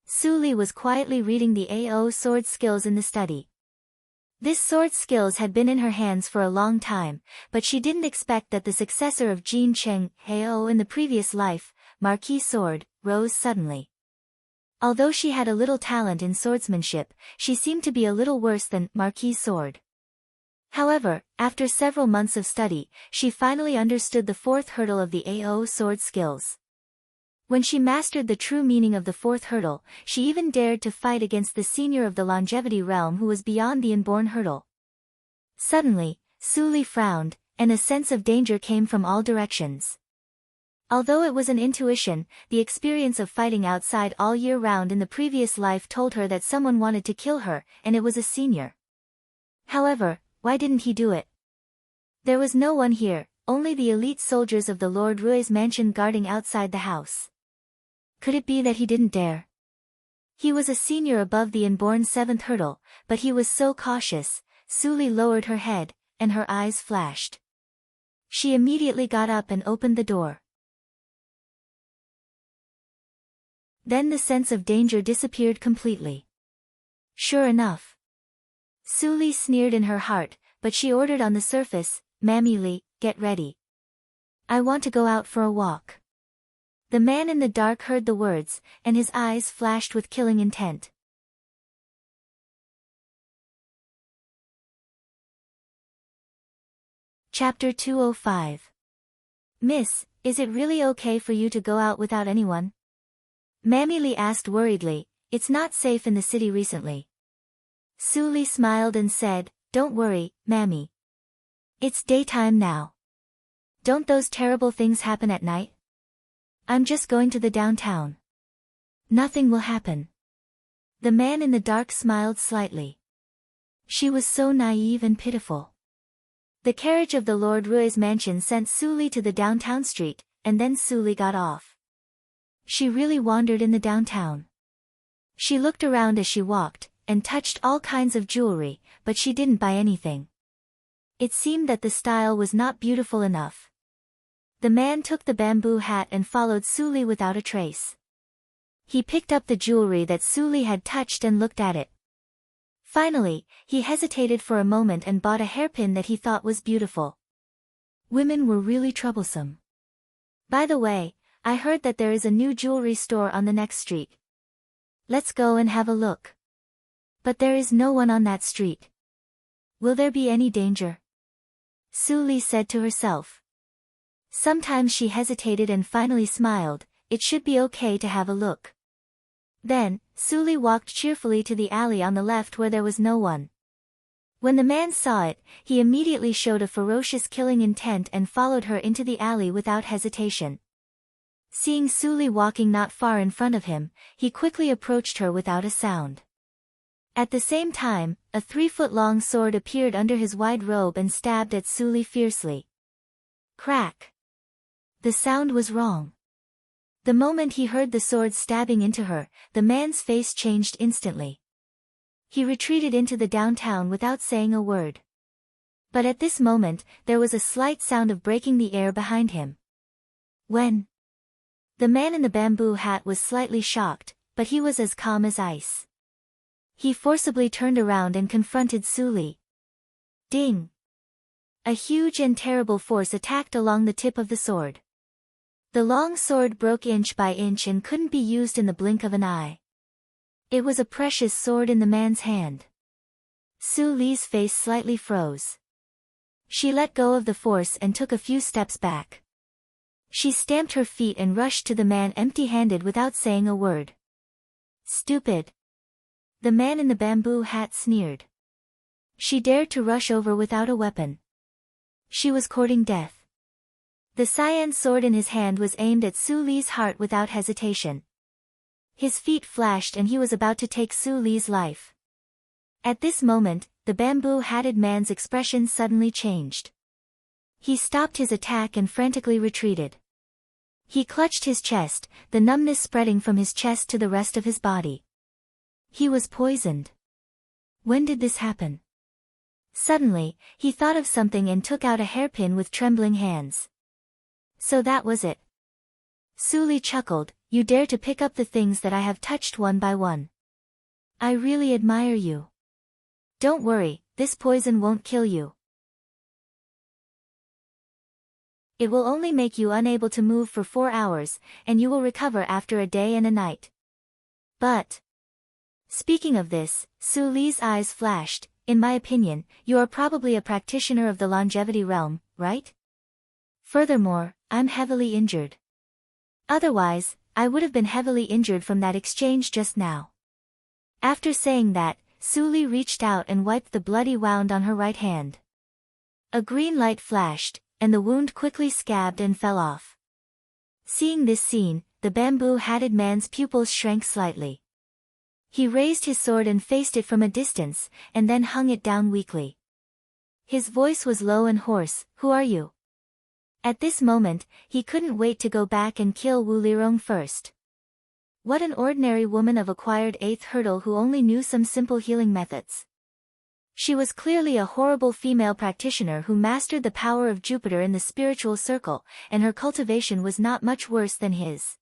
Su Li was quietly reading the AO sword skills in the study. This sword skills had been in her hands for a long time, but she didn't expect that the successor of Jin Cheng, AO in the previous life, Marquis Sword, rose suddenly. Although she had a little talent in swordsmanship, she seemed to be a little worse than Marquis Sword. However, after several months of study, she finally understood the 4th hurdle of the AO sword skills. When she mastered the true meaning of the 4th hurdle, she even dared to fight against the senior of the longevity realm who was beyond the inborn hurdle. Suddenly, Su Li frowned, and a sense of danger came from all directions. Although it was an intuition, the experience of fighting outside all year round in the previous life told her that someone wanted to kill her, and it was a senior. However, why didn't he do it? There was no one here, only the elite soldiers of the Lord Rui's mansion guarding outside the house. Could it be that he didn't dare? He was a senior above the inborn 7th hurdle, but he was so cautious. Su Li lowered her head, and her eyes flashed. She immediately got up and opened the door. Then the sense of danger disappeared completely. Sure enough. Su Li sneered in her heart, but she ordered on the surface, "Mammy Li, get ready. I want to go out for a walk." The man in the dark heard the words, and his eyes flashed with killing intent. Chapter 205. Miss, is it really okay for you to go out without anyone? Mammy Li asked worriedly. It's not safe in the city recently. Su Li smiled and said, Don't worry, Mammy. It's daytime now. Don't those terrible things happen at night? I'm just going to the downtown. Nothing will happen. The man in the dark smiled slightly. She was so naive and pitiful. The carriage of the Lord Rui's mansion sent Su Li to the downtown street, and then Su Li got off. She really wandered in the downtown. She looked around as she walked, and touched all kinds of jewelry, but she didn't buy anything. It seemed that the style was not beautiful enough. The man took the bamboo hat and followed Su Li without a trace. He picked up the jewelry that Su Li had touched and looked at it. Finally, he hesitated for a moment and bought a hairpin that he thought was beautiful. Women were really troublesome. By the way, I heard that there is a new jewelry store on the next street. Let's go and have a look. But there is no one on that street. Will there be any danger? Su Li said to herself. Sometimes she hesitated and finally smiled. It should be okay to have a look. Then, Su Li walked cheerfully to the alley on the left where there was no one. When the man saw it, he immediately showed a ferocious killing intent and followed her into the alley without hesitation. Seeing Su Li walking not far in front of him, he quickly approached her without a sound. At the same time, a 3-foot-long sword appeared under his wide robe and stabbed at Su Li fiercely. Crack! The sound was wrong. The moment he heard the sword stabbing into her, the man's face changed instantly. He retreated into the downtown without saying a word. But at this moment, there was a slight sound of breaking the air behind him. When? The man in the bamboo hat was slightly shocked, but he was as calm as ice. He forcibly turned around and confronted Su Li. Ding! A huge and terrible force attacked along the tip of the sword. The long sword broke inch by inch and couldn't be used in the blink of an eye. It was a precious sword in the man's hand. Su Li's face slightly froze. She let go of the force and took a few steps back. She stamped her feet and rushed to the man empty-handed without saying a word. Stupid! The man in the bamboo hat sneered. She dared to rush over without a weapon. She was courting death. The cyan sword in his hand was aimed at Su Li's heart without hesitation. His feet flashed and he was about to take Su Li's life. At this moment, the bamboo-hatted man's expression suddenly changed. He stopped his attack and frantically retreated. He clutched his chest, the numbness spreading from his chest to the rest of his body. He was poisoned. When did this happen? Suddenly, he thought of something and took out a hairpin with trembling hands. So that was it. Su Li chuckled, "You dare to pick up the things that I have touched one by one. I really admire you. Don't worry, this poison won't kill you. It will only make you unable to move for 4 hours, and you will recover after a day and a night. But..." Speaking of this, Su Li's eyes flashed. "In my opinion, you are probably a practitioner of the longevity realm, right? Furthermore, I'm heavily injured. Otherwise, I would have been heavily injured from that exchange just now." After saying that, Su Li reached out and wiped the bloody wound on her right hand. A green light flashed, and the wound quickly scabbed and fell off. Seeing this scene, the bamboo-hatted man's pupils shrank slightly. He raised his sword and faced it from a distance, and then hung it down weakly. His voice was low and hoarse, "Who are you?" At this moment, he couldn't wait to go back and kill Wu Lirong first. What an ordinary woman of acquired 8th hurdle who only knew some simple healing methods. She was clearly a horrible female practitioner who mastered the power of Jupiter in the spiritual circle, and her cultivation was not much worse than his.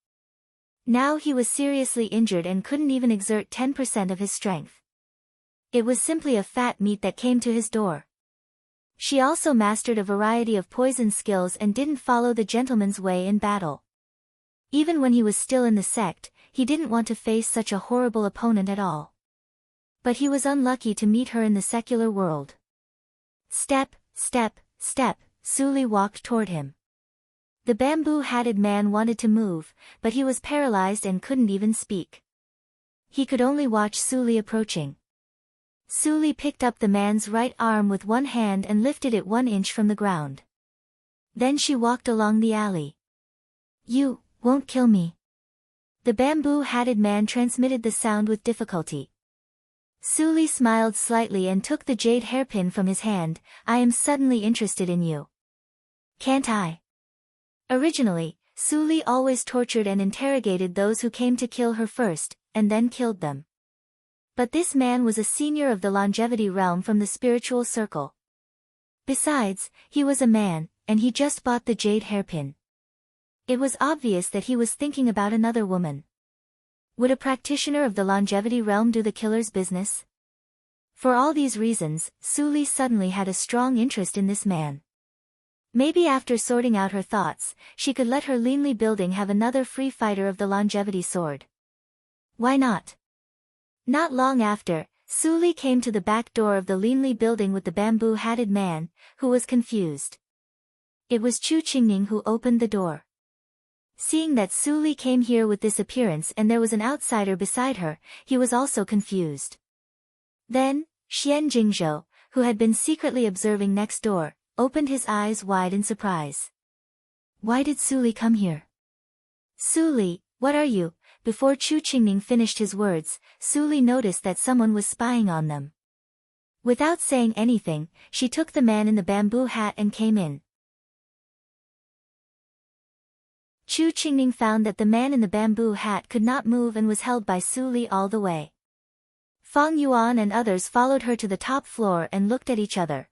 Now he was seriously injured and couldn't even exert 10% of his strength. It was simply a fat meat that came to his door. She also mastered a variety of poison skills and didn't follow the gentleman's way in battle. Even when he was still in the sect, he didn't want to face such a horrible opponent at all. But he was unlucky to meet her in the secular world. Step, step, step, Su Li walked toward him. The bamboo-hatted man wanted to move, but he was paralyzed and couldn't even speak. He could only watch Su Li approaching. Su Li picked up the man's right arm with one hand and lifted it 1 inch from the ground. Then she walked along the alley. "You won't kill me." The bamboo-hatted man transmitted the sound with difficulty. Su Li smiled slightly and took the jade hairpin from his hand. "I am suddenly interested in you. Can't I?" Originally, Su Li always tortured and interrogated those who came to kill her first, and then killed them. But this man was a senior of the longevity realm from the spiritual circle. Besides, he was a man, and he just bought the jade hairpin. It was obvious that he was thinking about another woman. Would a practitioner of the longevity realm do the killer's business? For all these reasons, Su Li suddenly had a strong interest in this man. Maybe after sorting out her thoughts, she could let her Linli building have another free fighter of the longevity sword. Why not? Not long after, Su Li came to the back door of the Linli building with the bamboo-hatted man, who was confused. It was Chu Qingning who opened the door. Seeing that Su Li came here with this appearance and there was an outsider beside her, he was also confused. Then, Xian Jingzhou, who had been secretly observing next door, opened his eyes wide in surprise. Why did Su Li come here? Su Li, what are you? Before Chu Qingning finished his words, Su Li noticed that someone was spying on them. Without saying anything, she took the man in the bamboo hat and came in. Chu Qingning found that the man in the bamboo hat could not move and was held by Su Li all the way. Fang Yuan and others followed her to the top floor and looked at each other.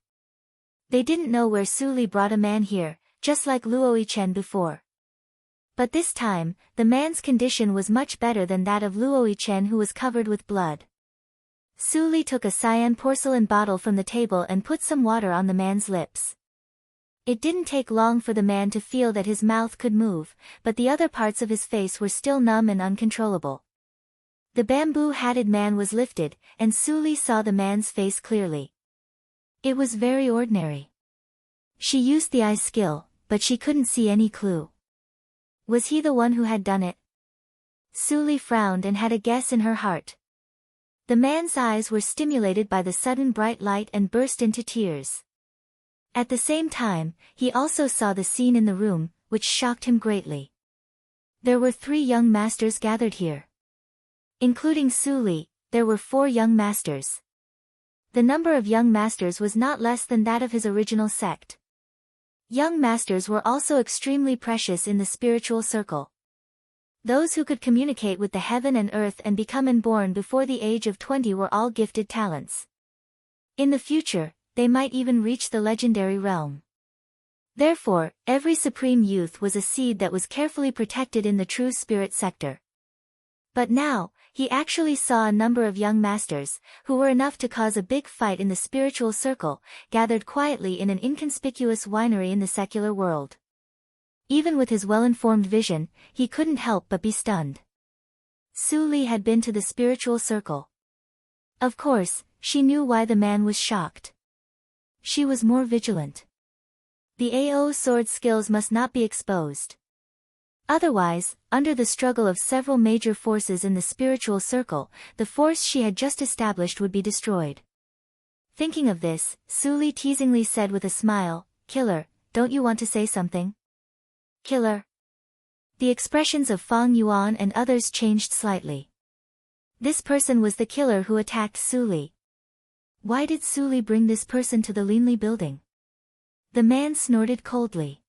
They didn't know where Su Li brought a man here, just like Luo Yichen before. But this time, the man's condition was much better than that of Luo Yichen, who was covered with blood. Su Li took a cyan porcelain bottle from the table and put some water on the man's lips. It didn't take long for the man to feel that his mouth could move, but the other parts of his face were still numb and uncontrollable. The bamboo-hatted man was lifted, and Su Li saw the man's face clearly. It was very ordinary. She used the eye skill, but she couldn't see any clue. Was he the one who had done it? Su Li frowned and had a guess in her heart. The man's eyes were stimulated by the sudden bright light and burst into tears. At the same time, he also saw the scene in the room, which shocked him greatly. There were 3 young masters gathered here. Including Su Li, there were 4 young masters. The number of young masters was not less than that of his original sect. Young masters were also extremely precious in the spiritual circle. Those who could communicate with the heaven and earth and become inborn before the age of 20 were all gifted talents. In the future, they might even reach the legendary realm. Therefore, every supreme youth was a seed that was carefully protected in the true spirit sector. But now, he actually saw a number of young masters, who were enough to cause a big fight in the spiritual circle, gathered quietly in an inconspicuous winery in the secular world. Even with his well-informed vision, he couldn't help but be stunned. Su Li had been to the spiritual circle. Of course, she knew why the man was shocked. She was more vigilant. The AO sword skills must not be exposed. Otherwise, under the struggle of several major forces in the spiritual circle, the force she had just established would be destroyed. Thinking of this, Su Li teasingly said with a smile, "Killer, don't you want to say something?" "Killer?" The expressions of Fang Yuan and others changed slightly. This person was the killer who attacked Su Li. Why did Su Li bring this person to the Linli building? The man snorted coldly.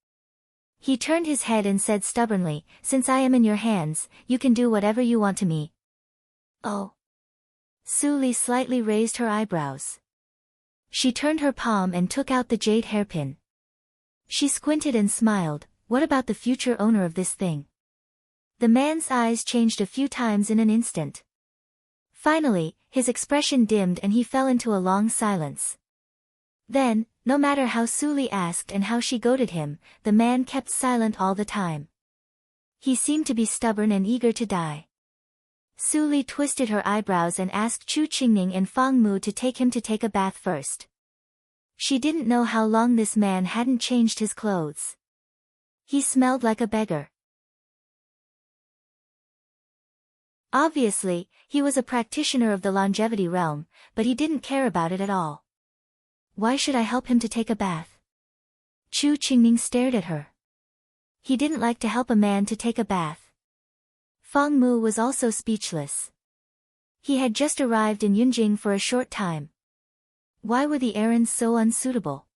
He turned his head and said stubbornly, "Since I am in your hands, you can do whatever you want to me." "Oh." Su Li slightly raised her eyebrows. She turned her palm and took out the jade hairpin. She squinted and smiled. "What about the future owner of this thing?" The man's eyes changed a few times in an instant. Finally, his expression dimmed and he fell into a long silence. Then, no matter how Su Li asked and how she goaded him, the man kept silent all the time. He seemed to be stubborn and eager to die. Su Li twisted her eyebrows and asked Chu Qingning and Fang Mu to take him to take a bath first. She didn't know how long this man hadn't changed his clothes. He smelled like a beggar. Obviously, he was a practitioner of the longevity realm, but he didn't care about it at all. Why should I help him to take a bath? Chu Qingning stared at her. He didn't like to help a man to take a bath. Fang Mu was also speechless. He had just arrived in Yunjing for a short time. Why were the errands so unsuitable?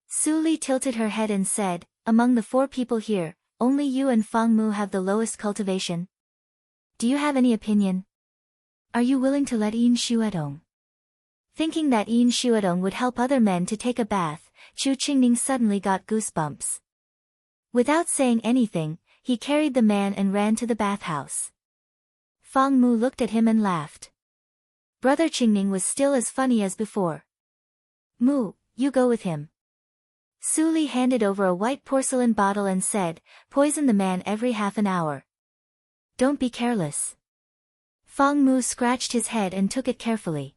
Su Li tilted her head and said, "Among the 4 people here, only you and Fang Mu have the lowest cultivation. Do you have any opinion? Are you willing to let Yin Shuedong?" Thinking that Yin Shuedong would help other men to take a bath, Chu Qingning suddenly got goosebumps. Without saying anything, he carried the man and ran to the bathhouse. Fang Mu looked at him and laughed. Brother Qingning was still as funny as before. "Mu, you go with him." Su Li handed over a white porcelain bottle and said, "Poison the man every half an hour. Don't be careless." Fang Mu scratched his head and took it carefully.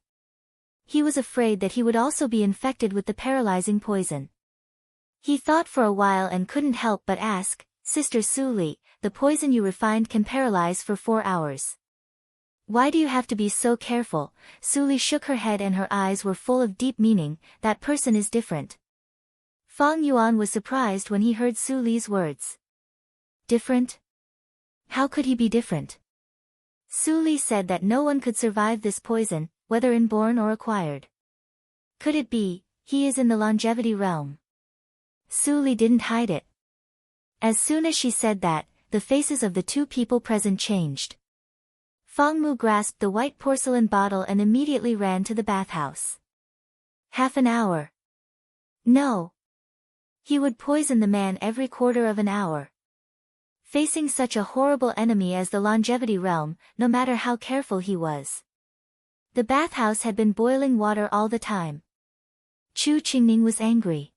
He was afraid that he would also be infected with the paralyzing poison. He thought for a while and couldn't help but ask, "Sister Su Li, the poison you refined can paralyze for 4 hours. Why do you have to be so careful?" Su Li shook her head and her eyes were full of deep meaning. "That person is different." Fang Yuan was surprised when he heard Su Li's words. Different? How could he be different? Su Li said that no one could survive this poison, whether inborn or acquired. Could it be, he is in the longevity realm? Su Li didn't hide it. As soon as she said that, the faces of the two people present changed. Fang Mu grasped the white porcelain bottle and immediately ran to the bathhouse. Half an hour. No. He would poison the man every quarter of an hour. Facing such a horrible enemy as the longevity realm, no matter how careful he was. The bathhouse had been boiling water all the time. Chu Qingning was angry.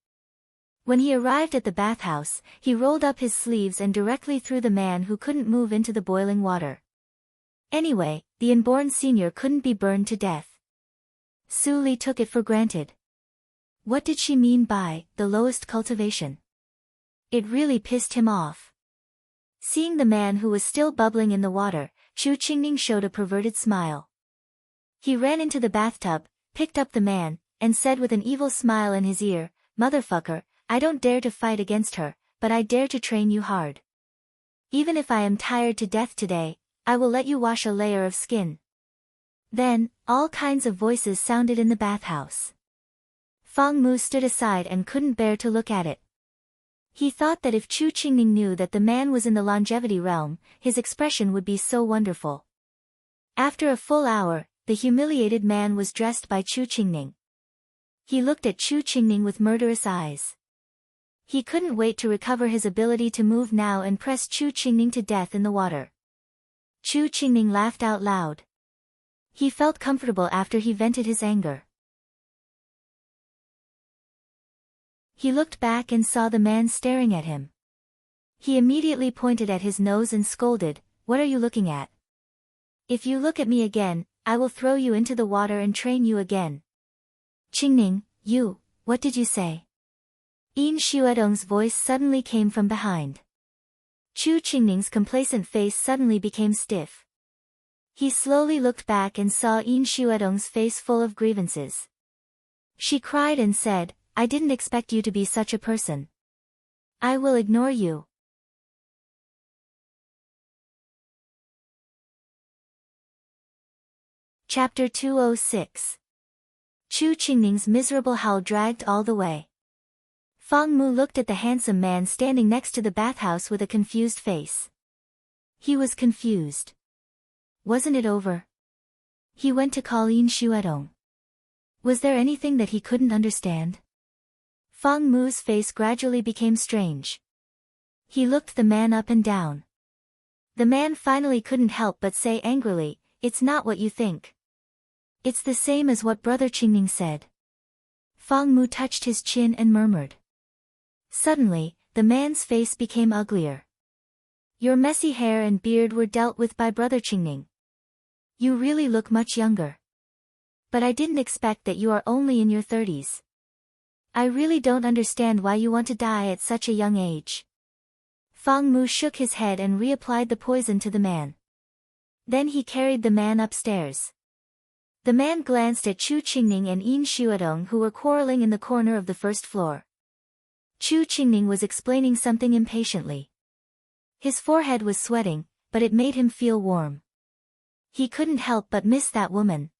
When he arrived at the bathhouse, he rolled up his sleeves and directly threw the man who couldn't move into the boiling water. Anyway, the unborn senior couldn't be burned to death. Su Li took it for granted. What did she mean by the lowest cultivation? It really pissed him off. Seeing the man who was still bubbling in the water, Chu Qingning showed a perverted smile. He ran into the bathtub, picked up the man, and said with an evil smile in his ear, "Motherfucker, I don't dare to fight against her, but I dare to train you hard. Even if I am tired to death today, I will let you wash a layer of skin." Then, all kinds of voices sounded in the bathhouse. Fang Mu stood aside and couldn't bear to look at it. He thought that if Chu Qingning knew that the man was in the longevity realm, his expression would be so wonderful. After a full hour, the humiliated man was dressed by Chu Qingning. He looked at Chu Qingning with murderous eyes. He couldn't wait to recover his ability to move now and press Chu Qingning to death in the water. Chu Qingning laughed out loud. He felt comfortable after he vented his anger. He looked back and saw the man staring at him. He immediately pointed at his nose and scolded, "What are you looking at? If you look at me again, I will throw you into the water and train you again." "Qingning, what did you say?" Yin Xuedong's voice suddenly came from behind. Chu Qingning's complacent face suddenly became stiff. He slowly looked back and saw Yin Xuedong's face full of grievances. She cried and said, "I didn't expect you to be such a person. I will ignore you." Chapter 206. Chu Qingning's miserable howl dragged all the way. Fang Mu looked at the handsome man standing next to the bathhouse with a confused face. He was confused. Wasn't it over? He went to call Yin Xuedong. Was there anything that he couldn't understand? Fang Mu's face gradually became strange. He looked the man up and down. The man finally couldn't help but say angrily, "It's not what you think. It's the same as what Brother Qingning said." Fang Mu touched his chin and murmured. Suddenly, the man's face became uglier. "Your messy hair and beard were dealt with by Brother Qingning. You really look much younger. But I didn't expect that you are only in your 30s. I really don't understand why you want to die at such a young age." Fang Mu shook his head and reapplied the poison to the man. Then he carried the man upstairs. The man glanced at Chu Qingning and Yin Xuedong who were quarreling in the corner of the first floor. Chu Qingning was explaining something impatiently. His forehead was sweating, but it made him feel warm. He couldn't help but miss that woman.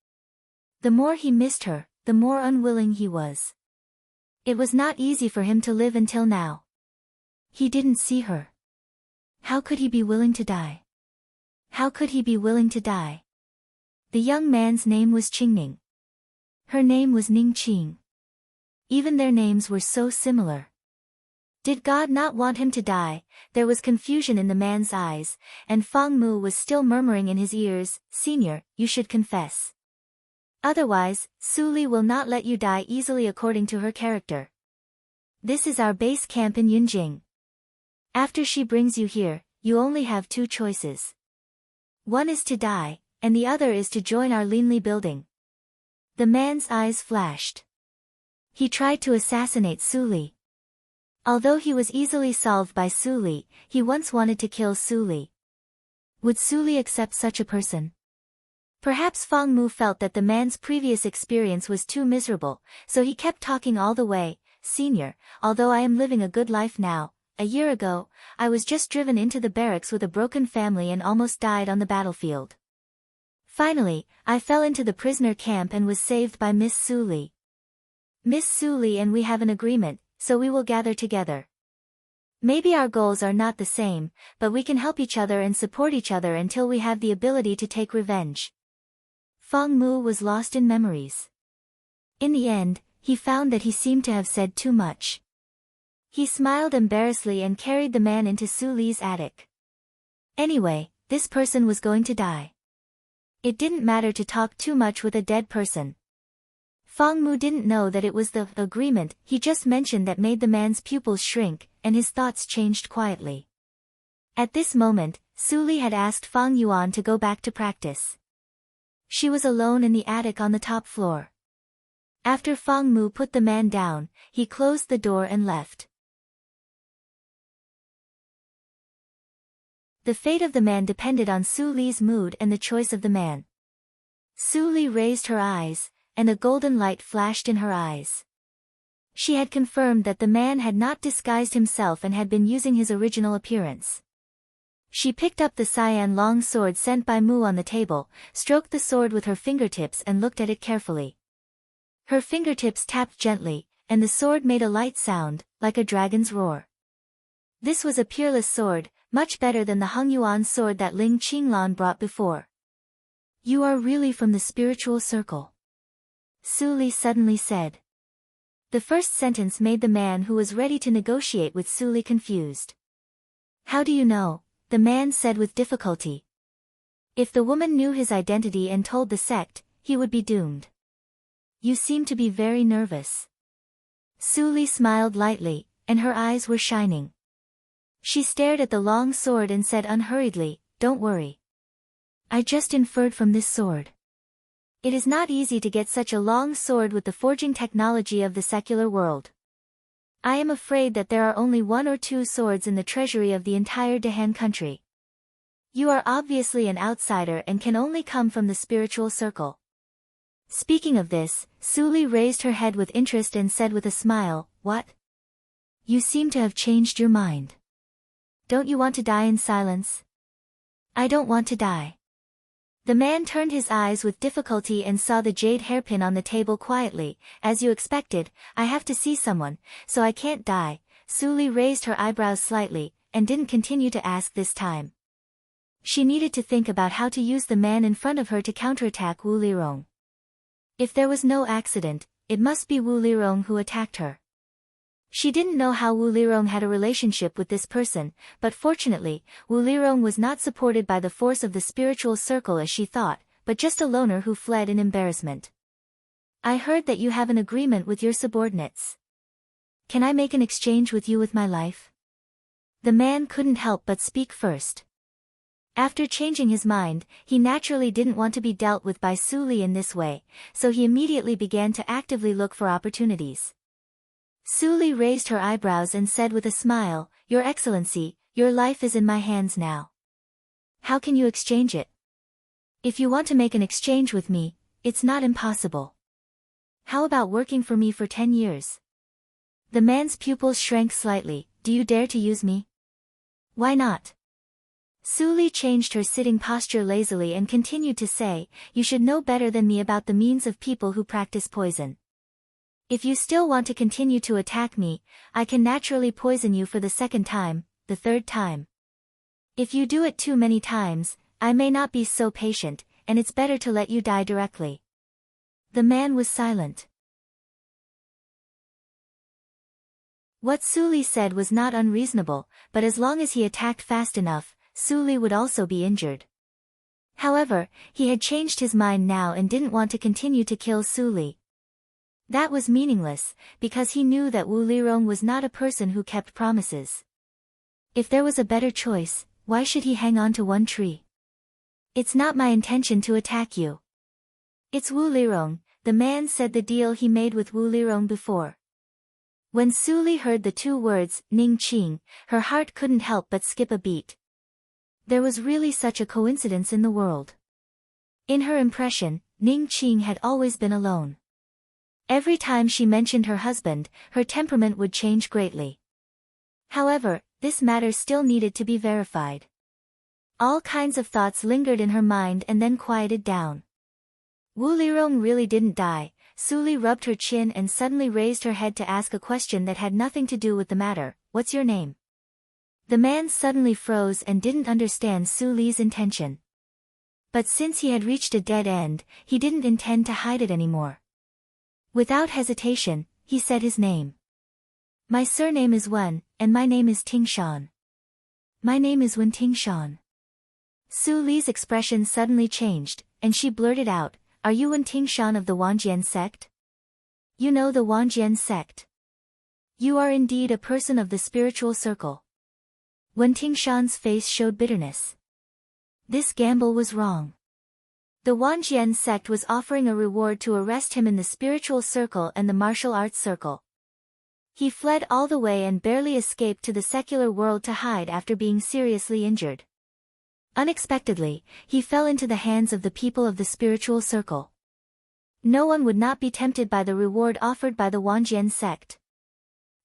The more he missed her, the more unwilling he was. It was not easy for him to live until now. He didn't see her. How could he be willing to die? How could he be willing to die? The young man's name was Qingning. Her name was Ning Qing. Even their names were so similar. Did God not want him to die? There was confusion in the man's eyes, and Fang Mu was still murmuring in his ears, "Senior, you should confess. Otherwise, Su Li will not let you die easily according to her character. This is our base camp in Yunjing. After she brings you here, you only have two choices. One is to die, and the other is to join our Linli building." The man's eyes flashed. He tried to assassinate Su Li. Although he was easily solved by Su Li, he once wanted to kill Su Li. Would Su Li accept such a person? Perhaps Fang Mu felt that the man's previous experience was too miserable, so he kept talking all the way, "Senior, although I am living a good life now, a year ago, I was just driven into the barracks with a broken family and almost died on the battlefield. Finally, I fell into the prisoner camp and was saved by Miss Su Li. Miss Su Li and we have an agreement, so we will gather together. Maybe our goals are not the same, but we can help each other and support each other until we have the ability to take revenge. Fang Mu was lost in memories. In the end, he found that he seemed to have said too much. He smiled embarrassedly and carried the man into Su Li's attic. Anyway, this person was going to die. It didn't matter to talk too much with a dead person. Fang Mu didn't know that it was the agreement he just mentioned that made the man's pupils shrink, and his thoughts changed quietly. At this moment, Su Li had asked Fang Yuan to go back to practice. She was alone in the attic on the top floor. After Fang Mu put the man down, he closed the door and left. The fate of the man depended on Su Li's mood and the choice of the man. Su Li raised her eyes, and a golden light flashed in her eyes. She had confirmed that the man had not disguised himself and had been using his original appearance. She picked up the cyan long sword sent by Mu on the table, stroked the sword with her fingertips and looked at it carefully. Her fingertips tapped gently, and the sword made a light sound, like a dragon's roar. This was a peerless sword, much better than the Hongyuan sword that Ling Qinglan brought before. You are really from the spiritual circle, Su Li suddenly said. The first sentence made the man who was ready to negotiate with Su Li confused. How do you know? The man said with difficulty. If the woman knew his identity and told the sect, he would be doomed. You seem to be very nervous. Su Li smiled lightly, and her eyes were shining. She stared at the long sword and said unhurriedly, Don't worry. I just inferred from this sword. It is not easy to get such a long sword with the forging technology of the secular world. I am afraid that there are only 1 or 2 swords in the treasury of the entire Dehan country. You are obviously an outsider and can only come from the spiritual circle. Speaking of this, Su Li raised her head with interest and said with a smile, What? You seem to have changed your mind. Don't you want to die in silence? I don't want to die. The man turned his eyes with difficulty and saw the jade hairpin on the table quietly. As you expected, I have to see someone, so I can't die. Su Li raised her eyebrows slightly, and didn't continue to ask this time. She needed to think about how to use the man in front of her to counterattack Wu Lirong. If there was no accident, it must be Wu Lirong who attacked her. She didn't know how Wu Lirong had a relationship with this person, but fortunately, Wu Lirong was not supported by the force of the spiritual circle as she thought, but just a loner who fled in embarrassment. I heard that you have an agreement with your subordinates. Can I make an exchange with you with my life? The man couldn't help but speak first. After changing his mind, he naturally didn't want to be dealt with by Su Li in this way, so he immediately began to actively look for opportunities. Su Li raised her eyebrows and said with a smile, Your Excellency, your life is in my hands now. How can you exchange it? If you want to make an exchange with me, it's not impossible. How about working for me for 10 years? The man's pupils shrank slightly. Do you dare to use me? Why not? Su Li changed her sitting posture lazily and continued to say, You should know better than me about the means of people who practice poison. If you still want to continue to attack me, I can naturally poison you for the 2nd time, the 3rd time. If you do it too many times, I may not be so patient, and it's better to let you die directly. The man was silent. What Su Li said was not unreasonable, but as long as he attacked fast enough, Su Li would also be injured. However, he had changed his mind now and didn't want to continue to kill Su Li. That was meaningless, because he knew that Wu Lirong was not a person who kept promises. If there was a better choice, why should he hang on to one tree? It's not my intention to attack you. It's Wu Lirong, the man said the deal he made with Wu Lirong before. When Su Li heard the 2 words, Ning Qing, her heart couldn't help but skip a beat. There was really such a coincidence in the world. In her impression, Ning Qing had always been alone. Every time she mentioned her husband, her temperament would change greatly. However, this matter still needed to be verified. All kinds of thoughts lingered in her mind and then quieted down. Wu Lirong really didn't die. Su Li rubbed her chin and suddenly raised her head to ask a question that had nothing to do with the matter. What's your name? The man suddenly froze and didn't understand Su Li's intention. But since he had reached a dead end, he didn't intend to hide it anymore. Without hesitation, he said his name. My surname is Wen, and my name is Tingshan. My name is Wen Tingshan. Su Li's expression suddenly changed, and she blurted out, Are you Wen Tingshan of the Wanjian sect? You know the Wanjian sect. You are indeed a person of the spiritual circle. Wen Tingshan's face showed bitterness. This gamble was wrong. The Wanjian sect was offering a reward to arrest him in the spiritual circle and the martial arts circle. He fled all the way and barely escaped to the secular world to hide after being seriously injured. Unexpectedly, he fell into the hands of the people of the spiritual circle. No one would not be tempted by the reward offered by the Wanjian sect.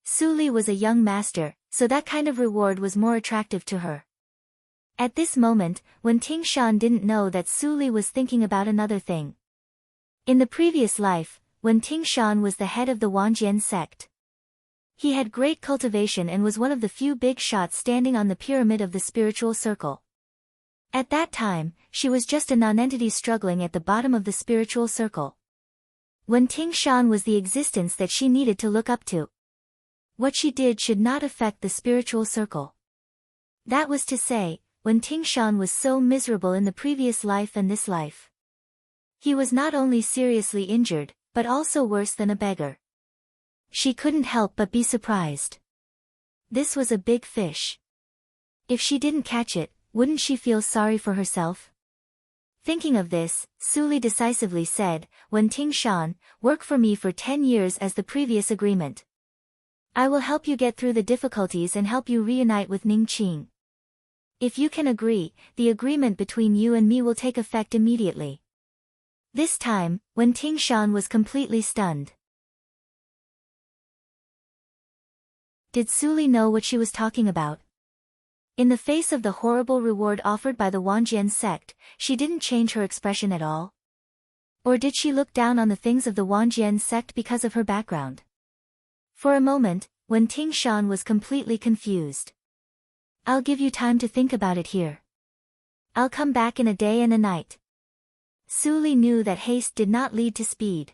Su Li was a young master, so that kind of reward was more attractive to her. At this moment, Wen Tingshan didn't know that Su Li was thinking about another thing. In the previous life, Wen Tingshan was the head of the Wanjian sect. He had great cultivation and was one of the few big shots standing on the pyramid of the spiritual circle. At that time, she was just a nonentity struggling at the bottom of the spiritual circle. Wen Tingshan was the existence that she needed to look up to. What she did should not affect the spiritual circle. That was to say, Wen Tingshan was so miserable in the previous life and this life. He was not only seriously injured, but also worse than a beggar. She couldn't help but be surprised. This was a big fish. If she didn't catch it, wouldn't she feel sorry for herself? Thinking of this, Su Li decisively said, Wen Tingshan, work for me for 10 years as the previous agreement. I will help you get through the difficulties and help you reunite with Ning Qing. If you can agree, the agreement between you and me will take effect immediately. This time, Wen Tingshan was completely stunned. Did Su Li know what she was talking about? In the face of the horrible reward offered by the Wanjian sect, she didn't change her expression at all. Or did she look down on the things of the Wanjian sect because of her background? For a moment, Wen Tingshan was completely confused. I'll give you time to think about it here. I'll come back in a day and a night. Su Li knew that haste did not lead to speed.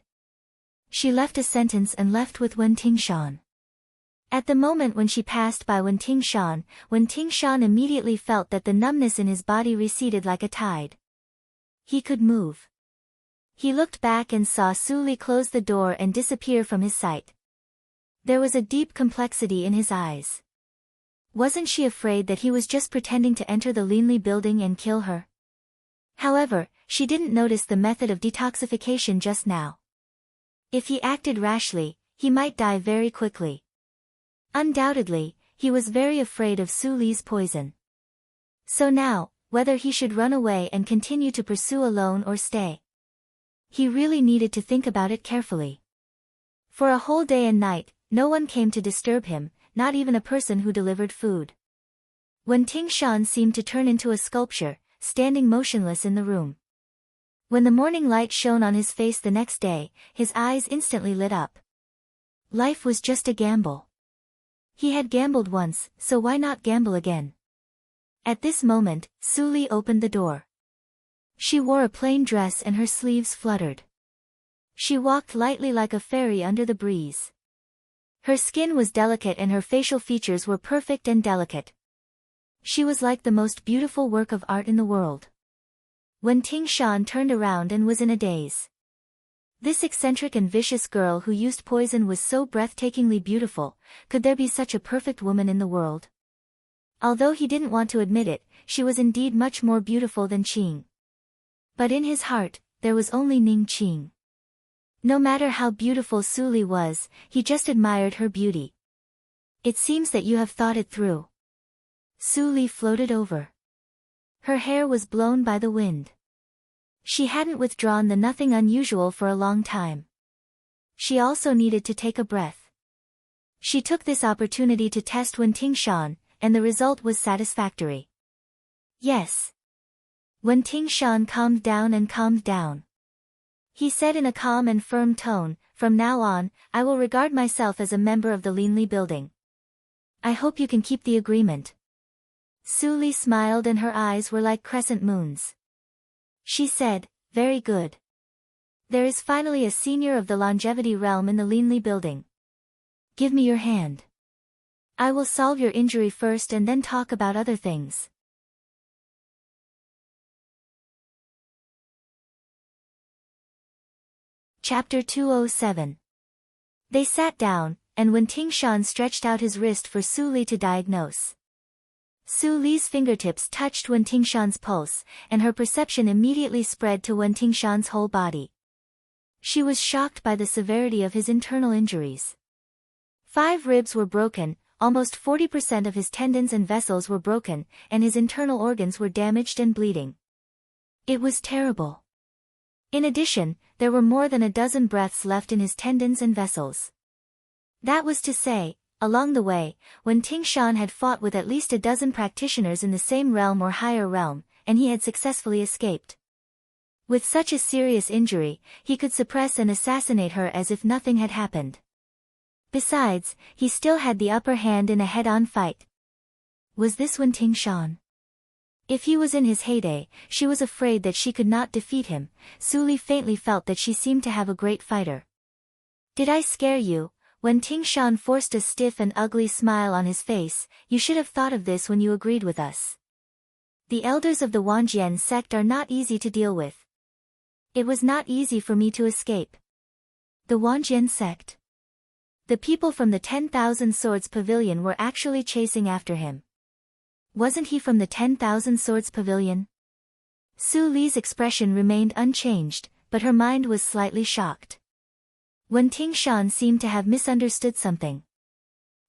She left a sentence and left with Wen Tingshan. At the moment when she passed by Wen Tingshan immediately felt that the numbness in his body receded like a tide. He could move. He looked back and saw Su Li close the door and disappear from his sight. There was a deep complexity in his eyes. Wasn't she afraid that he was just pretending to enter the Linli building and kill her? However, she didn't notice the method of detoxification just now. If he acted rashly, he might die very quickly. Undoubtedly, he was very afraid of Su Li's poison. So now, whether he should run away and continue to pursue alone or stay. He really needed to think about it carefully. For a whole day and night, no one came to disturb him, not even a person who delivered food. Wen Tingshan seemed to turn into a sculpture, standing motionless in the room. When the morning light shone on his face the next day, his eyes instantly lit up. Life was just a gamble. He had gambled once, so why not gamble again? At this moment, Su Li opened the door. She wore a plain dress and her sleeves fluttered. She walked lightly like a fairy under the breeze. Her skin was delicate and her facial features were perfect and delicate. She was like the most beautiful work of art in the world. Wen Tingshan turned around and was in a daze. This eccentric and vicious girl who used poison was so breathtakingly beautiful. Could there be such a perfect woman in the world? Although he didn't want to admit it, she was indeed much more beautiful than Qing. But in his heart, there was only Ning Qing. No matter how beautiful Su Li was, he just admired her beauty. It seems that you have thought it through. Su Li floated over. Her hair was blown by the wind. She hadn't withdrawn the nothing unusual for a long time. She also needed to take a breath. She took this opportunity to test Wen Tingshan, and the result was satisfactory. Yes. Wen Tingshan calmed down. He said in a calm and firm tone, from now on, I will regard myself as a member of the Linli building. I hope you can keep the agreement. Su Li smiled and her eyes were like crescent moons. She said, "Very good. There is finally a senior of the longevity realm in the Linli building. Give me your hand. I will solve your injury first and then talk about other things." Chapter 207. They sat down, and when Tingshan stretched out his wrist for Su Li to diagnose. Su Li's fingertips touched Wen Tingshan's pulse, and her perception immediately spread to Wen Tingshan's whole body. She was shocked by the severity of his internal injuries. 5 ribs were broken, almost 40% of his tendons and vessels were broken, and his internal organs were damaged and bleeding. It was terrible. In addition, there were more than a dozen breaths left in his tendons and vessels. That was to say, along the way, when Tingshan had fought with at least a dozen practitioners in the same realm or higher realm, and he had successfully escaped. With such a serious injury, he could suppress and assassinate her as if nothing had happened. Besides, he still had the upper hand in a head-on fight. Was this Wen Tingshan? If he was in his heyday, she was afraid that she could not defeat him. Su Li faintly felt that she seemed to have a great fighter. "Did I scare you?" When Tingshan forced a stiff and ugly smile on his face, "You should have thought of this when you agreed with us. The elders of the Wangjian sect are not easy to deal with. It was not easy for me to escape." The Wangjian sect. The people from the 10,000 Swords Pavilion were actually chasing after him. Wasn't he from the 10,000 Swords Pavilion? Su Li's expression remained unchanged, but her mind was slightly shocked. Wen Tingshan seemed to have misunderstood something.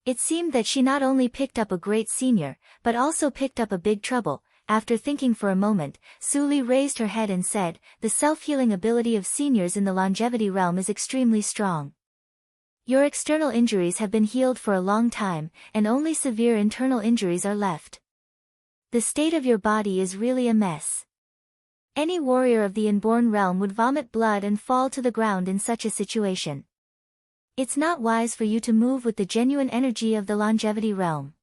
It seemed that she not only picked up a great senior, but also picked up a big trouble. After thinking for a moment, Su Li raised her head and said, "The self-healing ability of seniors in the longevity realm is extremely strong. Your external injuries have been healed for a long time, and only severe internal injuries are left. The state of your body is really a mess. Any warrior of the inborn realm would vomit blood and fall to the ground in such a situation. It's not wise for you to move with the genuine energy of the longevity realm.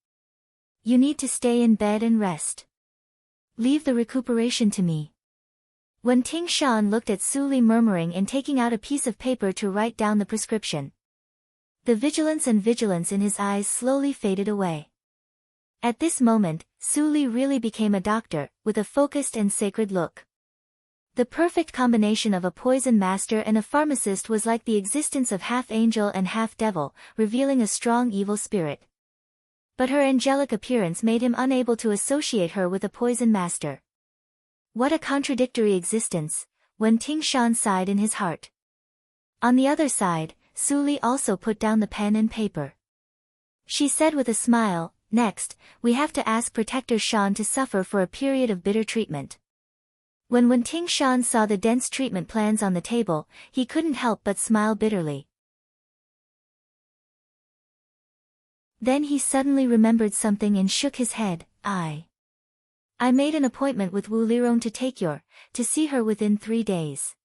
You need to stay in bed and rest. Leave the recuperation to me." When Tingshan looked at Su Li murmuring and taking out a piece of paper to write down the prescription. The vigilance in his eyes slowly faded away. At this moment, Su Li really became a doctor, with a focused and sacred look. The perfect combination of a poison master and a pharmacist was like the existence of half angel and half devil, revealing a strong evil spirit. But her angelic appearance made him unable to associate her with a poison master. What a contradictory existence, Wen Tingshan sighed in his heart. On the other side, Su Li also put down the pen and paper. She said with a smile, "Next, we have to ask Protector Shan to suffer for a period of bitter treatment." When Wen Tingshan saw the dense treatment plans on the table, he couldn't help but smile bitterly. Then he suddenly remembered something and shook his head. I made an appointment with Wu Lirong to see her within 3 days.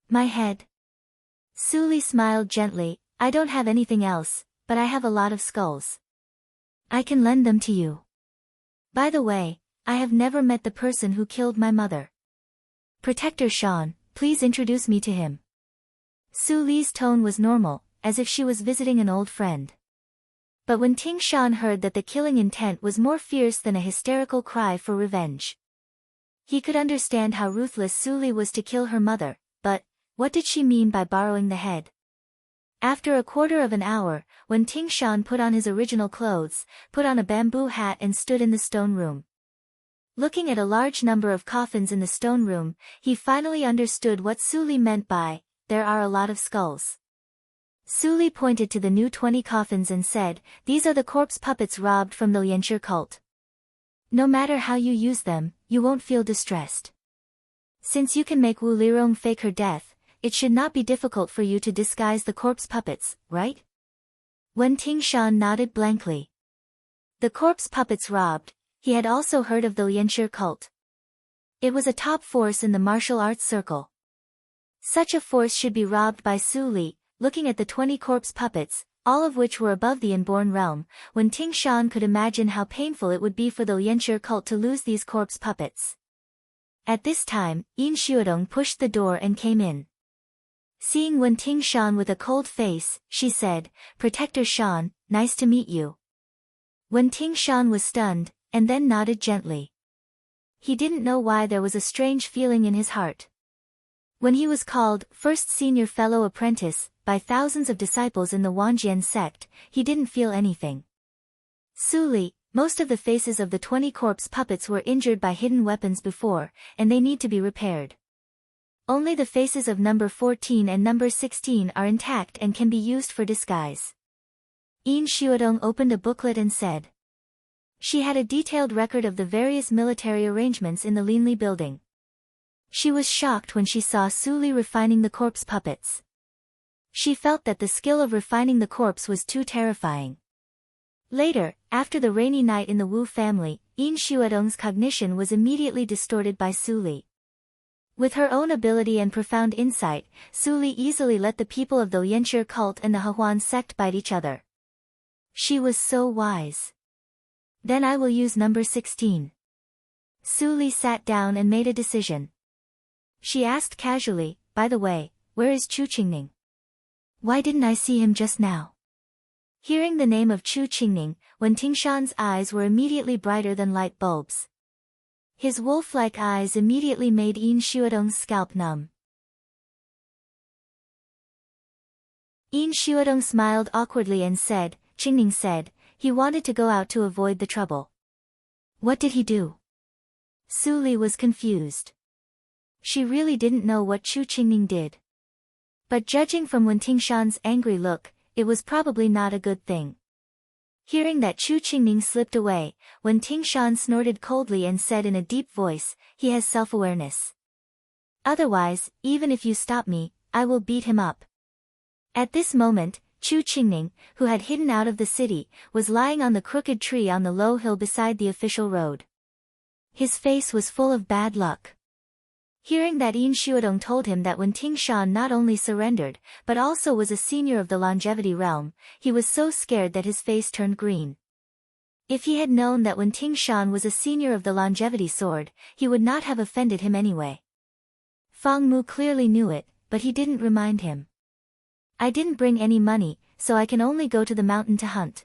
My head. Su Li smiled gently. "I don't have anything else, but I have a lot of skulls. I can lend them to you. By the way, I have never met the person who killed my mother. Protector Shan, please introduce me to him." Su Li's tone was normal, as if she was visiting an old friend. But when Tingshan heard that the killing intent was more fierce than a hysterical cry for revenge, he could understand how ruthless Su Li was to kill her mother, but what did she mean by borrowing the head? After a quarter of an hour, when Tingshan put on his original clothes, put on a bamboo hat and stood in the stone room. Looking at a large number of coffins in the stone room, he finally understood what Su Li meant by, "There are a lot of skulls." Su Li pointed to the new 20 coffins and said, "These are the corpse puppets robbed from the Lianshi cult. No matter how you use them, you won't feel distressed. Since you can make Wu Lirong fake her death, it should not be difficult for you to disguise the corpse puppets, right?" Wen Tingshan nodded blankly. The corpse puppets robbed. He had also heard of the Lianshi cult. It was a top force in the martial arts circle. Such a force should be robbed by Su Li. Looking at the 20 corpse puppets, all of which were above the inborn realm, Wenting Shan could imagine how painful it would be for the Lianshi cult to lose these corpse puppets. At this time, Yin Xuedong pushed the door and came in. Seeing Wenting Shan with a cold face, she said, "Protector Shan, nice to meet you." Wenting Shan was stunned, and then nodded gently. He didn't know why there was a strange feeling in his heart. When he was called first senior fellow apprentice by thousands of disciples in the Wanjian sect, he didn't feel anything. Suli, most of the faces of the 20 corpse puppets were injured by hidden weapons before, and they need to be repaired. Only the faces of number 14 and number 16 are intact and can be used for disguise. Yin Xuedong opened a booklet and said. She had a detailed record of the various military arrangements in the Linli building. She was shocked when she saw Suli refining the corpse puppets. She felt that the skill of refining the corpse was too terrifying. Later, after the rainy night in the Wu family, Yin Xuedong's cognition was immediately distorted by Suli. With her own ability and profound insight, Suli easily let the people of the Lianshi cult and the Hehuan sect bite each other. She was so wise. Then I will use number 16. Suli sat down and made a decision. She asked casually, "By the way, where is Chu Qingning? Why didn't I see him just now?" Hearing the name of Chu Qingning, Wenting Shan's eyes were immediately brighter than light bulbs. His wolf-like eyes immediately made Yin Xuedong's scalp numb. Yin Xuedong smiled awkwardly and said, Qingning said, he wanted to go out to avoid the trouble. What did he do? Suli was confused. She really didn't know what Chu Qingning did. But judging from Wenting Shan's angry look, it was probably not a good thing. Hearing that Chu Qingning slipped away, Wenting Shan snorted coldly and said in a deep voice, "He has self-awareness. Otherwise, even if you stop me, I will beat him up." At this moment, Chu Qingning, who had hidden out of the city, was lying on the crooked tree on the low hill beside the official road. His face was full of bad luck. Hearing that Yin Xuedong told him that Wenting Shan not only surrendered, but also was a senior of the longevity realm, he was so scared that his face turned green. If he had known that Wenting Shan was a senior of the longevity sword, he would not have offended him anyway. Fang Mu clearly knew it, but he didn't remind him. "I didn't bring any money, so I can only go to the mountain to hunt.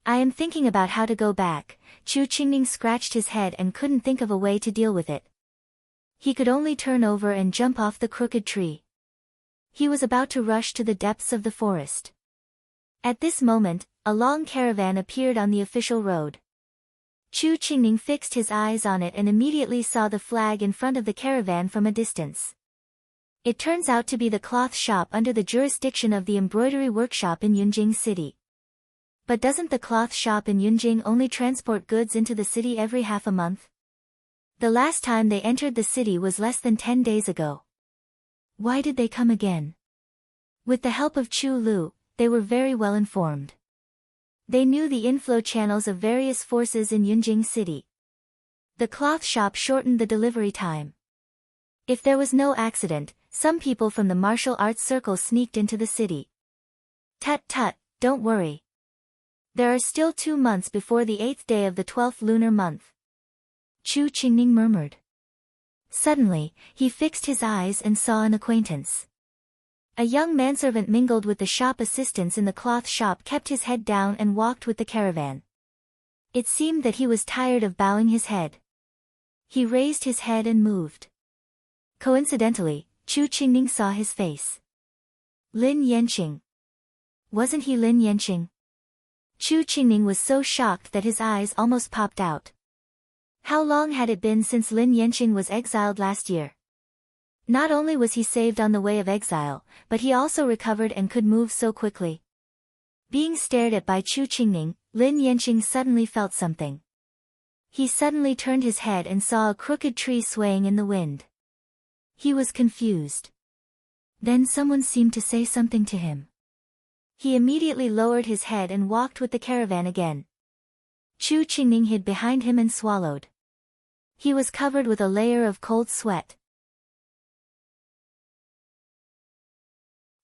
I am thinking about how to go back." Chu Qingning scratched his head and couldn't think of a way to deal with it. He could only turn over and jump off the crooked tree. He was about to rush to the depths of the forest. At this moment, a long caravan appeared on the official road. Chu Qingning fixed his eyes on it and immediately saw the flag in front of the caravan from a distance. It turns out to be the cloth shop under the jurisdiction of the embroidery workshop in Yunjing City. But doesn't the cloth shop in Yunjing only transport goods into the city every half a month? The last time they entered the city was less than 10 days ago. Why did they come again? With the help of Chu Lu, they were very well informed. They knew the inflow channels of various forces in Yunjing City. The cloth shop shortened the delivery time. If there was no accident, some people from the martial arts circle sneaked into the city. Tut tut, don't worry. There are still 2 months before the 8th day of the 12th lunar month. Chu Qingning murmured. Suddenly, he fixed his eyes and saw an acquaintance. A young manservant mingled with the shop assistants in the cloth shop, kept his head down and walked with the caravan. It seemed that he was tired of bowing his head. He raised his head and moved. Coincidentally, Chu Qingning saw his face. Lin Yanqing. Wasn't he Lin Yanqing? Chu Qingning was so shocked that his eyes almost popped out. How long had it been since Lin Yanqing was exiled last year? Not only was he saved on the way of exile, but he also recovered and could move so quickly. Being stared at by Chu Qingning, Lin Yanqing suddenly felt something. He suddenly turned his head and saw a crooked tree swaying in the wind. He was confused. Then someone seemed to say something to him. He immediately lowered his head and walked with the caravan again. Chu Qingning hid behind him and swallowed. He was covered with a layer of cold sweat.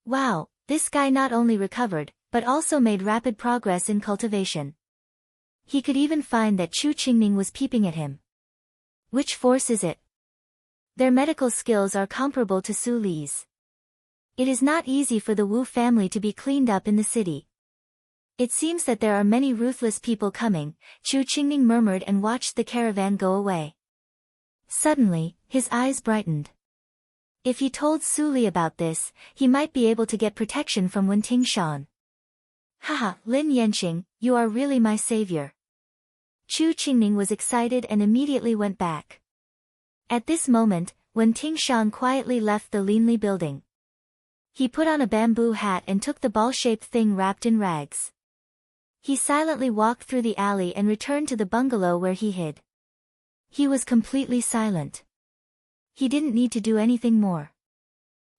Wow, this guy not only recovered, but also made rapid progress in cultivation. He could even find that Chu Qingning was peeping at him. Which force is it? Their medical skills are comparable to Su Li's. It is not easy for the Wu family to be cleaned up in the city. It seems that there are many ruthless people coming, Chu Qingning murmured and watched the caravan go away. Suddenly, his eyes brightened. If he told Su Li about this, he might be able to get protection from Wen Tingshan. Haha, Lin Yanqing, you are really my savior. Chu Qingning was excited and immediately went back. At this moment, Wen Tingshan quietly left the Linli building. He put on a bamboo hat and took the ball-shaped thing wrapped in rags. He silently walked through the alley and returned to the bungalow where he hid. He was completely silent. He didn't need to do anything more.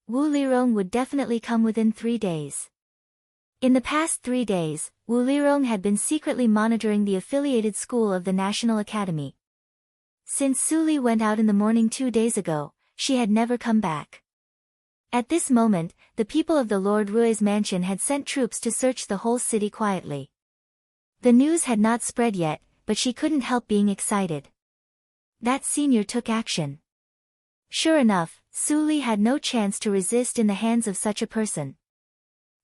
Wu Lirong would definitely come within 3 days. In the past 3 days, Wu Lirong had been secretly monitoring the affiliated school of the National Academy. Since Su Li went out in the morning 2 days ago, she had never come back. At this moment, the people of the Lord Rui's mansion had sent troops to search the whole city quietly. The news had not spread yet, but she couldn't help being excited. That senior took action. Sure enough, Su Li had no chance to resist in the hands of such a person.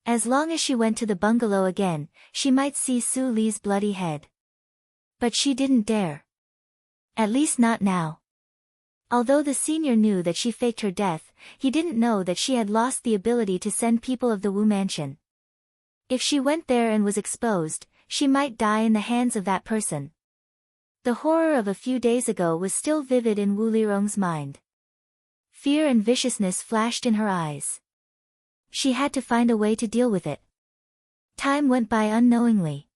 As long as she went to the bungalow again, she might see Su Li's bloody head. But she didn't dare. At least not now. Although the senior knew that she faked her death, he didn't know that she had lost the ability to send people of the Wu mansion. If she went there and was exposed, she might die in the hands of that person. The horror of a few days ago was still vivid in Wu Lirong's mind. Fear and viciousness flashed in her eyes. She had to find a way to deal with it. Time went by unknowingly.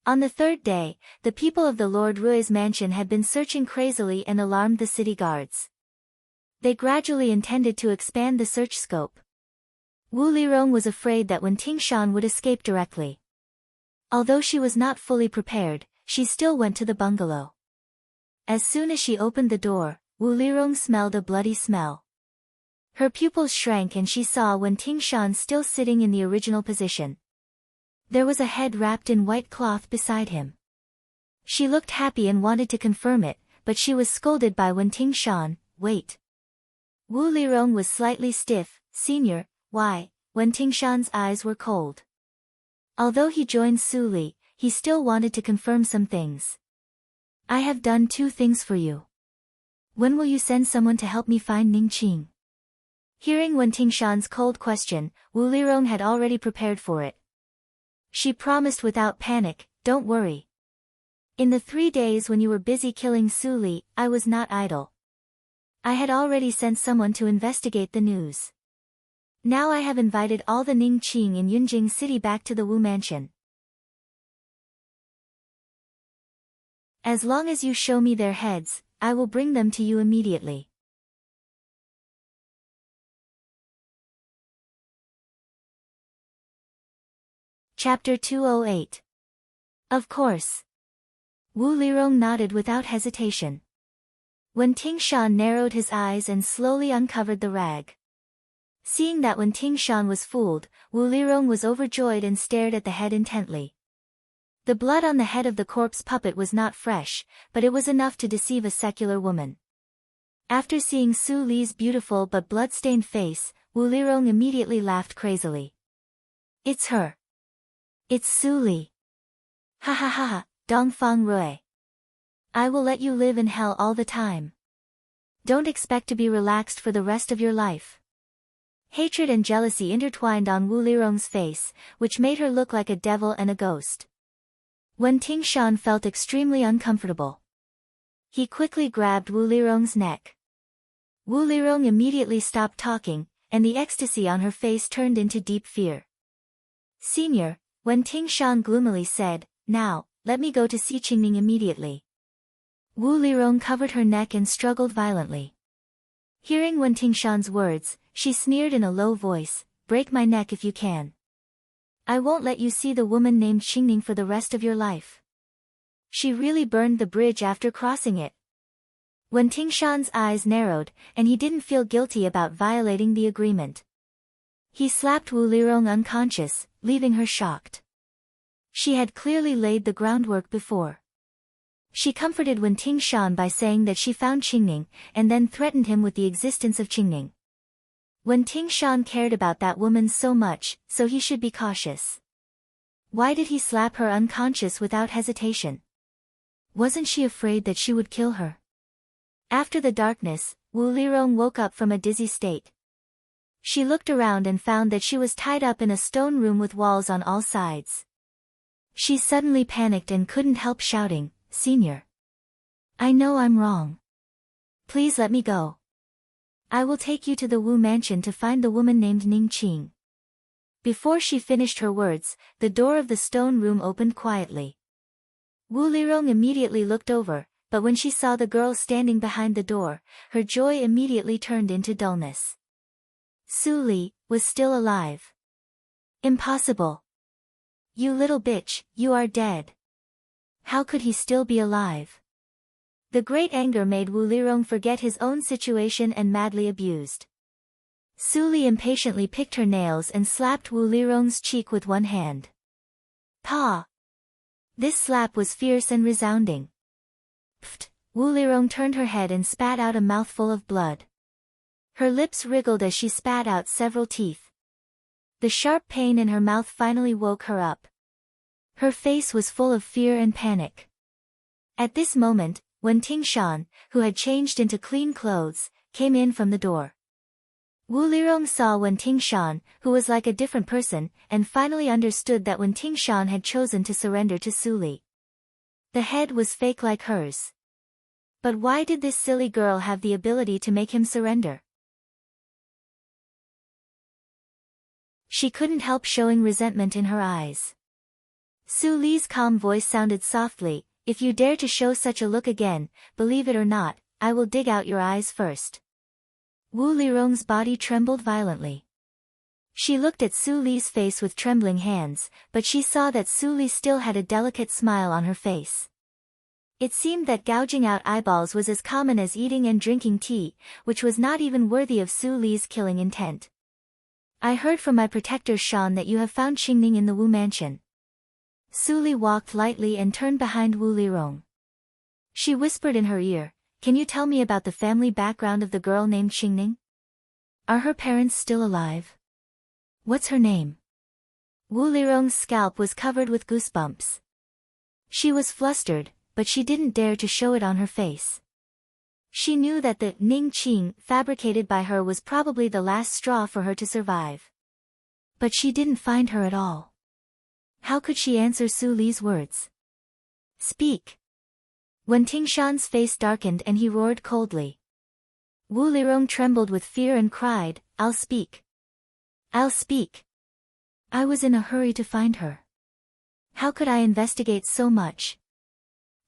On the 3rd day, the people of the Lord Rui's mansion had been searching crazily and alarmed the city guards. They gradually intended to expand the search scope. Wu Lirong was afraid that Wen Tingshan would escape directly. Although she was not fully prepared, she still went to the bungalow. As soon as she opened the door, Wu Lirong smelled a bloody smell. Her pupils shrank and she saw Wen Tingshan still sitting in the original position. There was a head wrapped in white cloth beside him. She looked happy and wanted to confirm it, but she was scolded by Wen Tingshan. Wait. Wu Lirong was slightly stiff. Senior, why? Wen Tingshan's eyes were cold. Although he joined Su Li, he still wanted to confirm some things. I have done 2 things for you. When will you send someone to help me find Ning Qing? Hearing Wen Tingshan's cold question, Wu Lirong had already prepared for it. She promised without panic, don't worry. In the 3 days when you were busy killing Su Li, I was not idle. I had already sent someone to investigate the news. Now I have invited all the Ning Qing in Yunjing City back to the Wu mansion. As long as you show me their heads, I will bring them to you immediately. Chapter 208. Of course. Wu Lirong nodded without hesitation. Wen Tingshan narrowed his eyes and slowly uncovered the rag. Seeing that Wen Tingshan was fooled, Wu Lirong was overjoyed and stared at the head intently. The blood on the head of the corpse puppet was not fresh, but it was enough to deceive a secular woman. After seeing Su Li's beautiful but blood-stained face, Wu Lirong immediately laughed crazily. It's her. It's Su Li. Ha ha ha ha, Dongfang Rui. I will let you live in hell all the time. Don't expect to be relaxed for the rest of your life. Hatred and jealousy intertwined on Wu Lirong's face, which made her look like a devil and a ghost. Wen Tingshan felt extremely uncomfortable. He quickly grabbed Wu Lirong's neck. Wu Lirong immediately stopped talking, and the ecstasy on her face turned into deep fear. Senior, Wen Tingshan gloomily said, now, let me go to Xiqingning immediately. Wu Lirong covered her neck and struggled violently. Hearing Wen Tingshan's words, she sneered in a low voice, break my neck if you can. I won't let you see the woman named Qingning for the rest of your life. She really burned the bridge after crossing it. Wen Tingshan's eyes narrowed, and he didn't feel guilty about violating the agreement. He slapped Wu Lirong unconscious, leaving her shocked. She had clearly laid the groundwork before. She comforted Wen Tingshan by saying that she found Qingning, and then threatened him with the existence of Qingning. Wen Tingshan cared about that woman so much, so he should be cautious. Why did he slap her unconscious without hesitation? Wasn't she afraid that she would kill her? After the darkness, Wu Lirong woke up from a dizzy state. She looked around and found that she was tied up in a stone room with walls on all sides. She suddenly panicked and couldn't help shouting, "Senior! I know I'm wrong. Please let me go. I will take you to the Wu mansion to find the woman named Ning Qing." Before she finished her words, the door of the stone room opened quietly. Wu Lirong immediately looked over, but when she saw the girl standing behind the door, her joy immediately turned into dullness. Su Li was still alive. Impossible. You little bitch, you are dead. How could he still be alive? The great anger made Wu Lirong forget his own situation and madly abused. Su Li impatiently picked her nails and slapped Wu Lirong's cheek with one hand. Pa! This slap was fierce and resounding. Pfft! Wu Lirong turned her head and spat out a mouthful of blood. Her lips wriggled as she spat out several teeth. The sharp pain in her mouth finally woke her up. Her face was full of fear and panic. At this moment, Wen Tingshan, who had changed into clean clothes, came in from the door. Wu Lirong saw Wen Tingshan, who was like a different person, and finally understood that Wen Tingshan had chosen to surrender to Su Li. The head was fake like hers. But why did this silly girl have the ability to make him surrender? She couldn't help showing resentment in her eyes. Su Li's calm voice sounded softly, "If you dare to show such a look again, believe it or not, I will dig out your eyes first." Wu Lirong's body trembled violently. She looked at Su Li's face with trembling hands, but she saw that Su Li still had a delicate smile on her face. It seemed that gouging out eyeballs was as common as eating and drinking tea, which was not even worthy of Su Li's killing intent. "I heard from my protector Shan that you have found Qingning in the Wu mansion." Su Li walked lightly and turned behind Wu Lirong. She whispered in her ear, "Can you tell me about the family background of the girl named Qingning? Are her parents still alive? What's her name?" Wu Lirong's scalp was covered with goosebumps. She was flustered, but she didn't dare to show it on her face. She knew that the Ning Qing fabricated by her was probably the last straw for her to survive. But she didn't find her at all. How could she answer Su Li's words? "Speak." Wen Tingshan's face darkened and he roared coldly. Wu Lirong trembled with fear and cried, "I'll speak. I'll speak. I was in a hurry to find her. How could I investigate so much?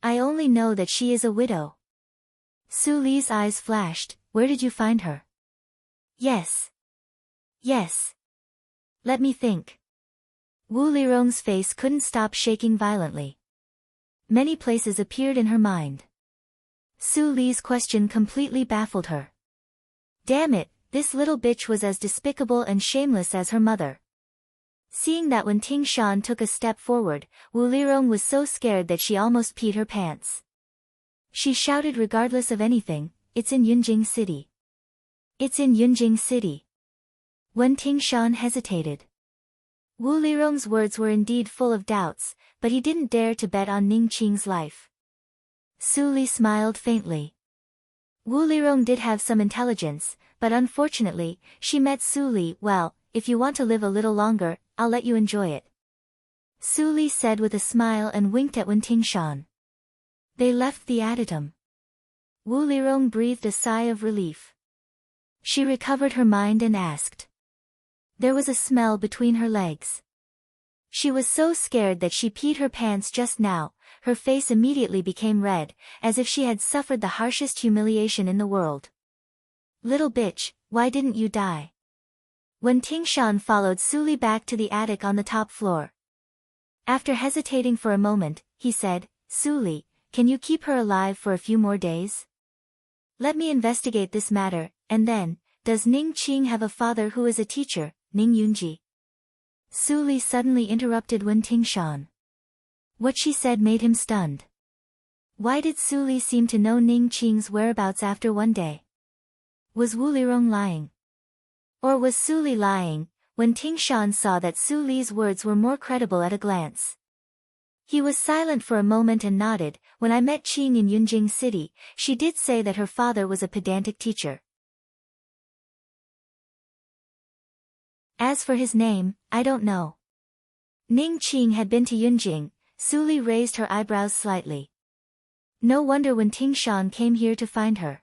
I only know that she is a widow." Su Li's eyes flashed, "Where did you find her?" Yes. Yes. Let me think." Wu Lirong's face couldn't stop shaking violently. Many places appeared in her mind. Su Li's question completely baffled her. Damn it, this little bitch was as despicable and shameless as her mother. Seeing that when Tingshan took a step forward, Wu Lirong was so scared that she almost peed her pants. She shouted regardless of anything, "It's in Yunjing City. It's in Yunjing City." Wen Tingshan hesitated. Wu Lirong's words were indeed full of doubts, but he didn't dare to bet on Ning Qing's life. Su Li smiled faintly. Wu Lirong did have some intelligence, but unfortunately, she met Su Li. "Well, if you want to live a little longer, I'll let you enjoy it," Su Li said with a smile and winked at Wen Tingshan. They left the adytum. Wu Lirong breathed a sigh of relief. She recovered her mind and asked. There was a smell between her legs. She was so scared that she peed her pants just now. Her face immediately became red, as if she had suffered the harshest humiliation in the world. "Little bitch, why didn't you die?" When Tingshan followed Su Li back to the attic on the top floor. After hesitating for a moment, he said, "Su Li, can you keep her alive for a few more days? Let me investigate this matter, and then, does Ning Qing have a father who is a teacher, Ning Yunji?" Su Li suddenly interrupted Wen Tingshan. What she said made him stunned. Why did Su Li seem to know Ning Qing's whereabouts after one day? Was Wu Lirong lying? Or was Su Li lying? When Tingshan saw that Su Li's words were more credible at a glance. He was silent for a moment and nodded. When I met Qing in Yunjing City, she did say that her father was a pedantic teacher. As for his name, I don't know. Ning Qing had been to Yunjing. Su Li raised her eyebrows slightly. No wonder when Tingshan came here to find her.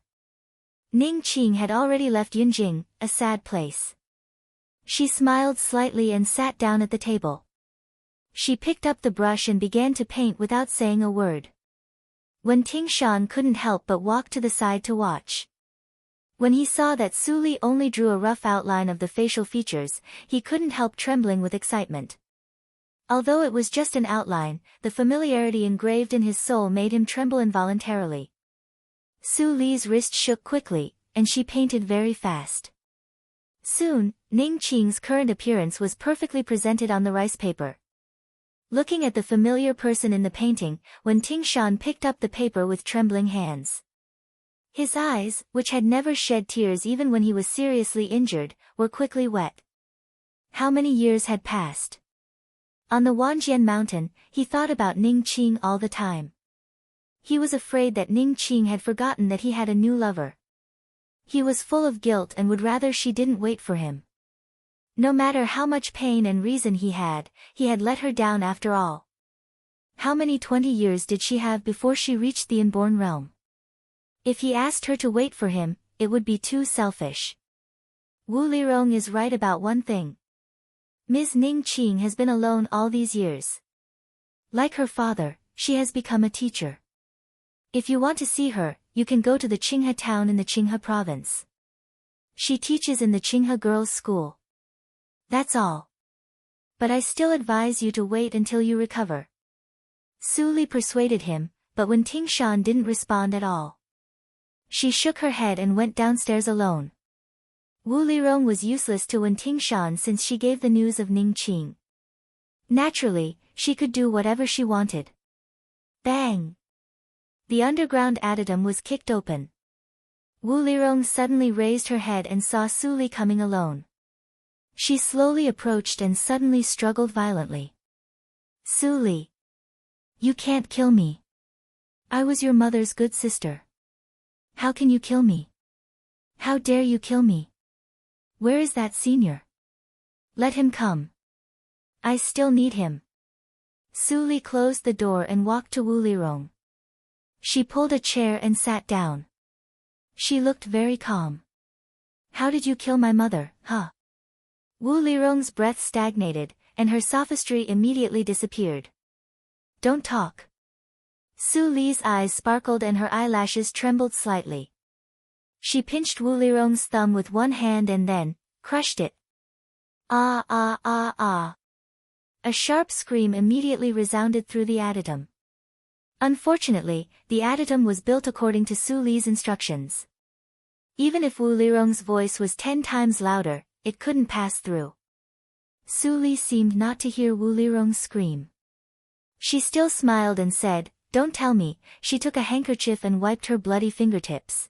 Ning Qing had already left Yunjing, a sad place. She smiled slightly and sat down at the table. She picked up the brush and began to paint without saying a word. When Tingshan couldn't help but walk to the side to watch. When he saw that Su Li only drew a rough outline of the facial features, he couldn't help trembling with excitement. Although it was just an outline, the familiarity engraved in his soul made him tremble involuntarily. Su Li's wrist shook quickly, and she painted very fast. Soon, Ning Qing's current appearance was perfectly presented on the rice paper. Looking at the familiar person in the painting, when Tingshan picked up the paper with trembling hands. His eyes, which had never shed tears even when he was seriously injured, were quickly wet. How many years had passed? On the Wanjian mountain, he thought about Ning Qing all the time. He was afraid that Ning Qing had forgotten that he had a new lover. He was full of guilt and would rather she didn't wait for him. No matter how much pain and reason he had let her down after all. How many 20 years did she have before she reached the inborn realm? If he asked her to wait for him, it would be too selfish. Wu Lirong is right about one thing. Ms. Ning Qing has been alone all these years. Like her father, she has become a teacher. If you want to see her, you can go to the Qinghe town in the Qinghe province. She teaches in the Qinghe girls' school. That's all. But I still advise you to wait until you recover. Su Li persuaded him, but when Tingshan didn't respond at all. She shook her head and went downstairs alone. Wu Lirong was useless to Wen Tingshan since she gave the news of Ning Qing. Naturally, she could do whatever she wanted. Bang! The underground adytum was kicked open. Wu Lirong suddenly raised her head and saw Su Li coming alone. She slowly approached and suddenly struggled violently. Su Li. You can't kill me. I was your mother's good sister. How can you kill me? How dare you kill me? Where is that senior? Let him come. I still need him. Su Li closed the door and walked to Wu Lirong. She pulled a chair and sat down. She looked very calm. How did you kill my mother, huh? Wu Lirong's breath stagnated, and her sophistry immediately disappeared. Don't talk. Su Li's eyes sparkled and her eyelashes trembled slightly. She pinched Wu Lirong's thumb with one hand and then crushed it. Ah ah ah ah. A sharp scream immediately resounded through the adytum. Unfortunately, the adytum was built according to Su Li's instructions. Even if Wu Lirong's voice was 10 times louder, it couldn't pass through. Su Li seemed not to hear Wu Lirong's scream. She still smiled and said, "Don't tell me." She took a handkerchief and wiped her bloody fingertips.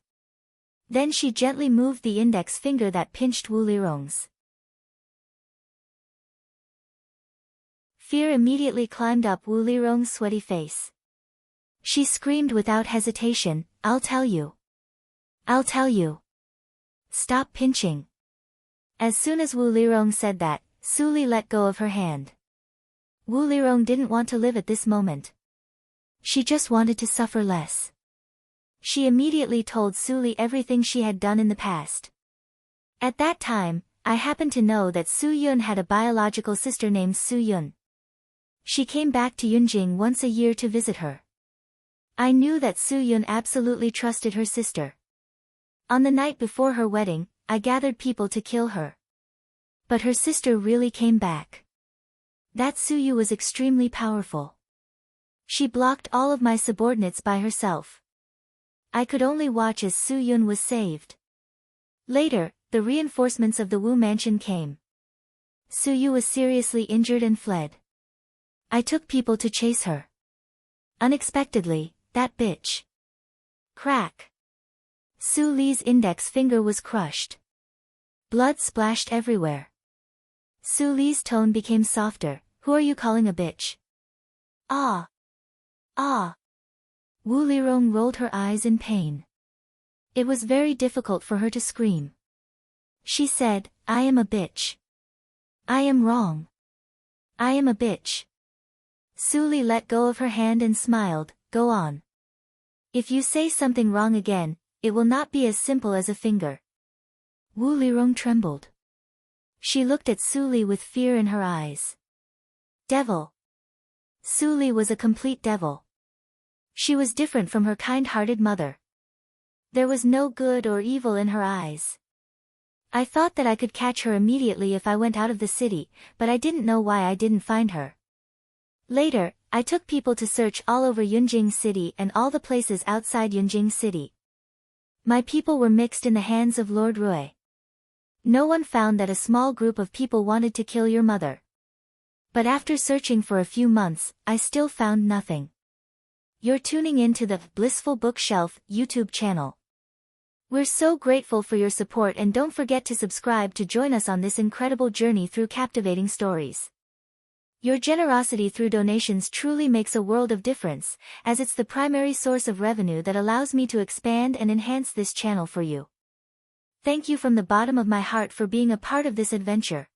Then she gently moved the index finger that pinched Wu Lirong's. Fear immediately climbed up Wu Lirong's sweaty face. She screamed without hesitation, "I'll tell you. I'll tell you. Stop pinching." As soon as Wu Lirong said that, Su Li let go of her hand. Wu Lirong didn't want to live at this moment. She just wanted to suffer less. She immediately told Su Li everything she had done in the past. At that time, I happened to know that Su Yun had a biological sister named Su Yun. She came back to Yunjing once a year to visit her. I knew that Su Yun absolutely trusted her sister. On the night before her wedding, I gathered people to kill her. But her sister really came back. That Su Yu was extremely powerful. She blocked all of my subordinates by herself. I could only watch as Su Yun was saved. Later, the reinforcements of the Wu mansion came. Suyu was seriously injured and fled. I took people to chase her. Unexpectedly, that bitch. Crack. Su Li's index finger was crushed. Blood splashed everywhere. Su Li's tone became softer. Who are you calling a bitch? Ah. Ah. Wu Lirong rolled her eyes in pain. It was very difficult for her to scream. She said, I am a bitch. I am wrong. I am a bitch. Su Li let go of her hand and smiled, go on. If you say something wrong again, it will not be as simple as a finger. Wu Lirong trembled. She looked at Su Li with fear in her eyes. Devil. Su Li was a complete devil. She was different from her kind-hearted mother. There was no good or evil in her eyes. I thought that I could catch her immediately if I went out of the city, but I didn't know why I didn't find her. Later, I took people to search all over Yunjing City and all the places outside Yunjing City. My people were mixed in the hands of Lord Rui. No one found that a small group of people wanted to kill your mother. But after searching for a few months, I still found nothing. You're tuning in to the Blissful Bookshelf YouTube channel. We're so grateful for your support, and don't forget to subscribe to join us on this incredible journey through captivating stories. Your generosity through donations truly makes a world of difference, as it's the primary source of revenue that allows me to expand and enhance this channel for you. Thank you from the bottom of my heart for being a part of this adventure.